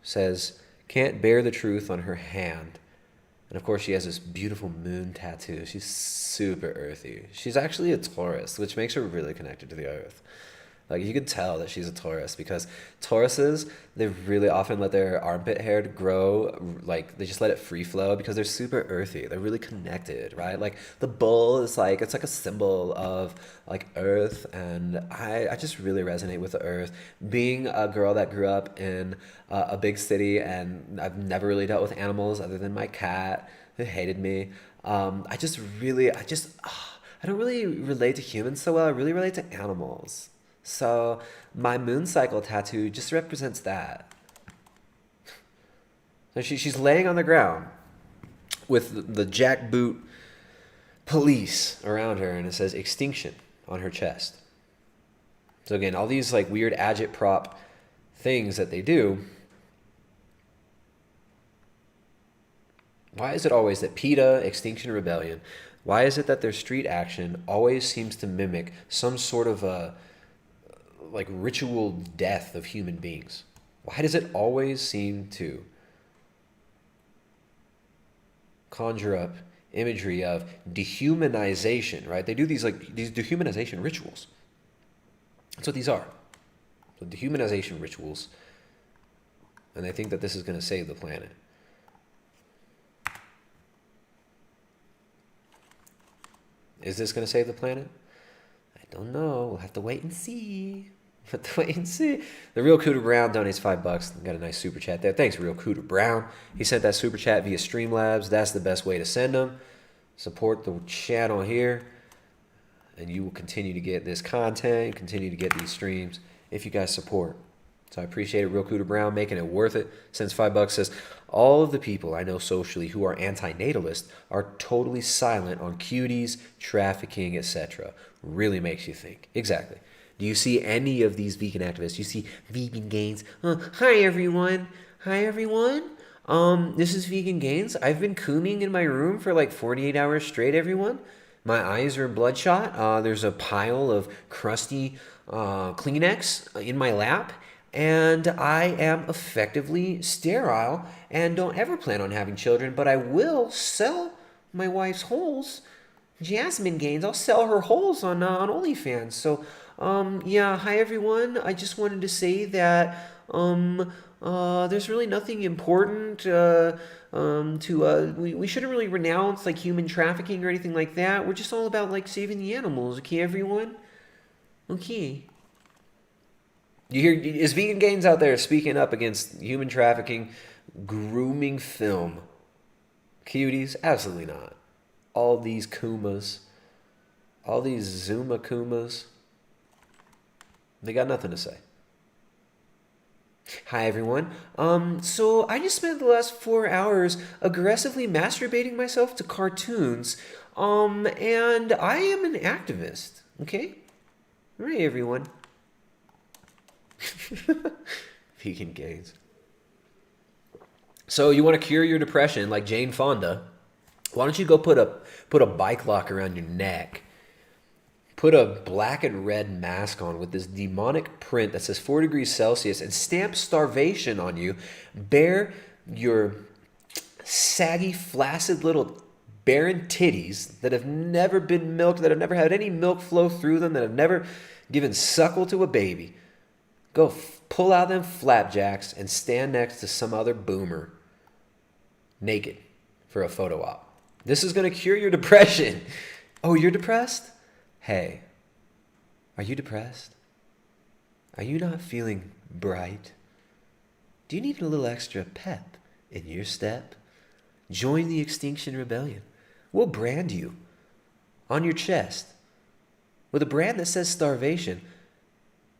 Says, can't bear the truth on her hand. And of course she has this beautiful moon tattoo. She's super earthy. She's actually a Taurus, which makes her really connected to the earth. Like, you could tell that she's a Taurus because Tauruses, they really often let their armpit hair grow, like, they just let it free flow because they're super earthy. They're really connected, right? Like, the bull is like, it's like a symbol of, like, earth, and I just really resonate with the earth. Being a girl that grew up in a big city, and I've never really dealt with animals other than my cat, who hated me. I don't really relate to humans so well. I really relate to animals. So my moon cycle tattoo just represents that. So she's laying on the ground with the jackboot police around her, and it says extinction on her chest. So again, all these like weird agitprop things that they do. Why is it always that PETA, Extinction Rebellion, why is it that their street action always seems to mimic some sort of a like ritual death of human beings? Why does it always seem to conjure up imagery of dehumanization, right? They do these dehumanization rituals. That's what these are. So dehumanization rituals. And they think that this is going to save the planet. Is this going to save the planet? I don't know. We'll have to wait and see. The Real Cooter Brown donates $5. Got a nice super chat there. Thanks, Real Cooter Brown. He sent that super chat via Streamlabs. That's the best way to send them. Support the channel here, and you will continue to get this content, continue to get these streams if you guys support. So I appreciate it. Real Cooter Brown making it worth it. Sends $5. Says, all of the people I know socially who are anti-natalist are totally silent on cuties, trafficking, etc. Really makes you think. Exactly. Do you see any of these vegan activists? Do you see Vegan Gains? Hi everyone. This is Vegan Gains. I've been cooming in my room for like 48 hours straight, everyone. My eyes are bloodshot. There's a pile of crusty Kleenex in my lap. And I am effectively sterile and don't ever plan on having children. But I will sell my wife's holes. Jasmine Gains. I'll sell her holes on OnlyFans. So... yeah, hi everyone. I just wanted to say that there's really nothing important we shouldn't really renounce like human trafficking or anything like that. We're just all about like saving the animals, okay everyone? Okay. Is Vegan Gains out there speaking up against human trafficking, grooming film? Cuties? Absolutely not. All these Kumas, all these Zuma Kumas, they got nothing to say. Hi everyone. So I just spent the last 4 hours aggressively masturbating myself to cartoons. And I am an activist. Okay? All right, everyone. Vegan Gains. So you want to cure your depression like Jane Fonda? Why don't you go put a bike lock around your neck? Put a black and red mask on with this demonic print that says 4 degrees Celsius and stamp starvation on you. Bare your saggy, flaccid little barren titties that have never been milked, that have never had any milk flow through them, that have never given suckle to a baby. Go pull out them flapjacks and stand next to some other boomer naked for a photo op. This is going to cure your depression. Oh, you're depressed? Hey, are you depressed? Are you not feeling bright? Do you need a little extra pep in your step? Join the Extinction Rebellion. We'll brand you on your chest with a brand that says starvation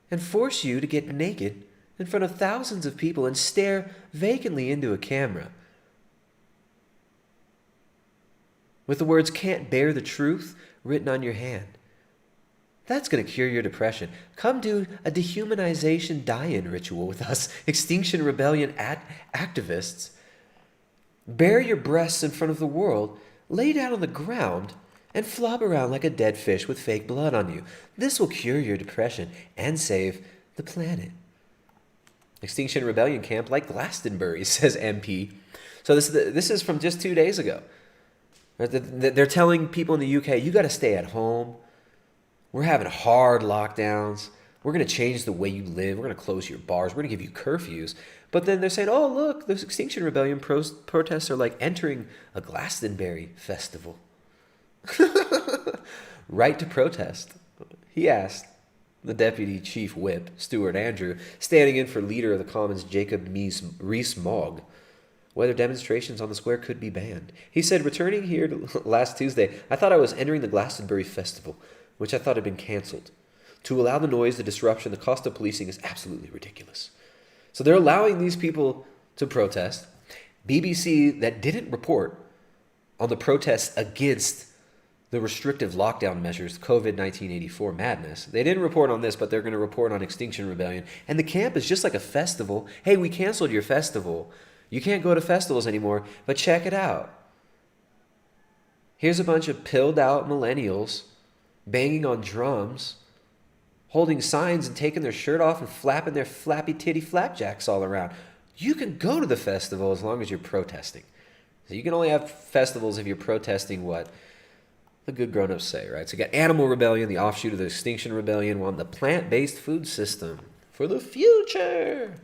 and force you to get naked in front of thousands of people and stare vacantly into a camera with the words "can't bear the truth" written on your hand. That's going to cure your depression. Come do a dehumanization die-in ritual with us, Extinction Rebellion activists. Bare your breasts in front of the world, lay down on the ground, and flop around like a dead fish with fake blood on you. This will cure your depression and save the planet. Extinction Rebellion camp like Glastonbury, says MP. So this is from just 2 days ago. They're telling people in the UK, you got to stay at home. We're having hard lockdowns. We're going to change the way you live. We're going to close your bars. We're going to give you curfews. But then they're saying, oh, look, the Extinction Rebellion protests are like entering a Glastonbury festival. Right to protest, he asked the Deputy Chief Whip, Stuart Andrew, standing in for Leader of the Commons Jacob Rees-Mogg, whether demonstrations on the square could be banned. He said, returning here last Tuesday, I thought I was entering the Glastonbury Festival, which I thought had been cancelled. To allow the noise, the disruption, the cost of policing is absolutely ridiculous. So they're allowing these people to protest. BBC, that didn't report on the protests against the restrictive lockdown measures, COVID-19 84 madness. They didn't report on this, but they're going to report on Extinction Rebellion. And the camp is just like a festival. Hey, we canceled your festival. You can't go to festivals anymore, but check it out. Here's a bunch of pilled out millennials banging on drums, holding signs and taking their shirt off and flapping their flappy titty flapjacks all around. You can go to the festival as long as you're protesting. So you can only have festivals if you're protesting what the good grown-ups say, right? So you got Animal Rebellion, the offshoot of the Extinction Rebellion, one, the plant-based food system for the future.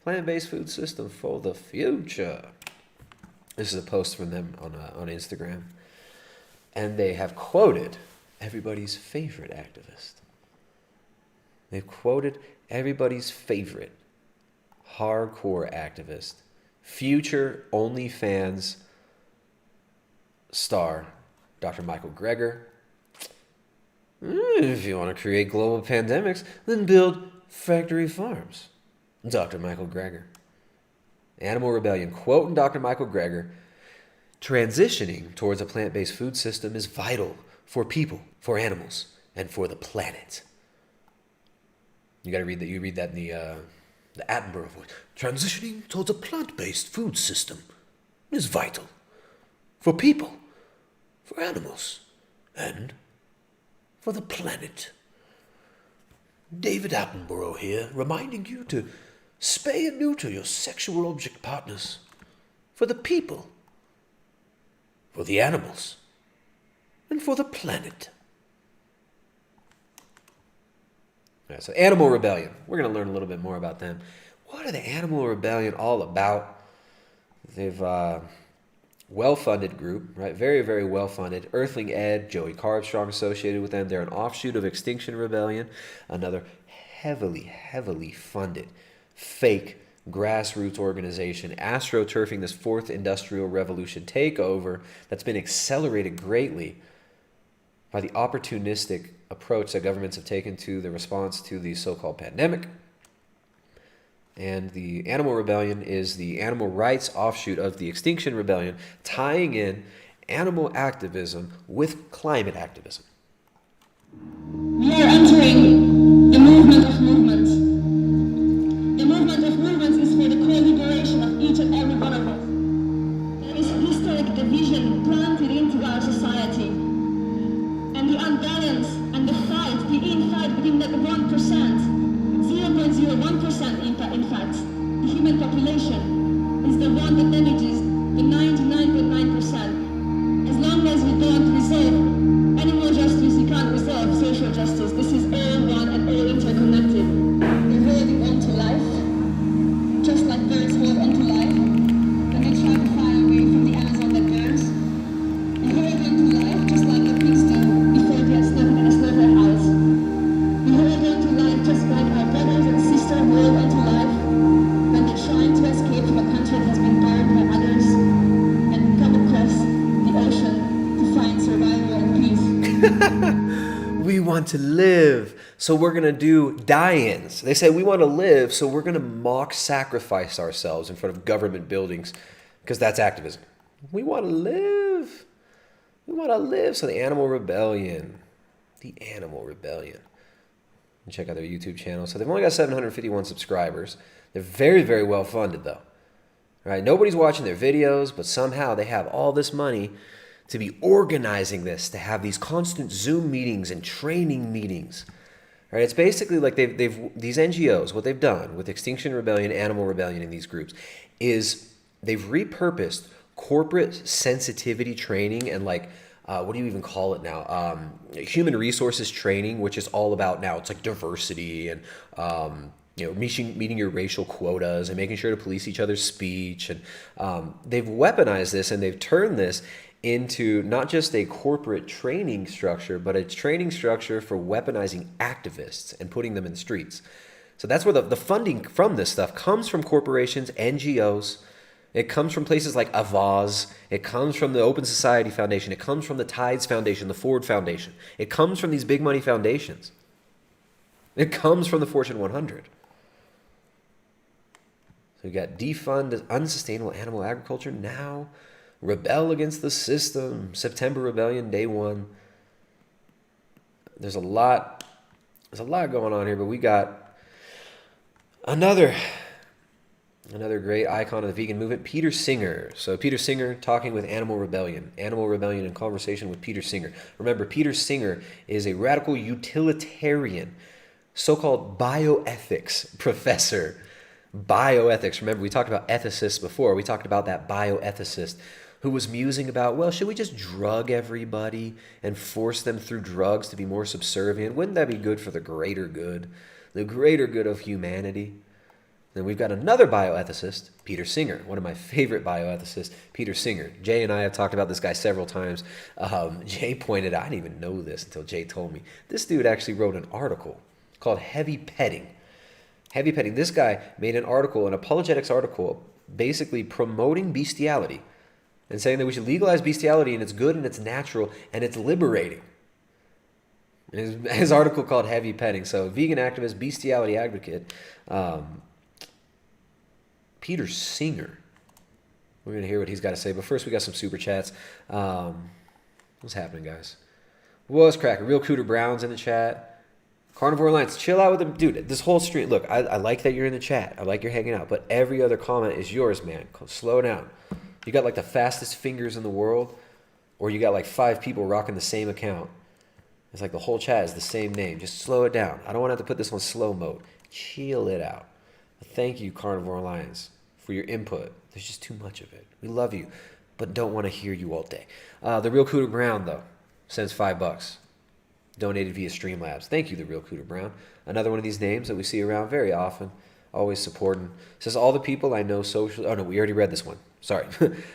Plant-based food system for the future. This is a post from them on Instagram. And they have quoted everybody's favorite activist. They've quoted everybody's favorite hardcore activist, future OnlyFans star, Dr. Michael Greger. If you want to create global pandemics, then build factory farms. Dr. Michael Greger. Animal Rebellion, quoting Dr. Michael Greger, transitioning towards a plant-based food system is vital for people, for animals, and for the planet. You got to read that. You read that in the Attenborough voice. Transitioning towards a plant-based food system is vital for people, for animals, and for the planet. David Attenborough here, reminding you to spay and neuter your sexual object partners for the people, for the animals, and for the planet. All right, so Animal Rebellion. We're going to learn a little bit more about them. What are the Animal Rebellion all about? They've well-funded group, right? Very, very well-funded. Earthling Ed, Joey Carbstrong associated with them. They're an offshoot of Extinction Rebellion, another heavily, heavily funded fake grassroots organization, astroturfing this fourth industrial revolution takeover that's been accelerated greatly by the opportunistic approach that governments have taken to the response to the so-called pandemic. And the Animal Rebellion is the animal rights offshoot of the Extinction Rebellion, tying in animal activism with climate activism. We are entering the movement of movements. The movement of movements is for the co-liberation of each and every one of us. There is historic division planted into our society. And the unbalance and the fight, the infight within that 1%, 0.01% in fact, the human population is the one that damages the 99.9%. As long as we don't resolve animal justice, we can't resolve social justice. This is all one and all interconnected. We're holding on to life, just like birds hold on to life when they travel far away from the Amazon that burns. We hold on to life just like the pigs do before they are snapped in a slaughterhouse. We hold on to life just like our brothers and sisters hold on to life when they're trying to escape from a country that has been burned by others and come across the ocean to find survival and peace. We want to live, so we're going to do die-ins. They say we want to live, so we're going to mock sacrifice ourselves in front of government buildings, because that's activism. We want to live. We want to live. So the Animal Rebellion, The Animal Rebellion. And check out their YouTube channel. So they've only got 751 subscribers. They're very, very well funded, though. Right? Nobody's watching their videos, but somehow they have all this money to be organizing this, to have these constant Zoom meetings and training meetings. Right? It's basically like these NGOs, what they've done with Extinction Rebellion, Animal Rebellion, and these groups is they've repurposed corporate sensitivity training and like, what do you even call it now? Human resources training, which is all about now, it's like diversity and, meeting your racial quotas and making sure to police each other's speech. And they've weaponized this and they've turned this into not just a corporate training structure, but a training structure for weaponizing activists and putting them in the streets. So that's where the funding from this stuff comes from corporations, NGOs. It comes from places like Avaz. It comes from the Open Society Foundation. It comes from the Tides Foundation, the Ford Foundation. It comes from these big money foundations. It comes from the Fortune 100. So we got defund unsustainable animal agriculture now. Rebel against the system. September Rebellion, day 1. There's a lot going on here, but we got another great icon of the vegan movement, Peter Singer. So Peter Singer talking with Animal Rebellion in conversation with Peter Singer. Remember, Peter Singer is a radical utilitarian, so-called bioethics professor. Bioethics. Remember, we talked about ethicists before. We talked about that bioethicist who was musing about, well, should we just drug everybody and force them through drugs to be more subservient? Wouldn't that be good for the greater good of humanity? Then we've got another bioethicist, Peter Singer, one of my favorite bioethicists, Peter Singer. Jay and I have talked about this guy several times. Jay pointed out, I didn't even know this until Jay told me. This dude actually wrote an article called Heavy Petting. Heavy Petting. This guy made an article, an apologetics article, basically promoting bestiality and saying that we should legalize bestiality and it's good and it's natural and it's liberating. His article called Heavy Petting. So vegan activist, bestiality advocate, Peter Singer. We're going to hear what he's got to say. But first, we got some super chats. What's happening, guys? What's cracking? Real Cooter Brown's in the chat. Carnivore Alliance, chill out with them. Dude, this whole stream. Look, I like that you're in the chat. I like you're hanging out. But every other comment is yours, man. Slow down. You got like the fastest fingers in the world, or you got like 5 people rocking the same account. It's like the whole chat is the same name. Just slow it down. I don't want to have to put this on slow mode. Chill it out. Thank you, Carnivore Alliance, for your input. There's just too much of it. We love you, but don't want to hear you all day. The Real Cooter Brown, though, sends $5. Donated via Streamlabs. Thank you, The Real Cooter Brown. Another one of these names that we see around very often. Always supporting. Says, all the people I know socially... Oh, no, we already read this one. Sorry.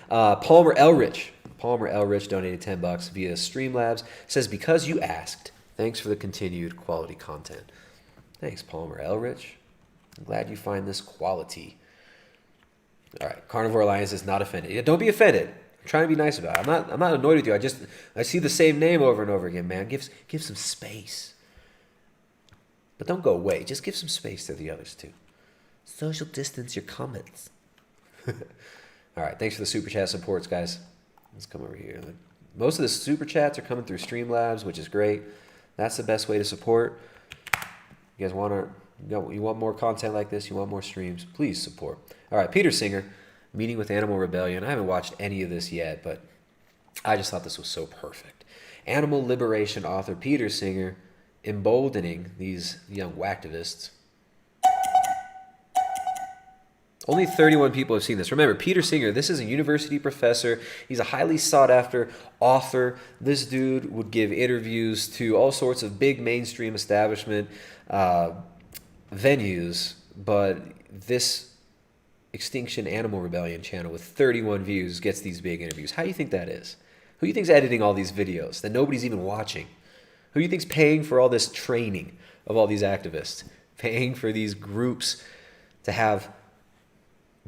Palmer Elrich. Palmer Elrich donated $10 via Streamlabs. Says, because you asked, thanks for the continued quality content. Thanks, Palmer Elrich. I'm glad you find this quality. All right, Carnivore Alliance is not offended. Yeah, don't be offended. I'm trying to be nice about it. I'm not annoyed with you. I see the same name over and over again, man. Give some space. But don't go away. Just give some space to the others too. Social distance your comments. All right, thanks for the super chat supports, guys. Let's come over here. Most of the super chats are coming through Streamlabs, which is great. That's the best way to support. You guys you want more content like this? You want more streams? Please support. All right, Peter Singer, meeting with Animal Rebellion. I haven't watched any of this yet, but I just thought this was so perfect. Animal liberation author Peter Singer emboldening these young whacktivists. Only 31 people have seen this. Remember, Peter Singer, this is a university professor. He's a highly sought-after author. This dude would give interviews to all sorts of big mainstream establishment venues, but this Extinction Animal Rebellion channel with 31 views gets these big interviews. How do you think that is? Who do you think's editing all these videos that nobody's even watching? Who do you think's paying for all this training of all these activists? Paying for these groups to have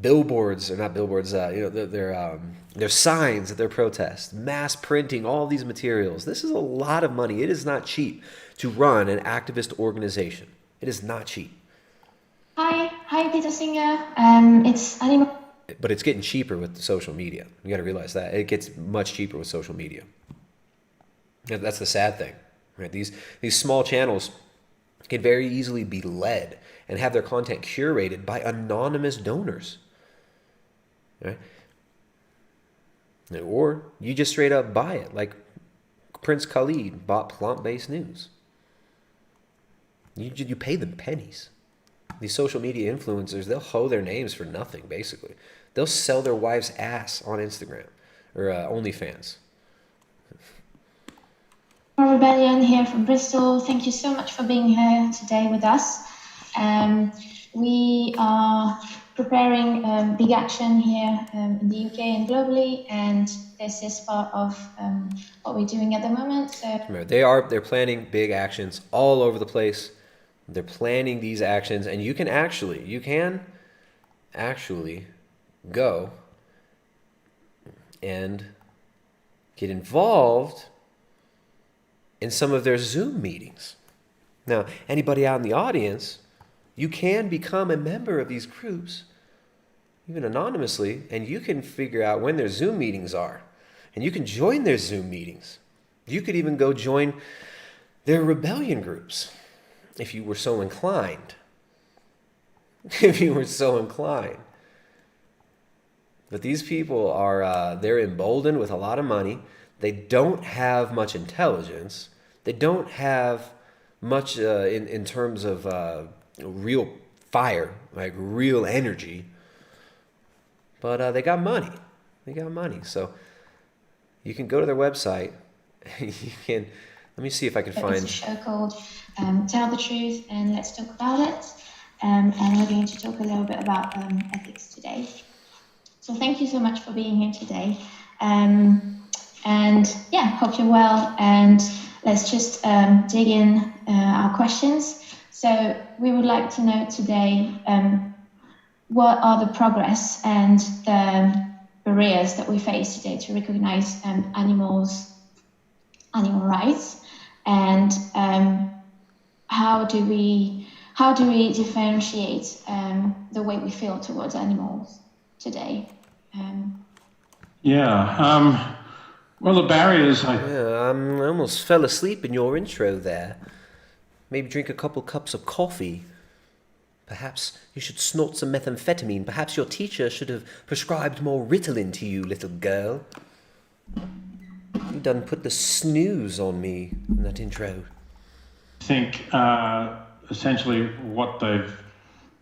billboards, or not billboards, their signs at their protest, mass printing all these materials. This is a lot of money. It is not cheap to run an activist organization. It is not cheap. Hi, Peter Singer. It's Animal. But it's getting cheaper with social media. You got to realize that it gets much cheaper with social media. That's the sad thing. Right? These small channels can very easily be led and have their content curated by anonymous donors. Right? Or you just straight up buy it, like Prince Khalid bought plant-based news. You pay them pennies. These social media influencers, they'll hoe their names for nothing, basically. They'll sell their wife's ass on Instagram or OnlyFans. Rebellion here from Bristol. Thank you so much for being here today with us. We are preparing big action here in the UK and globally, and this is part of what we're doing at the moment. So they're planning big actions all over the place. They're planning these actions, and you can actually go and get involved in some of their Zoom meetings. Now, anybody out in the audience, you can become a member of these groups, even anonymously, and you can figure out when their Zoom meetings are, and you can join their Zoom meetings. You could even go join their rebellion groups if you were so inclined. But these people are, they're emboldened with a lot of money. They don't have much intelligence. They don't have much in terms of real fire, like real energy. But they got money. So you can go to their website. You can, let me see if I can find. It's a show called Tell the Truth and Let's Talk About It. And we're going to talk a little bit about ethics today. So thank you so much for being here today. And yeah, hope you're well. And let's just dig in our questions. So we would like to know today what are the progress and the barriers that we face today to recognize animal rights, and how do we differentiate the way we feel towards animals today? Well, the barriers. I almost fell asleep in your intro there. Maybe drink a couple cups of coffee. Perhaps you should snort some methamphetamine. Perhaps your teacher should have prescribed more Ritalin to you, little girl. You done put the snooze on me in that intro. I think essentially what they've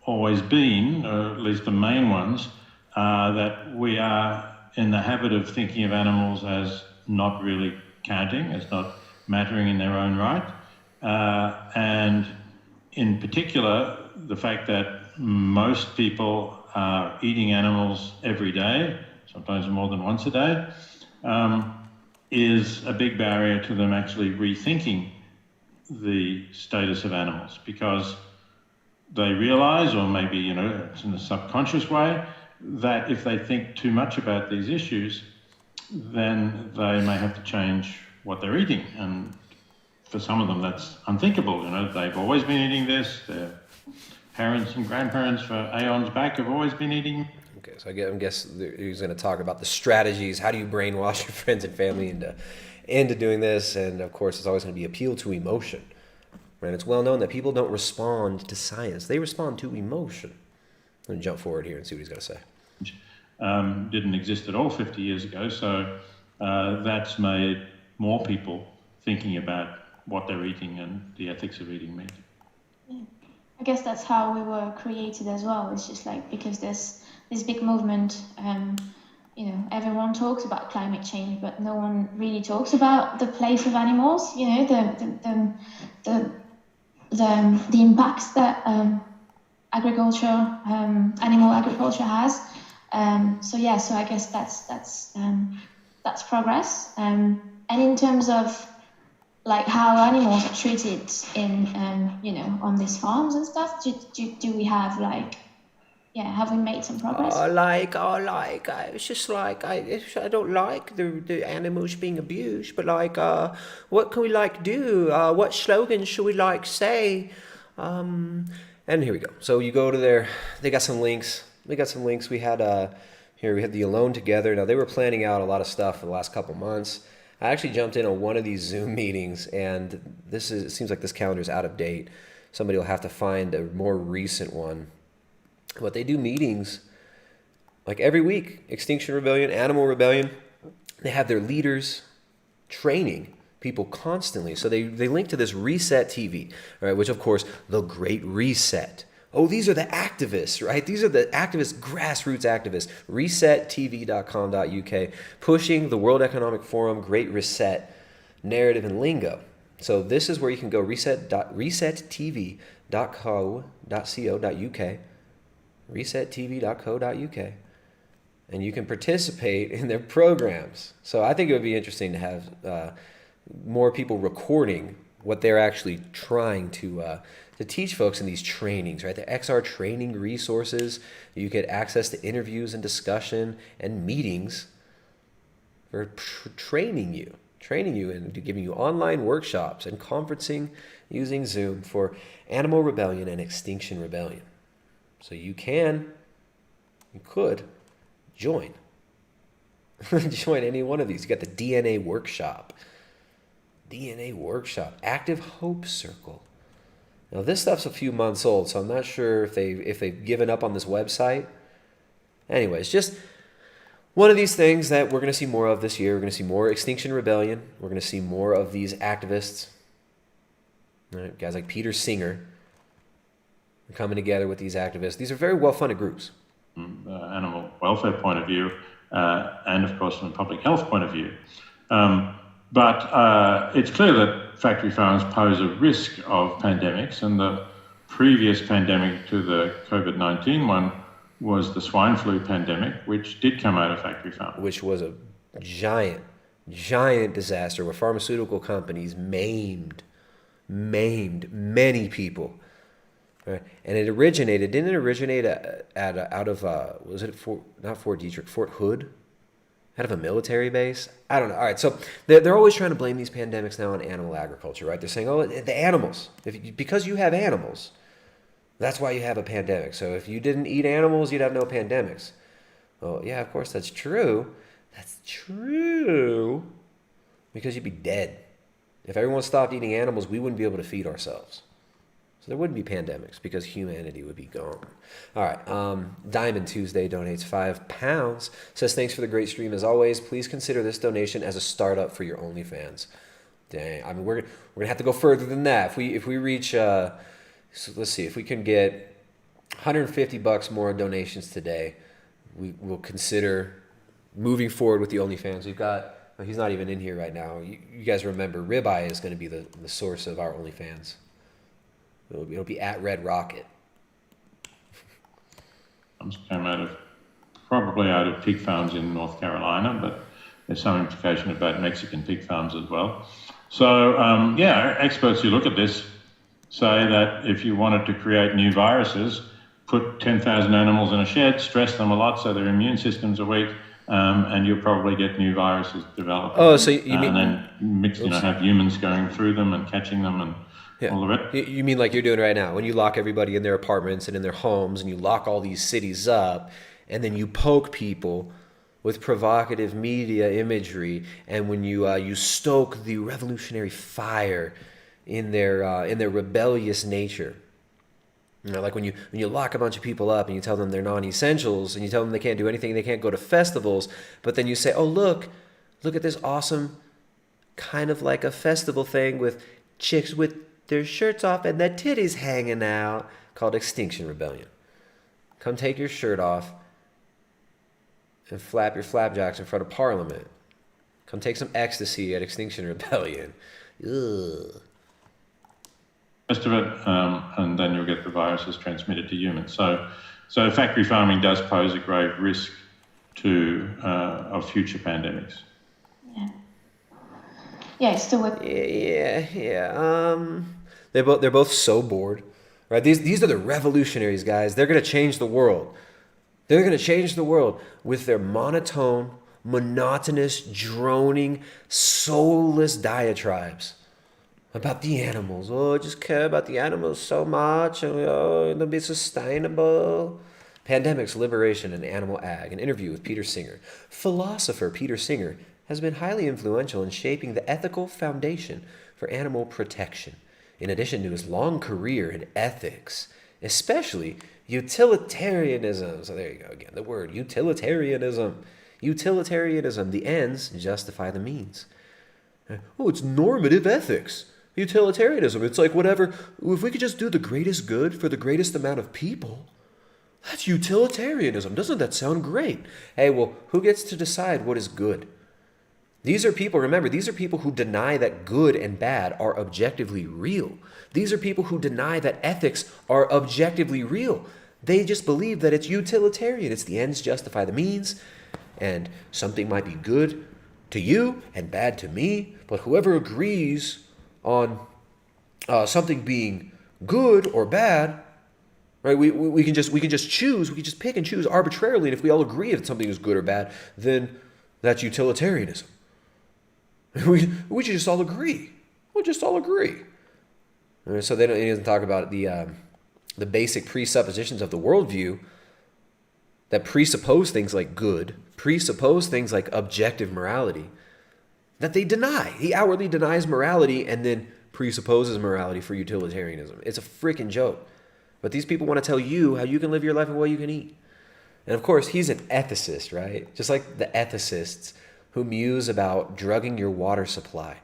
always been, or at least the main ones, that we are in the habit of thinking of animals as not really counting, as not mattering in their own right. And in particular, the fact that most people are eating animals every day, sometimes more than once a day, is a big barrier to them actually rethinking the status of animals, because they realize, or maybe, it's in a subconscious way, that if they think too much about these issues, then they may have to change what they're eating. And for some of them, that's unthinkable. They've always been eating this. Their parents and grandparents for aeons back have always been eating. Okay, so I guess he's going to talk about the strategies. How do you brainwash your friends and family into doing this? And of course, it's always going to be appeal to emotion. Right? It's well known that people don't respond to science; they respond to emotion. Let me jump forward here and see what he's going to say. Didn't exist at all 50 years ago, so that's made more people thinking about what they're eating and the ethics of eating meat. Yeah. I guess that's how we were created as well. It's just like, because there's this big movement, everyone talks about climate change, but no one really talks about the place of animals, the impacts that agriculture, animal agriculture has. So I guess that's progress. And in terms of like how animals are treated in, on these farms and stuff, do we have have we made some progress? It's just I don't like the animals being abused, but what can we do? What slogans should we say? And here we go. So you go to they got some links. We had we had the Alone Together. Now they were planning out a lot of stuff for the last couple months. I actually jumped in on one of these Zoom meetings, and it seems like this calendar is out of date. Somebody will have to find a more recent one. But they do meetings like every week. Extinction Rebellion, Animal Rebellion. They have their leaders training people constantly. So they link to this Reset TV, right? Which, of course, the Great Reset. Oh, these are the activists, right? These are the activists, grassroots activists. ResetTV.com.uk, pushing the World Economic Forum Great Reset narrative and lingo. So this is where you can go, resettv.co.uk, resettv.co.uk, and you can participate in their programs. So I think it would be interesting to have more people recording what they're actually trying to teach folks in these trainings, right? The XR training resources, you get access to interviews and discussion and meetings for training you and giving you online workshops and conferencing using Zoom for Animal Rebellion and Extinction Rebellion. So you could join any one of these. You got the DNA workshop, Active Hope Circle. Now this stuff's a few months old, so I'm not sure if they've given up on this website. Anyways, just one of these things that we're going to see more of this year. We're going to see more Extinction Rebellion. We're going to see more of these activists, right? Guys like Peter Singer are coming together with these activists. These are very well-funded groups. Animal welfare point of view, and of course from a public health point of view. But it's clear that factory farms pose a risk of pandemics, and the previous pandemic to the COVID-19 one was the swine flu pandemic, which did come out of factory farms. Which was a giant disaster where pharmaceutical companies maimed many people. Right? And didn't it originate out of, was it Fort Hood? Out of a military base? I don't know. All right, so they're always trying to blame these pandemics now on animal agriculture, right? They're saying, oh, the animals. Because you have animals, that's why you have a pandemic. So if you didn't eat animals, you'd have no pandemics. Well, yeah, of course, that's true. That's true. Because you'd be dead. If everyone stopped eating animals, we wouldn't be able to feed ourselves. So there wouldn't be pandemics because humanity would be gone. All right. Diamond Tuesday donates £5. Says, thanks for the great stream as always. Please consider this donation as a startup for your OnlyFans. Dang. I mean, we're gonna have to go further than that. If we reach, so let's see, if we can get $150 more donations today, we will consider moving forward with the OnlyFans. We've got, he's not even in here right now. You guys remember, Ribeye is going to be the source of our OnlyFans. It'll be at Red Rocket. Came probably out of pig farms in North Carolina, but there's some implication about Mexican pig farms as well. So, experts who look at this say that if you wanted to create new viruses, put 10,000 animals in a shed, stress them a lot so their immune systems are weak, and you'll probably get new viruses developing. Oh, so you mean... And then have humans going through them and catching them and... Yeah. All of it. You mean like you're doing right now, when you lock everybody in their apartments and in their homes and you lock all these cities up and then you poke people with provocative media imagery, and when you stoke the revolutionary fire in their rebellious nature. You know, like when you lock a bunch of people up and you tell them they're non-essentials and you tell them they can't do anything, they can't go to festivals, but then you say, oh, look at this awesome kind of like a festival thing with chicks with their shirts off and their titties hanging out, called Extinction Rebellion. Come take your shirt off and flap your flapjacks in front of Parliament. Come take some ecstasy at Extinction Rebellion. Ugh. Rest of it, and then you'll get the viruses transmitted to humans. So factory farming does pose a grave risk of future pandemics. Yeah, still with. Yeah. They're both so bored, right? These are the revolutionaries, guys. They're gonna change the world. They're gonna change the world with their monotone, monotonous, droning, soulless diatribes about the animals. Oh, I just care about the animals so much, and they'll be sustainable. Pandemics, Liberation, and Animal Ag. An interview with Peter Singer. Philosopher Peter Singer has been highly influential in shaping the ethical foundation for animal protection, in addition to his long career in ethics, especially utilitarianism. So there you go again, the word utilitarianism. Utilitarianism, the ends justify the means. Oh, it's normative ethics. Utilitarianism, it's like whatever, if we could just do the greatest good for the greatest amount of people, that's utilitarianism. Doesn't that sound great? Hey, well, who gets to decide what is good? These are people, remember, these are people who deny that good and bad are objectively real. These are people who deny that ethics are objectively real. They just believe that it's utilitarian. It's the ends justify the means, and something might be good to you and bad to me, but whoever agrees on something being good or bad, right? We can just choose. We can just pick and choose arbitrarily, and if we all agree that something is good or bad, then that's utilitarianism. We should just all agree. We'll just all agree. So he doesn't talk about the basic presuppositions of the worldview that presuppose things like good, presuppose things like objective morality, that they deny. He outwardly denies morality and then presupposes morality for utilitarianism. It's a freaking joke. But these people want to tell you how you can live your life and what you can eat. And of course, he's an ethicist, right? Just like the ethicists who muse about drugging your water supply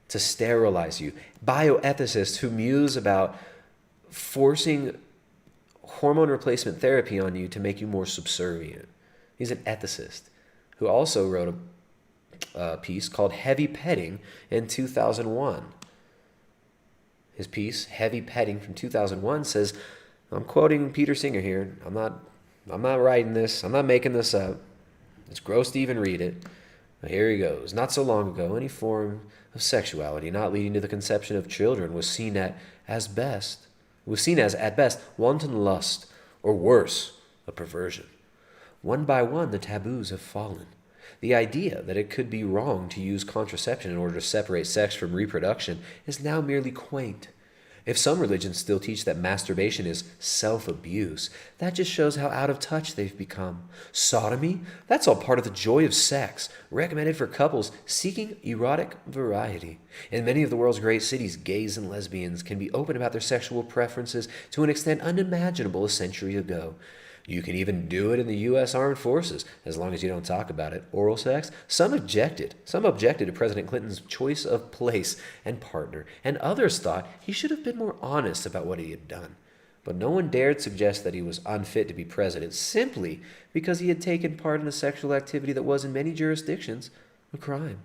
to sterilize you. Bioethicists who muse about forcing hormone replacement therapy on you to make you more subservient. He's an ethicist who also wrote a piece called Heavy Petting in 2001. His piece, Heavy Petting from 2001, says, I'm quoting Peter Singer here. I'm not writing this. I'm not making this up. It's gross to even read it. But here he goes. Not so long ago, any form of sexuality not leading to the conception of children was seen as at best wanton lust, or worse, a perversion. One by one, the taboos have fallen. The idea that it could be wrong to use contraception in order to separate sex from reproduction is now merely quaint. If some religions still teach that masturbation is self-abuse, that just shows how out of touch they've become. Sodomy? That's all part of the joy of sex, recommended for couples seeking erotic variety. In many of the world's great cities, gays and lesbians can be open about their sexual preferences to an extent unimaginable a century ago. You can even do it in the U.S. Armed Forces, as long as you don't talk about it. Oral sex? Some objected to President Clinton's choice of place and partner, and others thought he should have been more honest about what he had done. But no one dared suggest that he was unfit to be president simply because he had taken part in a sexual activity that was, in many jurisdictions, a crime.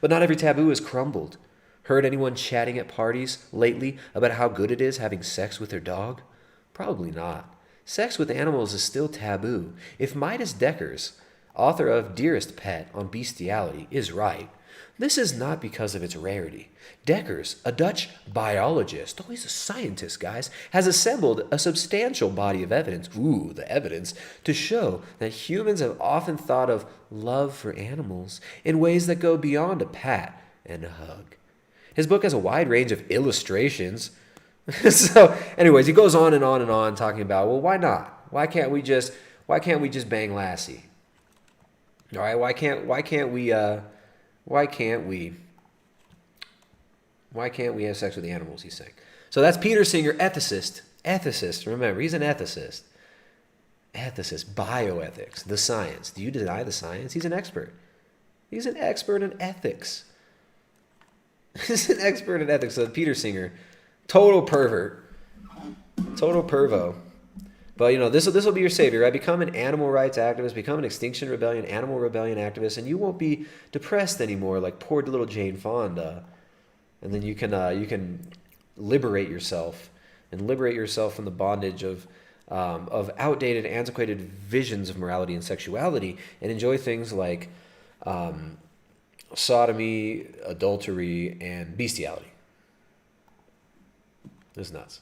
But not every taboo has crumbled. Heard anyone chatting at parties lately about how good it is having sex with their dog? Probably not. Sex with animals is still taboo. If Midas Deckers, author of Dearest Pet on Bestiality, is right, this is not because of its rarity. Deckers, a Dutch biologist, he's a scientist, guys, has assembled a substantial body of evidence, the evidence, to show that humans have often thought of love for animals in ways that go beyond a pat and a hug. His book has a wide range of illustrations. So, anyways, he goes on and on and on talking about, well, why not? Why can't we just bang Lassie? All right, why can't we have sex with the animals? He's saying. So that's Peter Singer, ethicist. Remember, he's an ethicist. Bioethics, the science. Do you deny the science? He's an expert. He's an expert in ethics. He's an expert in ethics. So Peter Singer. Total pervert. Total pervo. But, this will be your savior, right? Become an animal rights activist, become an Extinction Rebellion, animal rebellion activist, and you won't be depressed anymore like poor little Jane Fonda. And then you can liberate yourself from the bondage of outdated, antiquated visions of morality and sexuality and enjoy things like sodomy, adultery, and bestiality. It's nuts.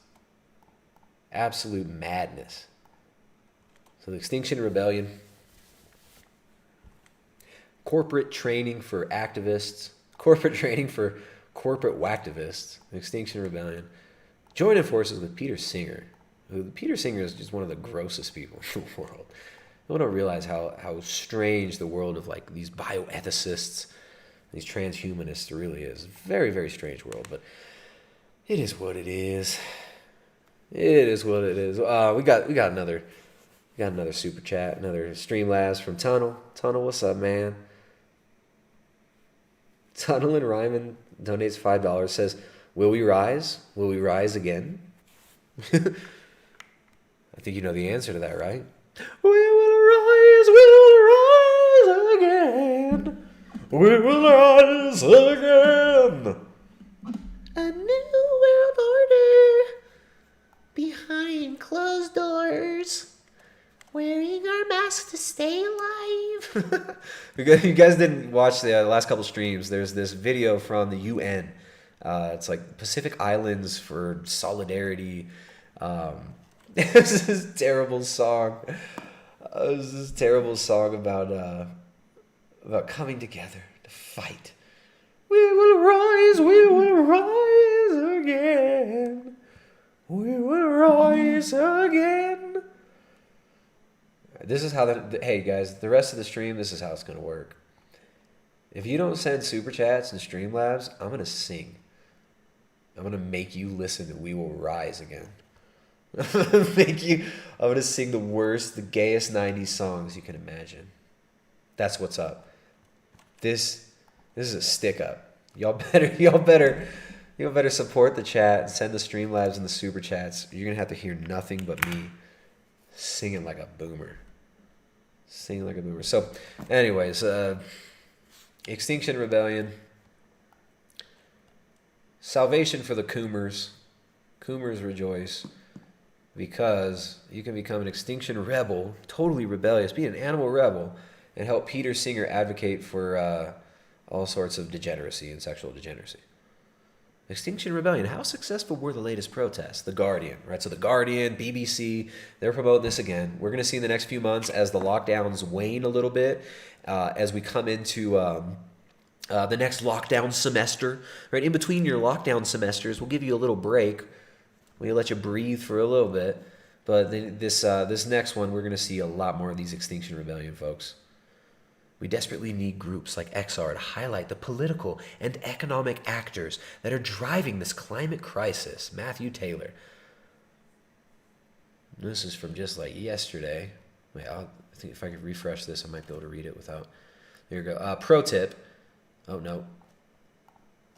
Absolute madness. So the Extinction Rebellion, corporate training for activists, corporate training for corporate whacktivists, the Extinction Rebellion, joining forces with Peter Singer. Peter Singer is just one of the grossest people in the world. People don't realize how strange the world of like these bioethicists, these transhumanists really is. Very, very strange world, but it is what it is. It is what it is. We got another super chat, another Streamlabs from Tunnel. Tunnel, what's up, man? Tunnel and Ryman donates $5. Says, "Will we rise? Will we rise again?" I think you know the answer to that, right? We will rise again. We will rise again. A new world order behind closed doors, wearing our masks to stay alive. You guys didn't watch the last couple streams. There's this video from the UN. It's like Pacific Islands for Solidarity. It's this terrible song. It's this terrible song about coming together to fight. We will rise again. We will rise again. This is how hey guys, the rest of the stream, this is how it's gonna work. If you don't send super chats and Streamlabs, I'm gonna sing. I'm gonna make you listen to "We Will Rise Again." I'm gonna sing the gayest 90s songs you can imagine. That's what's up. This is a stick up. Y'all better support the chat and send the Streamlabs and the super chats. You're gonna have to hear nothing but me singing like a boomer. So, anyways, Extinction Rebellion. Salvation for the Coomers. Coomers rejoice. Because you can become an Extinction Rebel, totally rebellious, be an animal rebel, and help Peter Singer advocate for all sorts of degeneracy and sexual degeneracy. Extinction Rebellion, how successful were the latest protests? The Guardian, right? So The Guardian, BBC, they're promoting this again. We're going to see in the next few months as the lockdowns wane a little bit, as we come into the next lockdown semester, right? In between your lockdown semesters, we'll give you a little break. We'll let you breathe for a little bit. But then this next one, we're going to see a lot more of these Extinction Rebellion folks. We desperately need groups like XR to highlight the political and economic actors that are driving this climate crisis. Matthew Taylor. This is from just like yesterday. Wait, I think if I could refresh this, I might be able to read it without... There you go. Pro tip. Oh, no.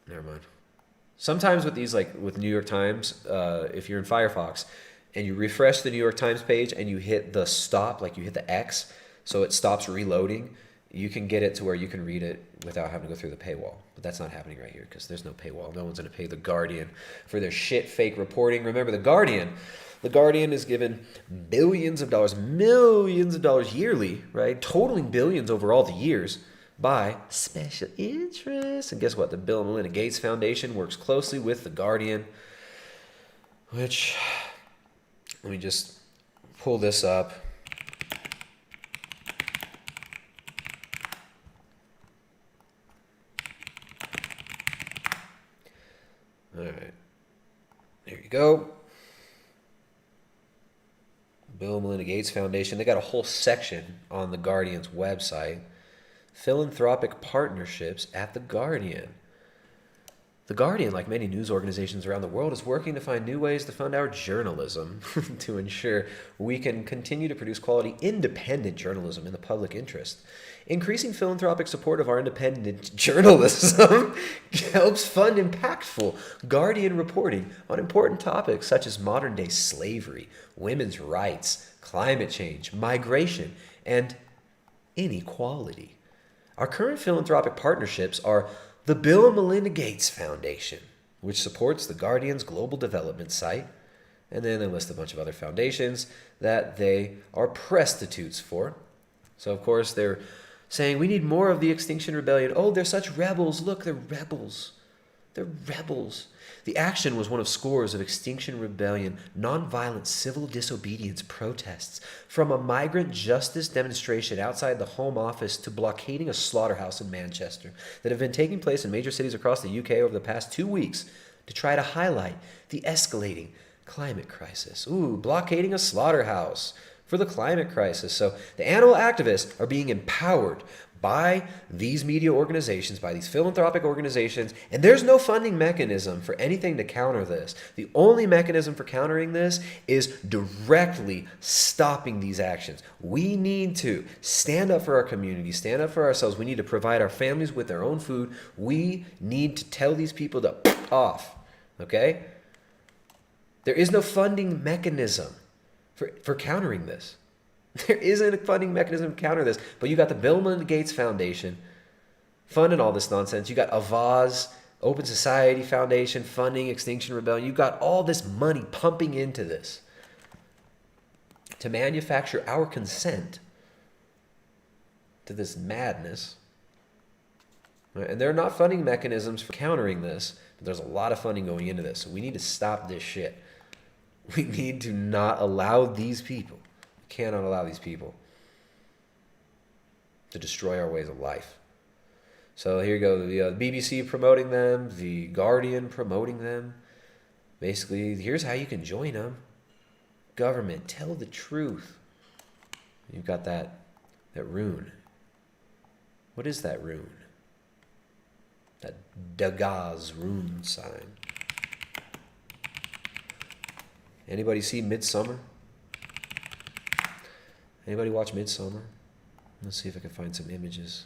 Never mind. Sometimes with these, like with New York Times, if you're in Firefox and you refresh the New York Times page and you hit the stop, like you hit the X, so it stops reloading, you can get it to where you can read it without having to go through the paywall. But that's not happening right here because there's no paywall. No one's going to pay The Guardian for their shit fake reporting. Remember, The Guardian is given billions of dollars yearly, right? Totaling billions over all the years by special interests. And guess what? The Bill and Melinda Gates Foundation works closely with The Guardian, which, let me just pull this up. All right, there you go. Bill and Melinda Gates Foundation. They got a whole section on The Guardian's website. Philanthropic partnerships at The Guardian. The Guardian, like many news organizations around the world, is working to find new ways to fund our journalism to ensure we can continue to produce quality, independent journalism in the public interest. Increasing philanthropic support of our independent journalism helps fund impactful Guardian reporting on important topics such as modern-day slavery, women's rights, climate change, migration, and inequality. Our current philanthropic partnerships are the Bill and Melinda Gates Foundation, which supports The Guardian's global development site, and then they list a bunch of other foundations that they are prostitutes for. So, of course, they're saying we need more of the Extinction Rebellion. Oh, they're such rebels. Look, they're rebels. They're rebels. The action was one of scores of Extinction Rebellion nonviolent civil disobedience protests, from a migrant justice demonstration outside the Home Office to blockading a slaughterhouse in Manchester, that have been taking place in major cities across the UK over the past 2 weeks to try to highlight the escalating climate crisis. Ooh, blockading a slaughterhouse for the climate crisis. So the animal activists are being empowered by these media organizations, by these philanthropic organizations, and there's no funding mechanism for anything to counter this. The only mechanism for countering this is directly stopping these actions. We need to stand up for our community, stand up for ourselves. We need to provide our families with their own food. We need to tell these people to off, okay? There is no funding mechanism for countering this. There isn't a funding mechanism to counter this. But you got the Bill and Melinda Gates Foundation funding all this nonsense. You got Avaz, Open Society Foundation funding Extinction Rebellion. You got all this money pumping into this to manufacture our consent to this madness. And there are not funding mechanisms for countering this, but there's a lot of funding going into this. So we need to stop this shit. We need to not allow these people, cannot allow these people to destroy our ways of life. So here you go, the BBC promoting them, the Guardian promoting them. Basically, here's how you can join them. Government, tell the truth. You've got that rune. What is that rune? That Degas rune sign. Anybody see Midsummer? Anybody watch Midsummer? Let's see if I can find some images.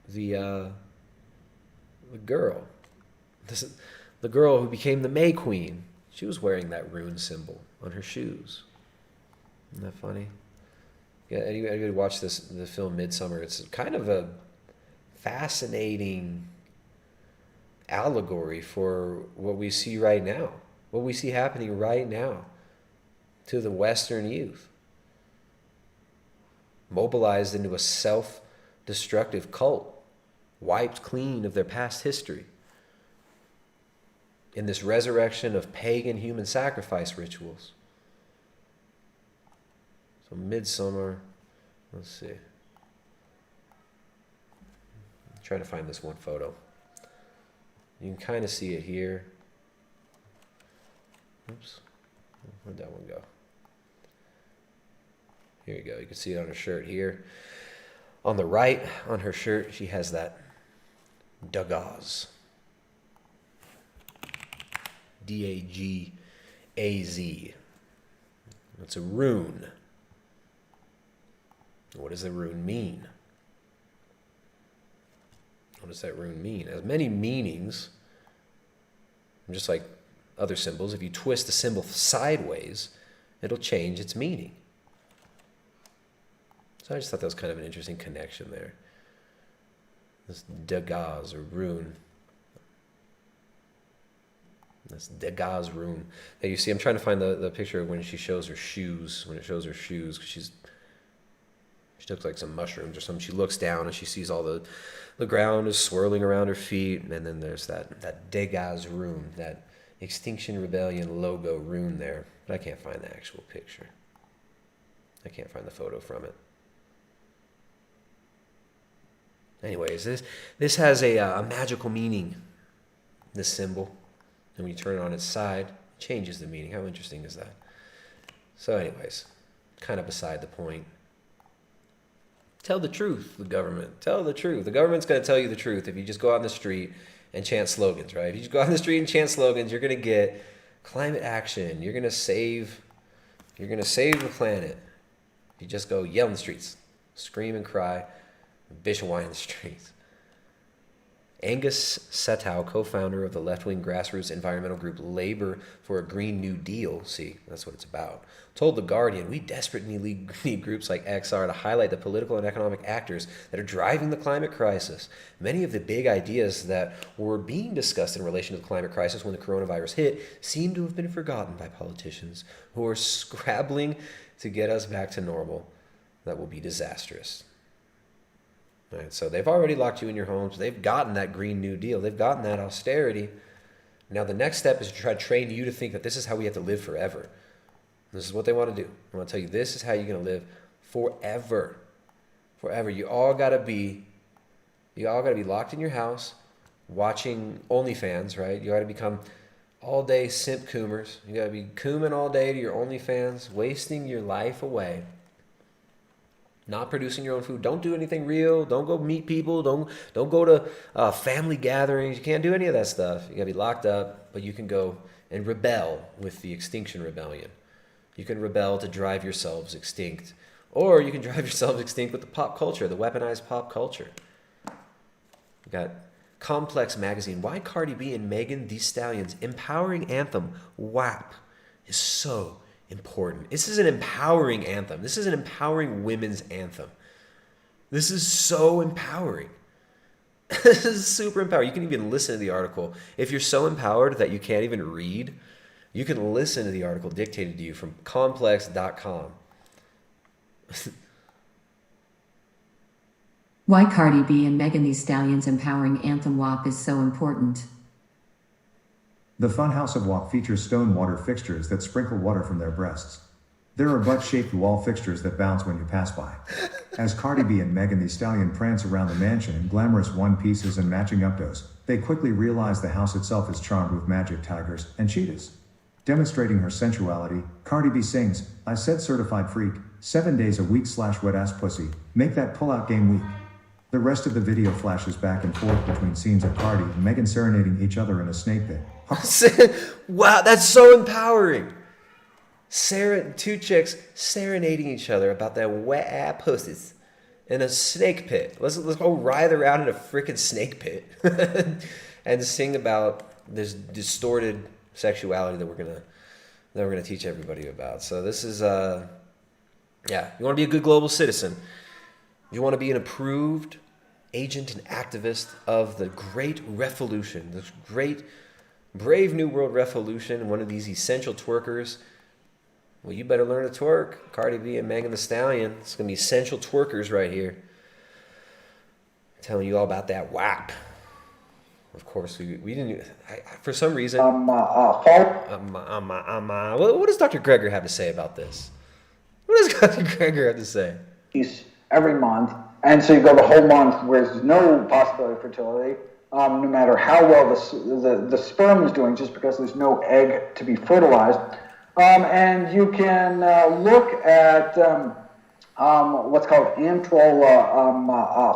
The girl. The girl who became the May Queen. She was wearing that rune symbol on her shoes. Isn't that funny? Yeah, anybody watch the film Midsummer? It's kind of a fascinating allegory for what we see right now. What we see happening right now to the Western youth. Mobilized into a self-destructive cult, wiped clean of their past history. In this resurrection of pagan human sacrifice rituals. So Midsummer, let's see. I'm trying to find this one photo. You can kind of see it here. Oops. Where'd that one go? Here you go. You can see it on her shirt here. On the right, on her shirt, she has that Dagaz. D-A-G-A-Z. It's a rune. What does the rune mean? What does that rune mean? It has many meanings. Just like other symbols, if you twist the symbol sideways, it'll change its meaning. So I just thought that was kind of an interesting connection there. This Dagaz or rune. This Dagaz rune. Now you see, I'm trying to find the picture of when she shows her shoes. When it shows her shoes, because she looks like some mushrooms or something. She looks down and she sees all the ground is swirling around her feet, and then there's that Dagaz rune, that Extinction Rebellion logo rune there. But I can't find the actual picture. I can't find the photo from it. Anyways, this has a magical meaning, this symbol. And when you turn it on its side, it changes the meaning. How interesting is that? So anyways, kind of beside the point. Tell the truth, the government. Tell the truth. The government's going to tell you the truth if you just go out in the street and chant slogans, right? If you just go out in the street and chant slogans, you're going to get climate action. You're going to save the planet. If you just go yell in the streets, scream and cry, bitch and whine in the streets. Angus Setow, co-founder of the left-wing grassroots environmental group Labor for a Green New Deal, see, that's what it's about, told The Guardian, we desperately need groups like XR to highlight the political and economic actors that are driving the climate crisis. Many of the big ideas that were being discussed in relation to the climate crisis when the coronavirus hit seem to have been forgotten by politicians who are scrabbling to get us back to normal. That will be disastrous. Right, so they've already locked you in your homes. They've gotten that Green New Deal. They've gotten that austerity. Now the next step is to try to train you to think that this is how we have to live forever. This is what they want to do. I want to tell you, this is how you're going to live forever. Forever. You all got to be locked in your house, watching OnlyFans, right? You got to become All day simp coomers. You gotta be cooming all day to your OnlyFans, wasting your life away. Not producing your own food. Don't do anything real. Don't go meet people. Don't go to family gatherings. You can't do any of that stuff. You gotta be locked up, but you can go and rebel with the Extinction Rebellion. You can rebel to drive yourselves extinct. Or you can drive yourselves extinct with the pop culture, the weaponized pop culture. We got Complex Magazine. Why Cardi B and Megan Thee Stallion's empowering anthem, WAP, is so important. This is an empowering anthem. This is an empowering women's anthem. This is so empowering. This is super empowering. You can even listen to the article. If you're so empowered that you can't even read, you can listen to the article dictated to you from complex.com. Why Cardi B and Megan Thee Stallion's empowering anthem WAP is so important. The Funhouse of WAP features stone water fixtures that sprinkle water from their breasts. There are butt-shaped wall fixtures that bounce when you pass by. As Cardi B and Megan Thee Stallion prance around the mansion in glamorous one-pieces and matching updos, they quickly realize the house itself is charmed with magic tigers and cheetahs. Demonstrating her sensuality, Cardi B sings, "I said certified freak, 7 days a week / wet ass pussy, make that pull-out game weak." The rest of the video flashes back and forth between scenes of Cardi and Megan serenading each other in a snake pit. Wow, that's so empowering. Two chicks serenading each other about their wet ass pussies in a snake pit. Let's go writhe around in a freaking snake pit and sing about this distorted sexuality that we're gonna teach everybody about. So this is you want to be a good global citizen. You want to be an approved agent and activist of the great revolution, this great brave new world revolution, one of these essential twerkers. Well, you better learn to twerk. Cardi B and Megan Thee Stallion. It's going to be essential twerkers right here. Telling you all about that WAP. Of course, we didn't. For some reason. What does Dr. Greger have to say about this? What does Dr. Greger have to say? Every month, and so you go the whole month where there's no possibility of fertility, no matter how well the sperm is doing, just because there's no egg to be fertilized. And you can look at what's called antral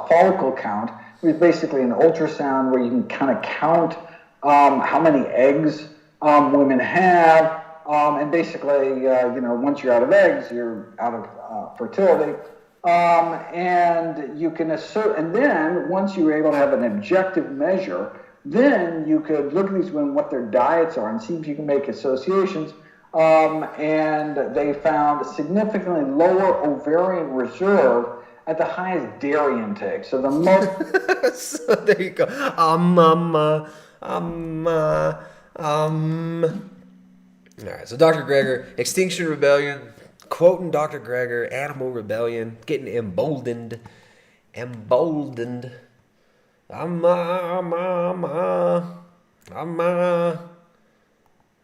follicle count, which is basically an ultrasound where you can kind of count how many eggs women have, and basically, once you're out of eggs, you're out of fertility. And you can assert, and then once you're able to have an objective measure, then you could look at these women, what their diets are, and see if you can make associations. And they found significantly lower ovarian reserve at the highest dairy intake. So the most. So there you go. All right. So Dr. Greger, Extinction Rebellion. Quoting Dr. Greger, Animal Rebellion, getting emboldened. And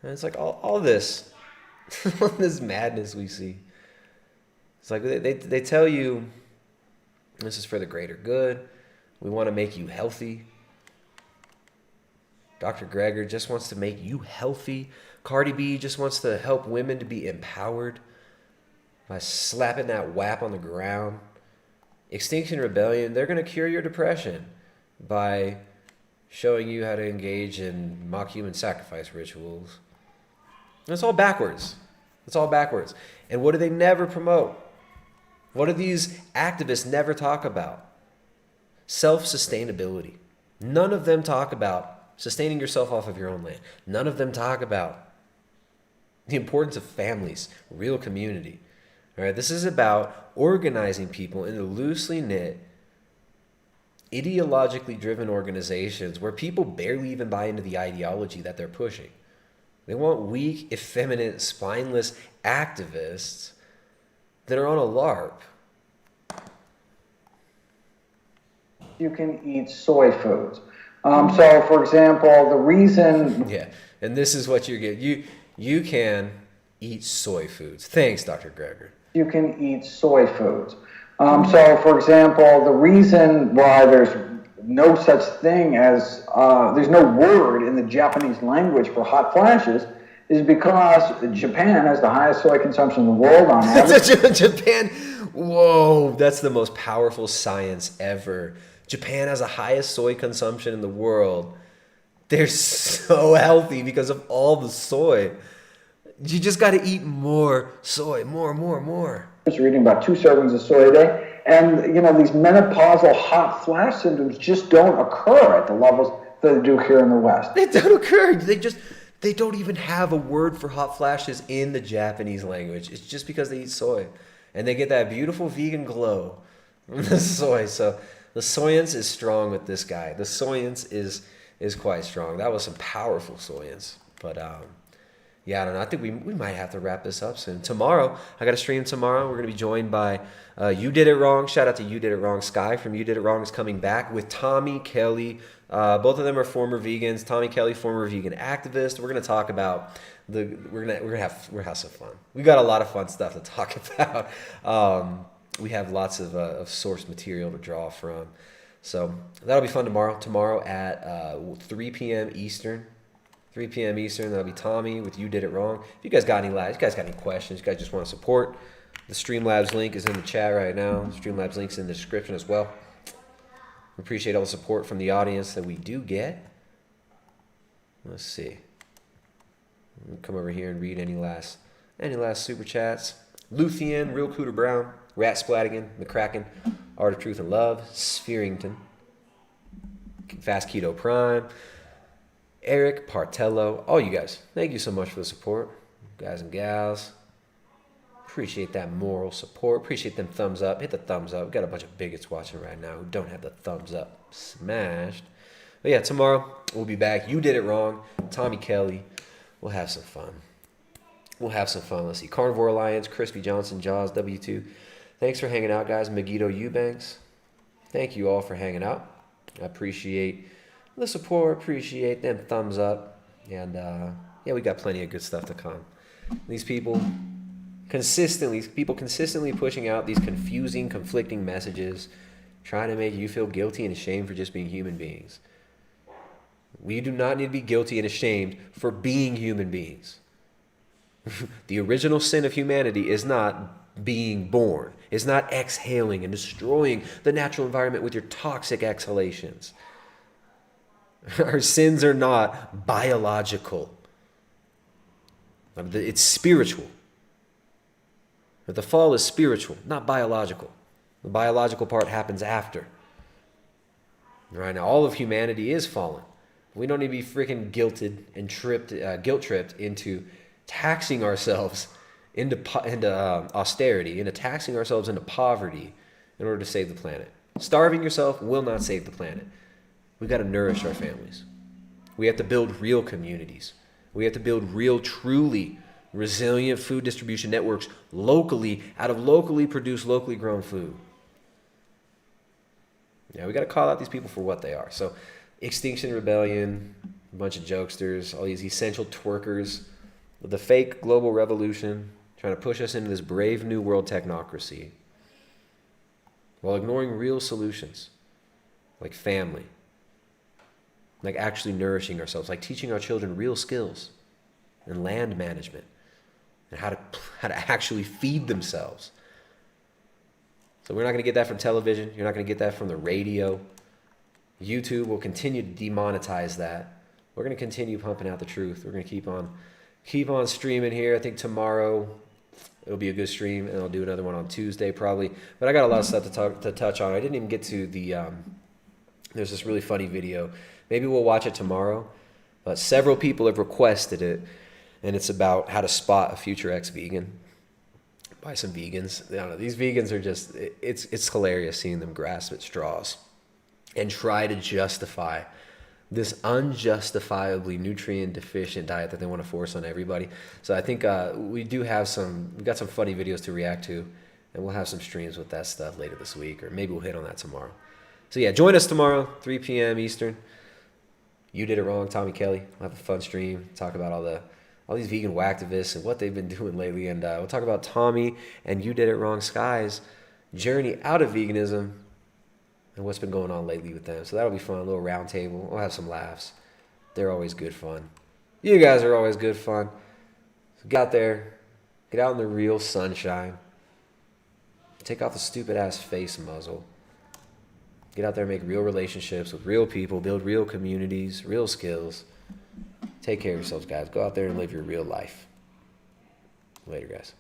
it's like all this, all this madness we see. It's like they tell you this is for the greater good. We want to make you healthy. Dr. Greger just wants to make you healthy. Cardi B just wants to help women to be empowered by slapping that WAP on the ground. Extinction Rebellion, they're going to cure your depression by showing you how to engage in mock human sacrifice rituals. It's all backwards. It's all backwards. And what do they never promote? What do these activists never talk about? Self-sustainability. None of them talk about sustaining yourself off of your own land. None of them talk about the importance of families, real community. All right, this is about organizing people into loosely knit, ideologically driven organizations where people barely even buy into the ideology that they're pushing. They want weak, effeminate, spineless activists that are on a LARP. You can eat soy foods. So, for example, the reason... Yeah, and this is what you get. You can eat soy foods. Thanks, Dr. Greger. You can eat soy foods. So, for example, the reason why there's no such thing as, there's no word in the Japanese language for hot flashes is because Japan has the highest soy consumption in the world on average. Japan, whoa, that's the most powerful science ever. Japan has the highest soy consumption in the world. They're so healthy because of all the soy. You just got to eat more soy, more. I was reading about 2 servings of soy a day, and these menopausal hot flash symptoms just don't occur at the levels that they do here in the West. They don't occur. They don't even have a word for hot flashes in the Japanese language. It's just because they eat soy, and they get that beautiful vegan glow from the soy. So the soyance is strong with this guy. The soyance is quite strong. That was some powerful soyance, but yeah, I don't know. I think we might have to wrap this up soon. Tomorrow, I got a stream tomorrow. We're going to be joined by You Did It Wrong. Shout out to You Did It Wrong. Sky from You Did It Wrong is coming back with Tommy Kelly. Both of them are former vegans. Tommy Kelly, former vegan activist. We're going to talk about we're gonna have some fun. We got a lot of fun stuff to talk about. We have lots of source material to draw from. So that'll be fun tomorrow. Tomorrow at 3 p.m. Eastern. 3 p.m. Eastern, that'll be Tommy with You Did It Wrong. If you guys got any questions, you guys just want to support, the Streamlabs link is in the chat right now. The Streamlabs link's in the description as well. We appreciate all the support from the audience that we do get. Let's see. We'll come over here and read any last super chats. Luthien, Real Cooter Brown, Rat Splatigan, McCracken, Art of Truth and Love, Spherington, Fast Keto Prime, Eric Partello, all you guys, thank you so much for the support, guys and gals. Appreciate that moral support. Appreciate them thumbs up. Hit the thumbs up. We've got a bunch of bigots watching right now who don't have the thumbs up smashed. But yeah, tomorrow we'll be back. You Did It Wrong. Tommy Kelly. We'll have some fun. Let's see. Carnivore Alliance, Crispy Johnson, Jaws, W2. Thanks for hanging out, guys. Megiddo Eubanks. Thank you all for hanging out. I appreciate the support, appreciate them thumbs up, and yeah, we got plenty of good stuff to come. These people consistently pushing out these confusing, conflicting messages, trying to make you feel guilty and ashamed for just being human beings. We do not need to be guilty and ashamed for being human beings. The original sin of humanity is not being born. It's not exhaling and destroying the natural environment with your toxic exhalations. Our sins are not biological. It's spiritual. The fall is spiritual, not biological. The biological part happens after. Right now, all of humanity is fallen. We don't need to be freaking guilt tripped into taxing ourselves into austerity, into taxing ourselves into poverty in order to save the planet. Starving yourself will not save the planet. We got to nourish our families. We have to build real communities. We have to build real, truly resilient food distribution networks locally, out of locally produced, locally grown food. Yeah, we got to call out these people for what they are. So, Extinction Rebellion, a bunch of jokesters, all these essential twerkers, the fake global revolution, trying to push us into this brave new world technocracy while ignoring real solutions like family, like actually nourishing ourselves, like teaching our children real skills and land management and how to actually feed themselves. So we're not going to get that from television. You're not going to get that from the radio. YouTube will continue to demonetize that. We're going to continue pumping out the truth. We're going to keep on streaming here. I think tomorrow it'll be a good stream, and I'll do another one on Tuesday probably. But I got a lot of stuff to touch on. I didn't even get to the there's this really funny video. Maybe we'll watch it tomorrow. But several people have requested it, and it's about how to spot a future ex-vegan by some vegans. I don't know, these vegans are just, it's hilarious seeing them grasp at straws and try to justify this unjustifiably nutrient deficient diet that they want to force on everybody. So I think we got some funny videos to react to, and we'll have some streams with that stuff later this week, or maybe we'll hit on that tomorrow. So yeah, join us tomorrow, 3 p.m. Eastern. You Did It Wrong, Tommy Kelly. We'll have a fun stream, talk about all these vegan whacktivists and what they've been doing lately, and we'll talk about Tommy and You Did It Wrong Sky's journey out of veganism and what's been going on lately with them. So that'll be fun, a little round table. We'll have some laughs. They're always good fun. You guys are always good fun. So get out there, get out in the real sunshine. Take off the stupid ass face muzzle. Get out there and make real relationships with real people, build real communities, real skills. Take care of yourselves, guys. Go out there and live your real life. Later, guys.